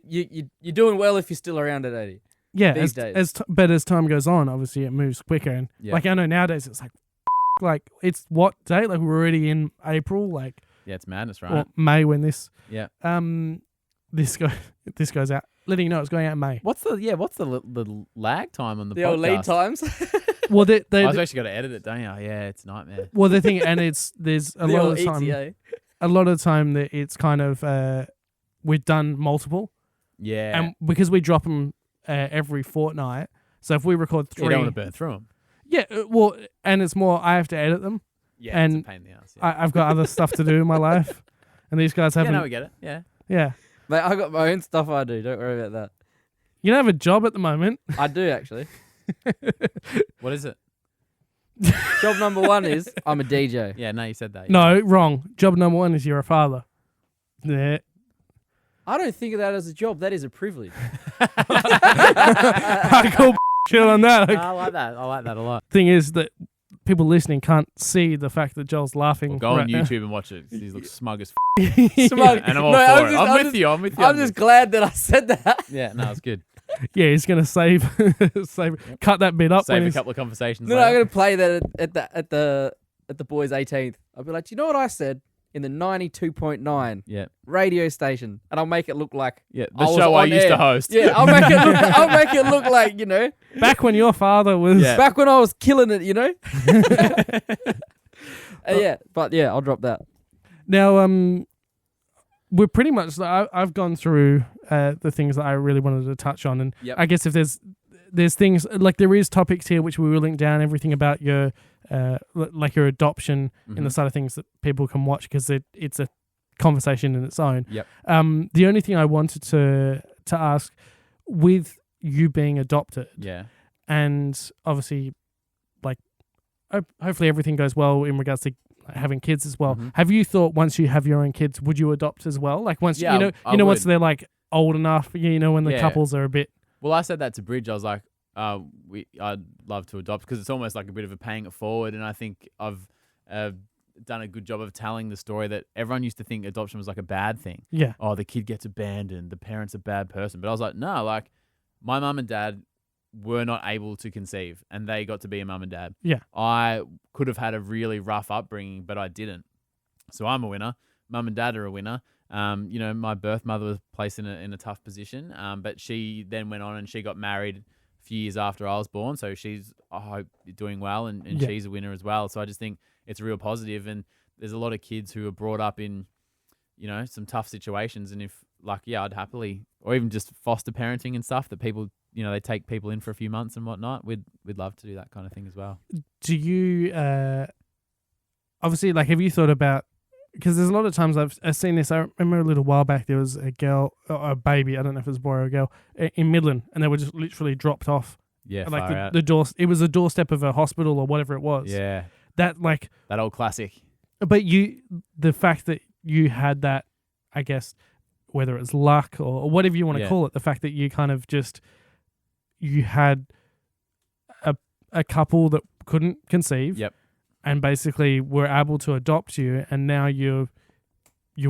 doing well if you're still around at 80. Yeah, these days. But as time goes on, obviously it moves quicker, and like I know nowadays it's like it's what date? Like we're already in April. Like it's madness, right? Or May when this. Yeah. This goes out. Letting you know it's going out in May. What's the lag time on the podcast? Old lead times? Well, I've actually got to edit it, don't you? Yeah, it's a nightmare. Well, the thing, and there's a lot of time. ETA. A lot of time that it's kind of we've done multiple. Yeah. And because we drop them every fortnight, so if we record 3, you don't want to burn through them. Yeah. Well, and it's more I have to edit them. Yeah. And it's a pain in the ass. Yeah. I've got other stuff to do in my life, and these guys haven't. Yeah, no, we get it. Yeah. Yeah. Mate, I got my own stuff I do. Don't worry about that. You don't have a job at the moment. I do, actually. What is it? Job number 1 is I'm a DJ. Yeah, no, you said that. No, wrong. Job number 1 is you're a father. Yeah. I don't think of that as a job. That is a privilege. I call shit on that. I like that. I like that a lot. Thing is that people listening can't see the fact that Joel's laughing. Well, go right on now. YouTube and watch it. He looks smug as Smug. and I'm all for it. I'm with you. I'm just glad that I said that. Yeah, no, it's good. Yeah, he's gonna save, cut that bit up. Save when a couple of conversations. No, I'm gonna play that at the boys' 18th. I'll be like, do you know what I said in the 92.9 radio station, and I'll make it look like the show I used to host. Yeah, I'll make it look like, you know, back when your father was back when I was killing it, you know. I'll drop that. Now, we're pretty much. I've gone through the things that I really wanted to touch on, and I guess if there's things like there is topics here which we will link down, everything about your like your adoption in the side of things that people can watch because it's a conversation in its own. Yep. The only thing I wanted to ask, with you being adopted, Yeah. and obviously, like, hopefully everything goes well in regards to having kids as well. Mhm. Have you thought once you have your own kids, would you adopt as well? Like once Yeah, I once would. they're like old enough, when the Yeah. couples are a bit. Well, I said that to Bridge. I was like, I'd love to adopt because it's almost like a bit of a paying it forward. And I think I've done a good job of telling the story that everyone used to think adoption was like a bad thing. Yeah. Oh, the kid gets abandoned, the parent's a bad person. But I was like, no, like my mum and dad were not able to conceive and they got to be a mum and dad. Yeah. I could have had a really rough upbringing, but I didn't. So I'm a winner. Mum and dad are a winner. My birth mother was placed in a tough position, but she then went on and she got married a few years after I was born. So she's, I hope, doing well and Yeah. she's a winner as well. So I just think it's a real positive. And there's a lot of kids who are brought up in, some tough situations. And if I'd happily, or even just foster parenting and stuff that people, they take people in for a few months and whatnot. We'd love to do that kind of thing as well. Do you obviously, like, have you thought about, because there's a lot of times I've seen this. I remember a little while back there was a girl, or a baby, I don't know if it was a boy or a girl, in Midland, and they were just literally dropped off. Yeah, Like far out. the door, it was a doorstep of a hospital or whatever it was. Yeah, That that old classic. but the fact that you had that, I guess, whether it's luck or whatever you want to Yeah. call it, the fact that you kind of just, you had a couple that couldn't conceive. Yep. And basically were able to adopt you, and now you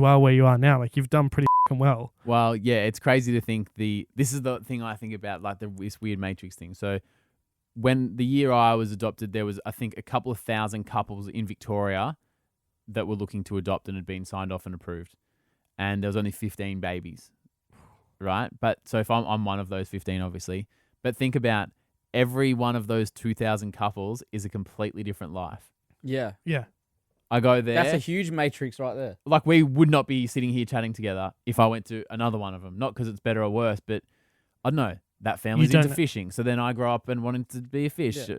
are where you are now. Like, you've done pretty well. Well, yeah, it's crazy to think this is the thing I think about, like this weird matrix thing. So when the year I was adopted, there was, I think, a couple of thousand couples in Victoria that were looking to adopt and had been signed off and approved. And there was only 15 babies, right? But so if I'm one of those 15, obviously, but think about every one of those 2,000 couples is a completely different life. Yeah. Yeah. I go there. That's a huge matrix right there. Like, we would not be sitting here chatting together if I went to another one of them. Not because it's better or worse, but I don't know. That family's You into don't- fishing. So then I grow up and wanted to be a fish. Yeah.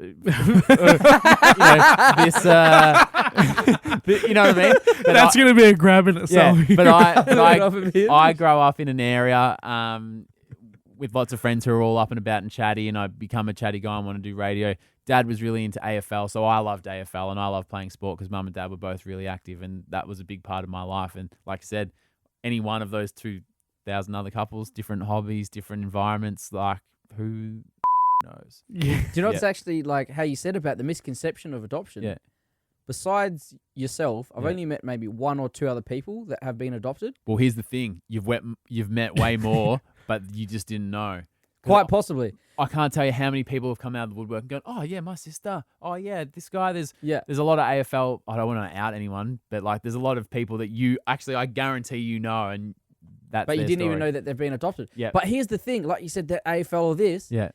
you know what I mean? But That's going to be a grab in itself. yeah, but Right off of here. I grow up in an area with lots of friends who are all up and about and chatty, and I become a chatty guy and want to do radio. Dad was really into AFL, so I loved AFL and I loved playing sport because mum and dad were both really active, and that was a big part of my life. And like I said, any one of those 2,000 other couples, different hobbies, different environments, like, who knows? Yeah. Do you know what's Yeah. actually like how you said about the misconception of adoption? Yeah. Besides yourself, I've Yeah. only met maybe one or two other people that have been adopted. Well, here's the thing: you've met way more, but you just didn't know. 'Cause Quite possibly. I can't tell you how many people have come out of the woodwork and gone, oh yeah, my sister. Oh yeah, this guy. There's a lot of AFL. I don't want to out anyone, but like, there's a lot of people that I guarantee you know, and that's. But you their didn't even story. know that they've been adopted. Yeah. But here's the thing, like you said, that AFL or this, Yeah.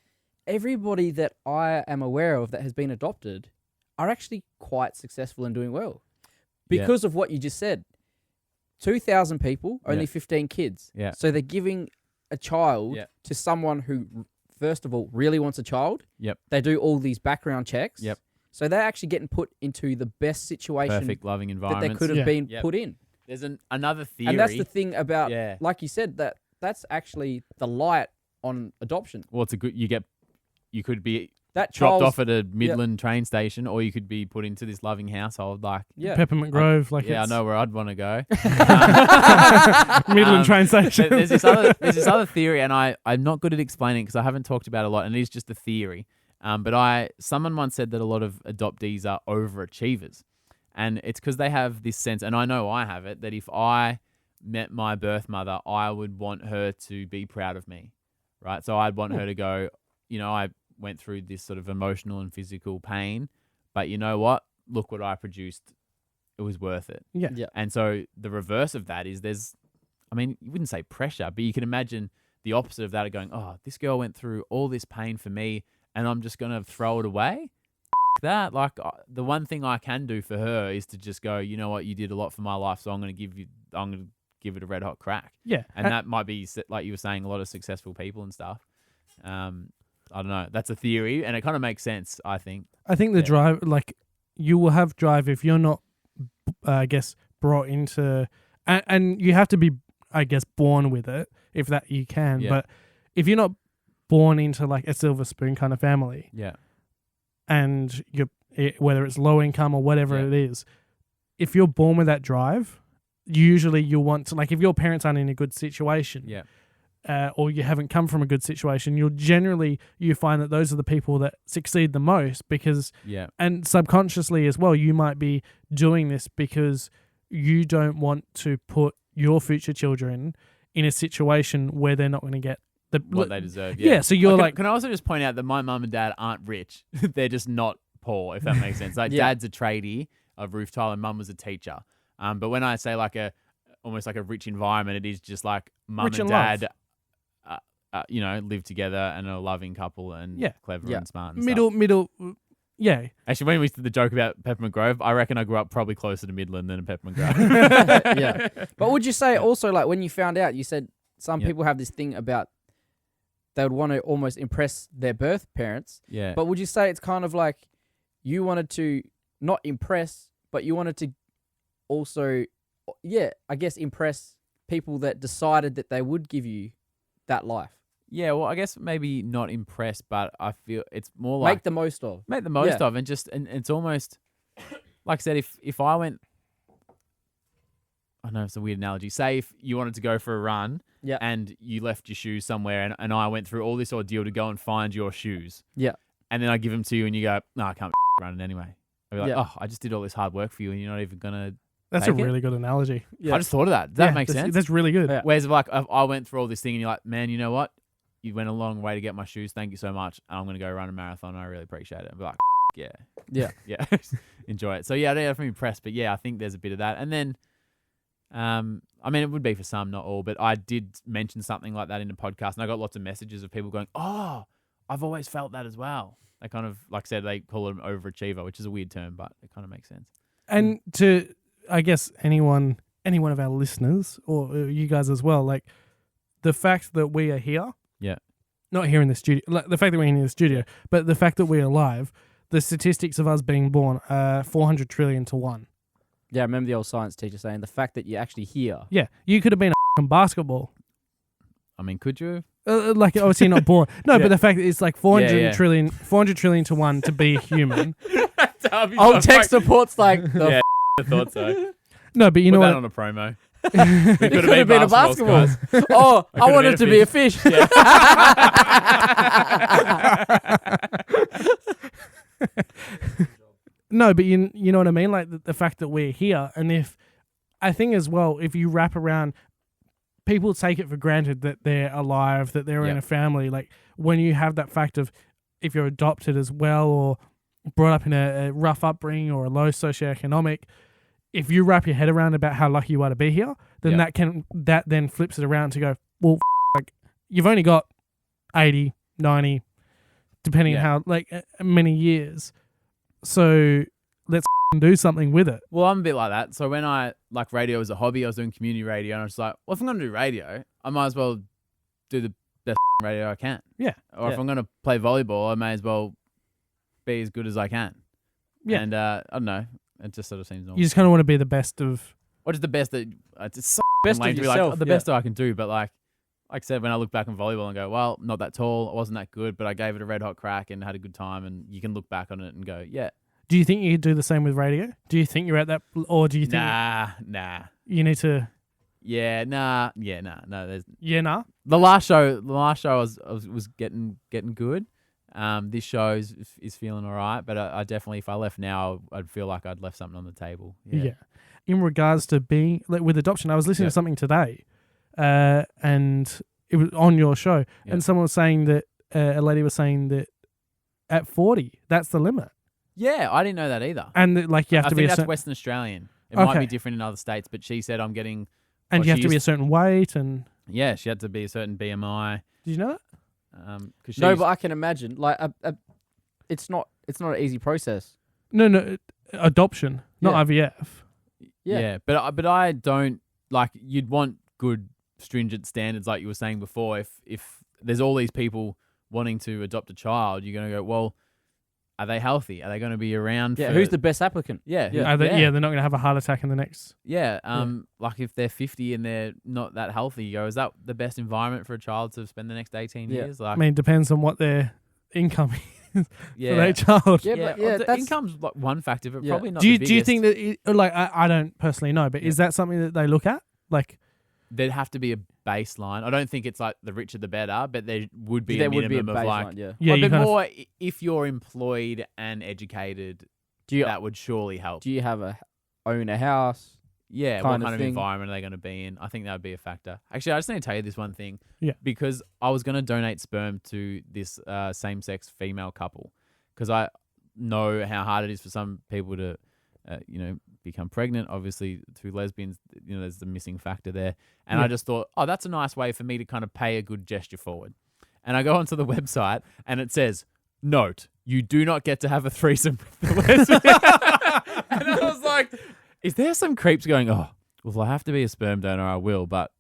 everybody that I am aware of that has been adopted are actually quite successful and doing well. Yeah. Because of what you just said. 2,000 people, only Yeah. 15 kids. Yeah. So they're giving a child Yeah. to someone who, first of all, really wants a child. Yep. They do all these background checks. Yep. So they're actually getting put into the best situation Perfect, loving that environment. they could have Yeah. been Yep. put in. There's another theory. And that's the thing about, Yeah. like you said, that's actually the light on adoption. Well, you could be That dropped child's- off at a Midland train station, or you could be put into this loving household. Like, Yeah. Peppermint Grove, like, yeah, I it's know where I'd want to go. Midland train station. There's this other theory, and I'm not good at explaining because I haven't talked about it a lot, and it is just a theory. But someone once said that a lot of adoptees are overachievers, and it's because they have this sense, and I know I have it, that if I met my birth mother, I would want her to be proud of me, right? So I'd want her to go, I went through this sort of emotional and physical pain, but you know what? Look what I produced. It was worth it. Yeah. Yeah. And so the reverse of that is you wouldn't say pressure, but you can imagine the opposite of that of going, oh, this girl went through all this pain for me and I'm just going to throw it away. That, like, the one thing I can do for her is to just go, you know what, you did a lot for my life, so I'm going to give it a red hot crack. Yeah. And that might be, like you were saying, a lot of successful people and stuff. I don't know. That's a theory, and it kind of makes sense, I think. I think the Yeah. drive, like, you will have drive if you're not, I guess, brought into and you have to be, I guess, born with it if that you can. Yeah. But if you're not born into like a silver spoon kind of family, Yeah. and whether it's low income or whatever Yeah. it is, if you're born with that drive, usually you'll want to, like, if your parents aren't in a good situation, Yeah. or you haven't come from a good situation, you find that those are the people that succeed the most because, Yeah. and subconsciously as well, you might be doing this because you don't want to put your future children in a situation where they're not going to get What they deserve. Yeah, so you're Can I also just point out that my mum and dad aren't rich. They're just not poor, if that makes sense. Like Yeah. dad's a tradie of roof tile and mum was a teacher. But when I say like almost like a rich environment, it is just like mum Rich and and dad, live together and are a loving couple and Yeah. clever Yeah. and smart and middle, yeah. Actually, when we did the joke about Peppermint Grove, I reckon I grew up probably closer to Midland than Peppermint Grove. Yeah. But would you say also, like, when you found out, you said some Yeah. people have this thing about they would want to almost impress their birth parents. Yeah. But would you say it's kind of like you wanted to not impress, but you wanted to also, I guess, impress people that decided that they would give you that life? Yeah, well, I guess maybe not impressed, but I feel it's more like Make the most of. make the most Yeah. of, and it's almost like I said, if I went, I know it's a weird analogy. Say if you wanted to go for a run, Yeah. and you left your shoes somewhere, and I went through all this ordeal to go and find your shoes, Yeah. and then I give them to you, and you go, no, I can't run it anyway. I'd be like, Yeah. oh, I just did all this hard work for you, and you're not even gonna. That's Take a it? really good analogy. Yeah. I just thought of that. Does that Yeah, make that's- sense? That's really good. Yeah. Whereas like if I went through all this thing, and you're like, man, you know what? You went a long way to get my shoes. Thank you so much. And I'm gonna go run a marathon. I really appreciate it. I'd be like, yeah, Yeah. yeah, enjoy it. So yeah, I don't know if I'm impressed, but yeah, I think there's a bit of that. And then, I mean, it would be for some, not all, but I did mention something like that in the podcast, and I got lots of messages of people going, "Oh, I've always felt that as well." They kind of, like I said, they call it an overachiever, which is a weird term, but it kind of makes sense. And to, I guess, any one of our listeners or you guys as well, like the fact that we are here, Yeah. not here in the studio, like the fact that we're in the studio, but the fact that we're alive, the statistics of us being born are 400 trillion to 1. Yeah, I remember the old science teacher saying the fact that you're actually here. Yeah, you could have been a basketball. I mean, could you? Like, obviously not born. No, Yeah. but the fact that it's like 400 Yeah. trillion to 1 to be human. Darby's Oh, like, tech support's like the Yeah, I thought so. No, but you Put know that what? on a promo. It could have been a basketball. Oh, I could've wanted been to a be a fish. fish. No, but you know what I mean? Like the fact that we're here. And if, I think as well, if you wrap around, people take it for granted that they're alive, that they're in Yeah. a family. Like when you have that fact of if you're adopted as well or brought up in a rough upbringing or a low socioeconomic, if you wrap your head around about how lucky you are to be here, then Yeah. that then flips it around to go, well, like you've only got 80, 90, depending on Yeah. how, like many years. So let's do something with it. Well, I'm a bit like that. So when I, like radio as a hobby, I was doing community radio, and I was like, well, if I'm going to do radio, I might as well do the best radio I can. Yeah. Or if Yeah. I'm going to play volleyball, I may as well be as good as I can. Yeah. And I don't know. It just sort of seems normal. You just kind of want to be the best of. What is the best that it's so Best lame of to be like yourself, the yeah. best that I can do, but like I said, when I look back on volleyball and go, well, not that tall, I wasn't that good, but I gave it a red hot crack and had a good time, and you can look back on it and go, yeah, Do you think you could do the same with radio? Do you think you're at that, or do you think nah, you need to? no. There's Nah. the last show was getting good. This show is feeling all right, but I definitely, if I left now, I'd feel like I'd left something on the table. Yeah. In regards to being like with adoption, I was listening Yeah. to something today, and it was on your show, Yeah. and someone was saying that a lady was saying that at 40, that's the limit, Yeah, I didn't know that either. and that, like you have I to think be a that's certain, Western Australian. It might Okay. be different in other states, but she said I'm getting. and well, you have she to be a used- certain weight, and Yeah, she had to be a certain BMI. did you know that? Cause No, she's- but I can imagine. Like, it's not an easy process. No, adoption, not Yeah. IVF. Yeah. but I don't like. You'd want good stringent standards, like you were saying before. If there's all these people wanting to adopt a child, you're gonna go, well, are they healthy? Are they going to be around? Yeah, for, who's the best applicant? Yeah, Yeah. They're not going to have a heart attack in the next. Yeah, like if they're 50 and they're not that healthy, you go, is that the best environment for a child to spend the next 18 Yeah. years? Like, I mean, it depends on what their income is yeah, for their child. Yeah, yeah, but yeah, the that's income's like one factor, but Yeah. probably not. Do you the think biggest. that I don't personally know, but is that something that they look at? Like, There'd have to be a baseline? I don't think it's like the richer the better, but there would be there a would be a minimum of baseline. like. Yeah. yeah, Well, you but kind of, more if you're employed and educated, Do you that would surely help. do you own a house? Yeah, what kind of kind of thing. environment are they going to be in? I think that would be a factor. Actually, I just need to tell you this one thing. Yeah. Because I was going to donate sperm to this same-sex female couple because I know how hard it is for some people to, become pregnant. Obviously, through lesbians, there's the missing factor there. And Yeah. I just thought, oh, that's a nice way for me to kind of pay a good gesture forward. And I go onto the website and it says, note, you do not get to have a threesome with the lesbian. And I was like, is there some creeps going, oh, well, if I have to be a sperm donor, I will, but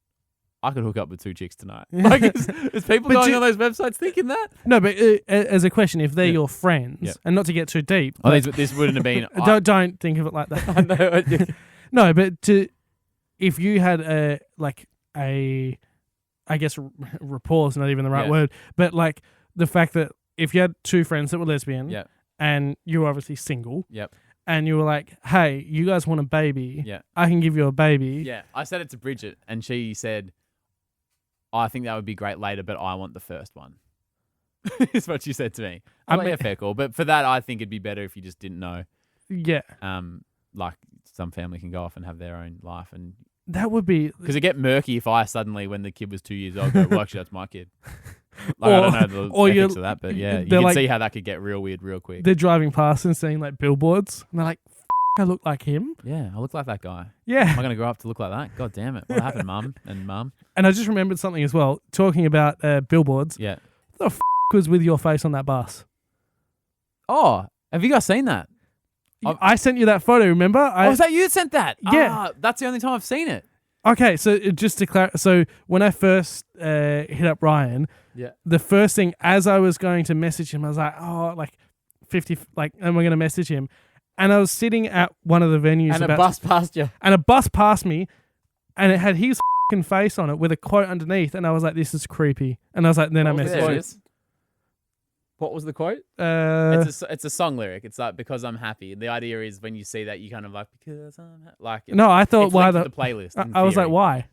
I could hook up with 2 chicks tonight. Like, is people But going you- on those websites thinking that? no, but as a question, if they're Yeah. your friends, Yeah. and not to get too deep, Oh, but- this wouldn't have been. don't think of it like that. No, but if you had I guess rapport is not even the right Yeah. word, but like the fact that if you had 2 friends that were lesbian, Yeah. and you were obviously single, Yep. and you were like, hey, you guys want a baby? Yeah. I can give you a baby. Yeah. I said it to Bridget, and she said, I think that would be great later, but I want the first one. Is what she said to me. I I'm like, mean- yeah, fair call. But for that, I think it'd be better if you just didn't know. Yeah. Like some family can go off and have their own life, and That would be because it get murky if I suddenly, when the kid was 2 years old, go, well, actually, that's my kid. Like, I don't know the or ethics you're- of that, but yeah, you they're can like- see how that could get real weird real quick. they're driving past and seeing like billboards, and they're like, I look like him. Yeah, I look like that guy. Am Yeah. I going to grow up to look like that? God damn it. What happened, mum and mum? And I just remembered something as well, talking about billboards. Yeah. Was with your face on that bus. Oh, have you guys seen that? I sent you that photo, remember? Oh, was that you that sent that? Yeah. Ah, that's the only time I've seen it. Okay, so just to clarify, so when I first hit up Ryan, Yeah. the first thing as I was going to message him, I was like, oh, like 50, like, am I going to message him? And I was sitting at one of the venues And a bus passed you. and a bus passed me, and it had his fucking face on it with a quote underneath, and I was like, this is creepy. And I was like, then I What was messaged the There him. it is. What was the quote? It's a song lyric. It's like, because I'm happy. The idea is when you see that, you kind of like, because I'm like. no, I thought it's why linked to the the playlist. in I was like, theory. why?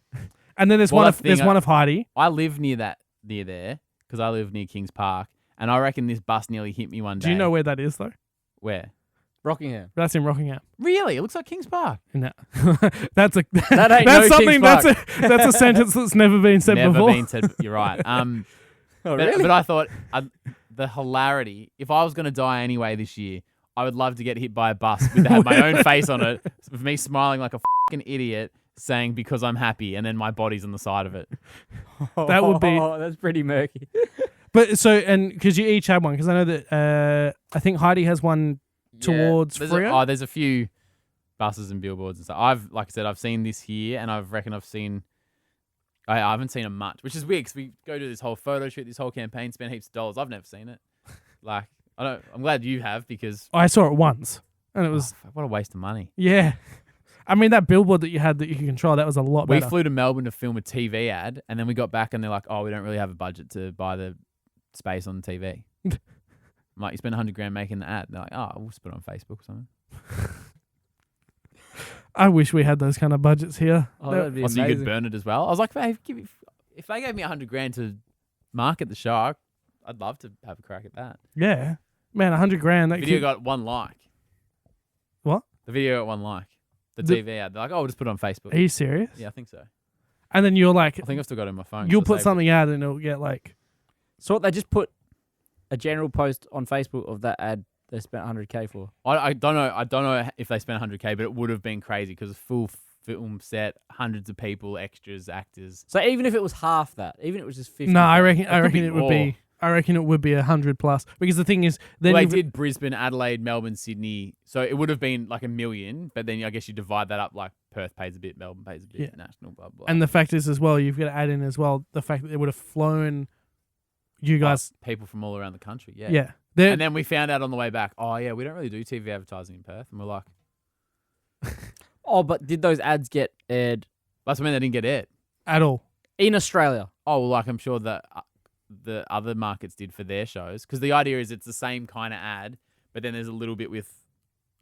And then there's Well, one that's of the thing, there's one of Heidi. I live near there because I live near Kings Park, and I reckon this bus nearly hit me one day. Do you know where that is though? Where? Rockingham. That's in Rockingham. Really? It looks like Kings Park. No. That's a That ain't that's no something Kings that's a sentence that's never been said Never before. been said. You're right. Oh, But I thought the hilarity, if I was going to die anyway this year, I would love to get hit by a bus with have my own face on it, with me smiling like a fucking idiot, saying because I'm happy, and then my body's on the side of it. That would be- Oh, that's pretty murky. But so, and because you each have one, because I know that I think Heidi has one towards Freo. There's a few buses and billboards and stuff. Like I said, I've seen this here, and I haven't seen them much, which is weird because we go to this whole photo shoot, this whole campaign, spend heaps of dollars. I've never seen it. Like, I'm glad you have because I saw it once, and it was what a waste of money. yeah. I mean, that billboard that you had that you could control, that was a lot We better. flew to Melbourne to film a TV ad, and then we got back and they're like, "Oh, we don't really have a budget to buy the space on the TV." I'm like, "You spend $100,000 making the ad." And they're like, "Oh, we'll just put it on Facebook or something." I wish we had those kind of budgets here. Oh, That- that'd be Oh, so you could amazing. burn it as well. I was like, "Hey, if they gave me $100,000 to market the shark, I'd love to have a crack at that." yeah, man, $100,000. The That video could, got 1 like. What? The video got 1 like. The The- TV ad. They're like, "Oh, we'll just put it on Facebook." are you serious? Yeah, I think so. And then you're like, I think I've still got it on my phone. you'll so I put saved something out and it'll get like, So what, they just put a general post on Facebook of that ad they spent 100K for. it. I don't know. I don't know if they spent $100,000, but it would have been crazy because full film set, hundreds of people, extras, actors. So even if it was half that, even if it was just 50. no, I reckon could be it would more. be. I reckon it would be 100 plus because the thing is, then Well, they you've- did Brisbane, Adelaide, Melbourne, Sydney. So it would have been like 1 million, but then I guess you divide that up like Perth pays a bit, Melbourne pays a bit, Yeah. national, blah, blah. and the fact is as well, you've got to add in as well the fact that they would have flown you guys, people from all around the country. Yeah. yeah. And then we found out on the way back, oh, yeah, we don't really do TV advertising in Perth. And we're like, Oh, but did those ads get aired that's when they didn't get aired. At all. in Australia? Oh, well, like I'm sure that the other markets did for their shows. Because the idea is it's the same kind of ad, but then there's a little bit with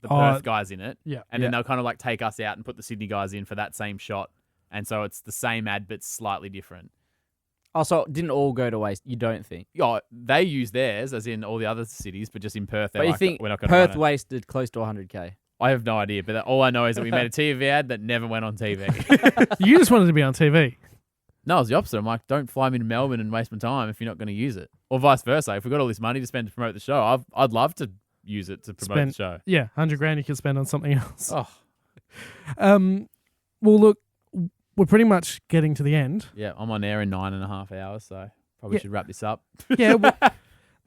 the Perth guys in it. Yeah. And then they'll kind of like take us out and put the Sydney guys in for that same shot. And so it's the same ad, but slightly different. Oh, so it didn't all go to waste, you don't think? Yeah, they use theirs, as in all the other cities, but just in Perth, they're But you like, think we're not going Perth to wasted close to 100K? I have no idea, but all I know is that we made a TV ad that never went on TV. You just wanted to be on TV. No, it's the opposite. I'm like, don't fly me to Melbourne and waste my time if you're not going to use it. Or vice versa. If we've got all this money to spend to promote the show, I'd love to use it to promote the show. Yeah, $100,000 you could spend on something else. Oh, Well, look, we're pretty much getting to the end. yeah, I'm on air in 9.5 hours, so probably should wrap this up. Yeah. Well,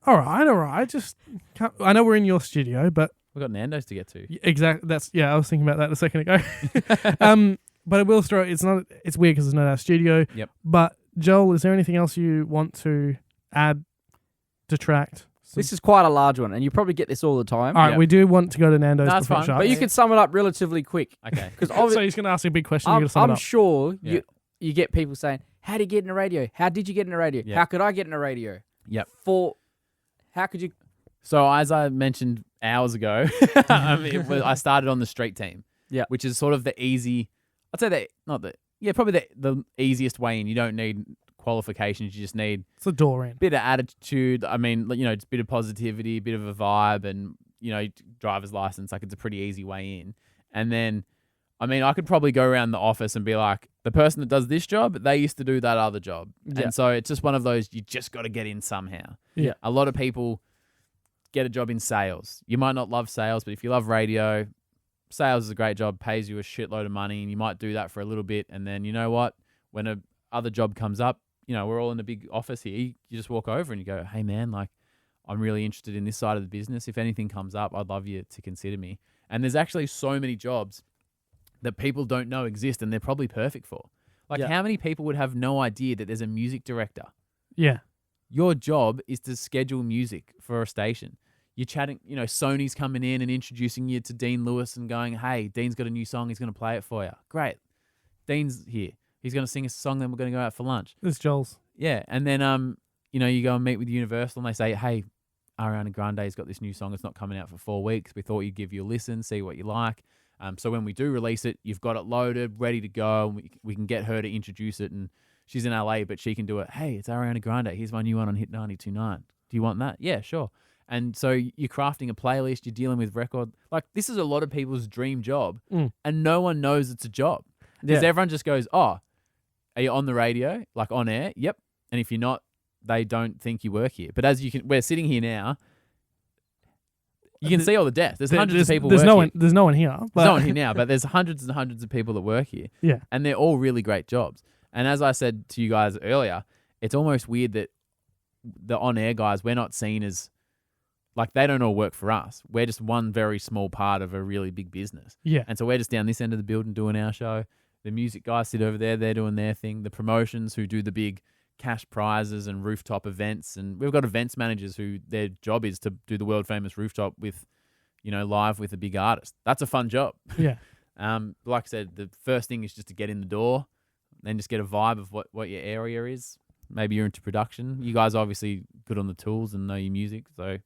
all right. Just, I know we're in your studio, but We've got Nando's to get to. exactly. I was thinking about that a second ago. But I will throw. It's weird because it's not our studio. Yep. But Joel, is there anything else you want to add, detract? This is quite a large one, and you probably get this all the time. All right, Yep. we do want to go to Nando's. No, that's before fine. sharks. But you can sum it up relatively quick. Okay. Because So he's going to ask you a big question. You're going to sum I'm it up. sure Yeah. you get people saying, how do you get in a radio? How did you get in a radio? Yeah. How could I get in a radio? Yep. How could you... So as I mentioned hours ago, I started on the street team. Yeah. Which is sort of the easy. I'd say probably the easiest way in. You don't need qualifications. You just need It's a door in. bit of attitude. I mean, just a bit of positivity, a bit of a vibe, and driver's license. Like it's a pretty easy way in. And then, I mean, I could probably go around the office and be like, the person that does this job, they used to do that other job. Yeah. And so it's just one of those. You just got to get in somehow. Yeah. A lot of people get a job in sales. You might not love sales, but if you love radio, sales is a great job, pays you a shitload of money, and you might do that for a little bit. And then you know what? When a other job comes up, we're all in a big office here. You just walk over and you go, hey man, like I'm really interested in this side of the business. If anything comes up, I'd love you to consider me. And there's actually so many jobs that people don't know exist and they're probably perfect for. Like how many people would have no idea that there's a music director? Yeah. Your job is to schedule music for a station. You're chatting, Sony's coming in and introducing you to Dean Lewis and going, hey, Dean's got a new song. He's going to play it for you. Great. Dean's here. He's going to sing a song, then we're going to go out for lunch. This is Joel's. Yeah. And then, you go and meet with Universal and they say, hey, Ariana Grande's got this new song. It's not coming out for 4 weeks. We thought you'd give you a listen, see what you like. So when we do release it, you've got it loaded, ready to go. And we can get her to introduce it. And she's in LA, but she can do it. Hey, it's Ariana Grande. Here's my new one on Hit 92.9. Do you want that? Yeah, sure. And so you're crafting a playlist. You're dealing with record. Like this is a lot of people's dream job. And no one knows it's a job. Because everyone just goes, oh, are you on the radio? Like on air? Yep. And if you're not, they don't think you work here. But we're sitting here now. You can see all the death. There's hundreds of people There's work no here. one. There's no one here. There's no one here now, but there's hundreds and hundreds of people that work here. Yeah. And they're all really great jobs. And as I said to you guys earlier, it's almost weird that the on-air guys, we're not seen as, like, they don't all work for us. We're just one very small part of a really big business. Yeah. And so we're just down this end of the building doing our show. The music guys sit over there. They're doing their thing. The promotions who do the big cash prizes and rooftop events. And we've got events managers who their job is to do the world famous rooftop with, live with a big artist. That's a fun job. Yeah. Like I said, the first thing is just to get in the door, then just get a vibe of what your area is. Maybe you're into production. You guys are obviously good on the tools and know your music, so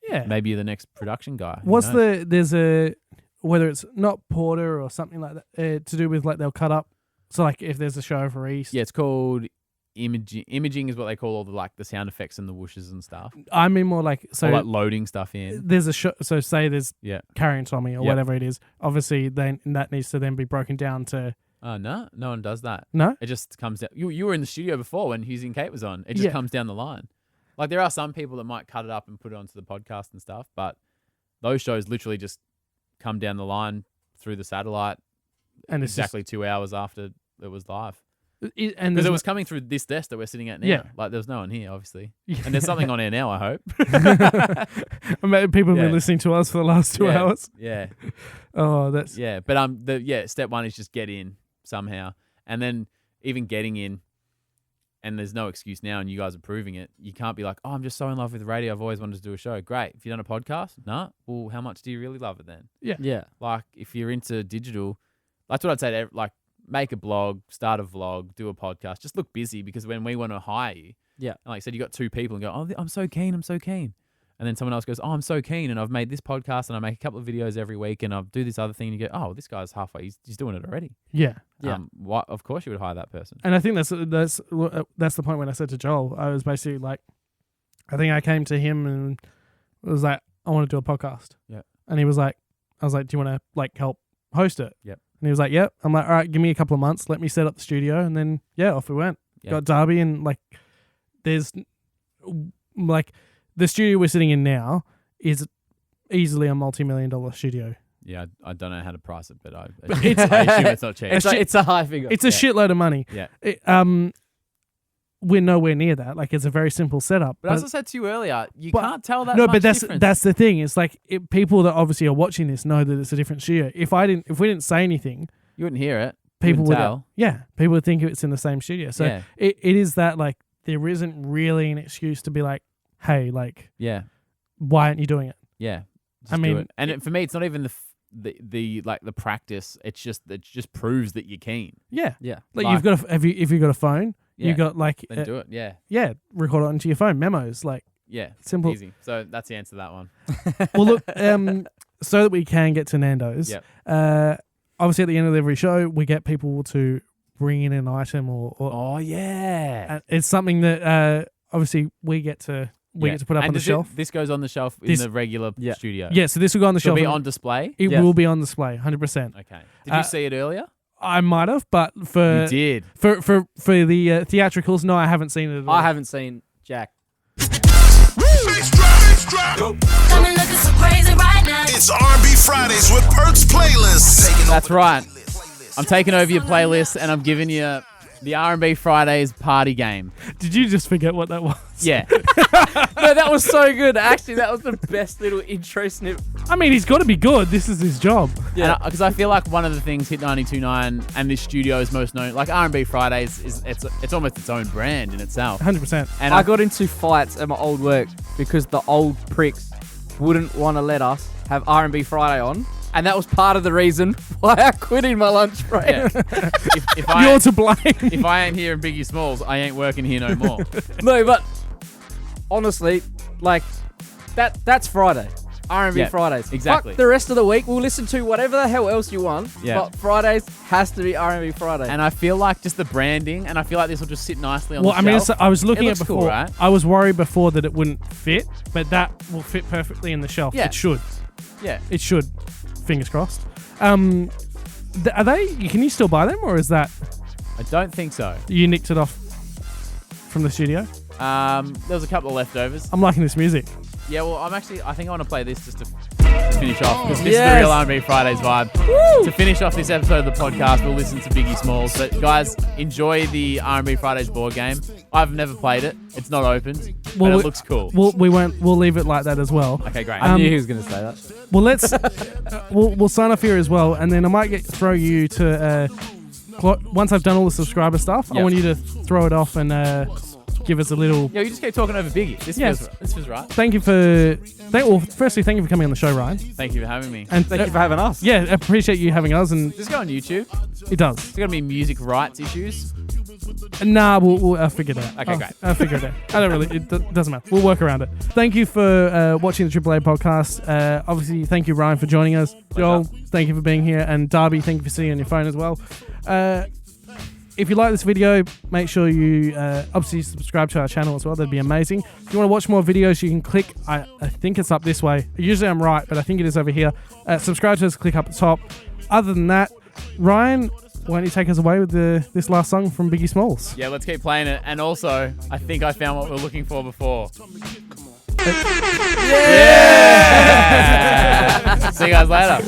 Yeah. maybe you're the next production guy. There's a, whether it's not porter or something like that, to do with like they'll cut up. So like if there's a show over east. Yeah, it's called imaging. Imaging is what they call all the sound effects and the whooshes and stuff. I mean more like, so or like loading stuff in. there's a show, so say there's Yeah. Carrie and Tommy or Yep. whatever it is. Obviously then that needs to then be broken down to, Oh, no one does that. no? It just comes down. You were in the studio before when ʟɪsᴛᴇ was on. It just Yeah. comes down the line. Like there are some people that might cut it up and put it onto the podcast and stuff, but those shows literally just come down the line through the satellite And it's exactly 2 hours after it was live. and Because there's it was coming through this desk that we're sitting at now. Yeah. Like there was no one here, obviously. Yeah. And there's something on air now, I hope. people have Yeah. been listening to us for the last 2 Yeah, hours. Yeah. Oh, that's Yeah. But step one is just get in somehow. And then even getting in, and there's no excuse now, and you guys are proving it. You can't be like, oh, I'm just so in love with radio. I've always wanted to do a show. Great. If you've done a podcast, nah. Well, how much do you really love it then? Yeah. Like, if you're into digital, that's what I'd say. Like, make a blog, start a vlog, do a podcast. Just look busy, because when we want to hire you, Yeah. like I said, you got 2 people and go, oh, I'm so keen. And then someone else goes, oh, I'm so keen, and I've made this podcast, and I make a couple of videos every week, and I do this other thing, and you go, oh, this guy's halfway. He's doing it already. Yeah. Yeah. What? Of course you would hire that person. And I think that's the point when I said to Joel, I was basically like, I think I came to him and was like, I want to do a podcast. Yeah. And he was like, I was like, do you want to like help host it? Yep. And he was like, yep. I'm like, all right, give me a couple of months. Let me set up the studio. And then, yeah, off we went. Yeah. Got Darby, and like, there's like the studio we're sitting in now is easily a multi-million-dollar studio. Yeah, I don't know how to price it, but I it's- assume it's not cheap. It's a high figure. It's a shitload of money. Yeah. We're nowhere near that. Like, it's a very simple setup. But as I said to you earlier, you but- can't tell that no, much but difference. that's the thing. It's like people that obviously are watching this know that it's a different studio. If we didn't say anything, You wouldn't hear it. people would tell. people would think it's in the same studio. So Yeah. it is that, like, there isn't really an excuse to be like, hey, like, Yeah. why aren't you doing it? Yeah. I Just do mean, it. And for me, it's not even the practice. It just proves that you're keen. Yeah. Yeah. Like, Like- you've got if you've got a phone, Yeah. you've got like Then do it. Yeah. record it onto your phone, memos, like. Yeah. Simple. Easy. So that's the answer to that one. Well, look, so that we can get to Nando's. Yep. Obviously, at the end of every show, we get people to bring in an item, or Oh yeah. it's something that obviously we get to get to put up And on the does shelf. This goes on the shelf in This- the regular Yeah. studio. Yeah, so this will go on the It'll shelf. be and on display. It Yeah. will be on display, 100%. Okay. Did you see it earlier? I might have, but for You did. for the theatricals, no, I haven't seen it at all. I haven't seen Jack. Got me looking so crazy right now. It's R&B Fridays with Perks Playlist. That's right. I'm taking over your playlist, and I'm giving you the R&B Fridays party game. Did you just forget what that was? Yeah. No, that was so good. Actually, that was the best little intro snip. I mean, he's got to be good. This is his job. Yeah. Because I feel like one of the things Hit 92.9 and this studio is most known, like R&B Fridays, is it's almost its own brand in itself. 100%. And I got into fights at my old work because the old pricks wouldn't want to let us have R&B Friday on. And that was part of the reason why I quit in my lunch break. Yeah. if You're to blame. if I ain't here in Biggie Smalls, I ain't working here no more. No, but honestly, like, that's Friday. R&B Yeah, Fridays. exactly. Fuck the rest of the week, we'll listen to whatever the hell else you want. Yeah. But Fridays has to be R&B Friday. And I feel like just the branding, and I feel like this will just sit nicely on Well, the I mean, shelf. I was looking It at looks cool, before. right? I was worried before that it wouldn't fit, but that will fit perfectly in the shelf. Yeah. It should. Yeah. It should. Fingers crossed. Are they? Can you still buy them, or is that I don't think so. you nicked it off from the studio? There was a couple of leftovers. I'm liking this music. Yeah, well, I think I want to play this just to finish off, because this is the Yes. real R&B Fridays vibe. To finish off this episode of the podcast, we'll listen to Biggie Smalls. But guys, enjoy the R&B Fridays board game. I've never played it. It's not opened, but it looks cool. We'll leave it like that as well. Okay, great. I knew he was going to say that. Well, let's we'll sign off here as well, and then I might throw you to once I've done all the subscriber stuff. I Yep. want you to throw it off and give us a little. Yeah, you just keep talking over Biggie. This feels right. Thank you firstly, thank you for coming on the show, Ryan. Thank you for having me. And Thank you for having us. yeah, I appreciate you having us, and Does this go on YouTube? it does. There's going to be music rights issues. Nah, I'll figure it out. Okay, great. I'll figure it out. I don't really. It doesn't matter. We'll work around it. Thank you for watching the AAA podcast. Obviously, thank you, Ryan, for joining us. Joel, thank you for being here, and Darby, thank you for sitting on your phone as well. If you like this video, make sure you obviously subscribe to our channel as well. That'd be amazing. If you want to watch more videos, you can click. I think it's up this way. Usually I'm right, but I think it is over here. Subscribe to us. Click up at the top. Other than that, Ryan, why don't you take us away with this last song from Biggie Smalls? Yeah, let's keep playing it. And also, I think I found what we were looking for before. Yeah! See you guys later.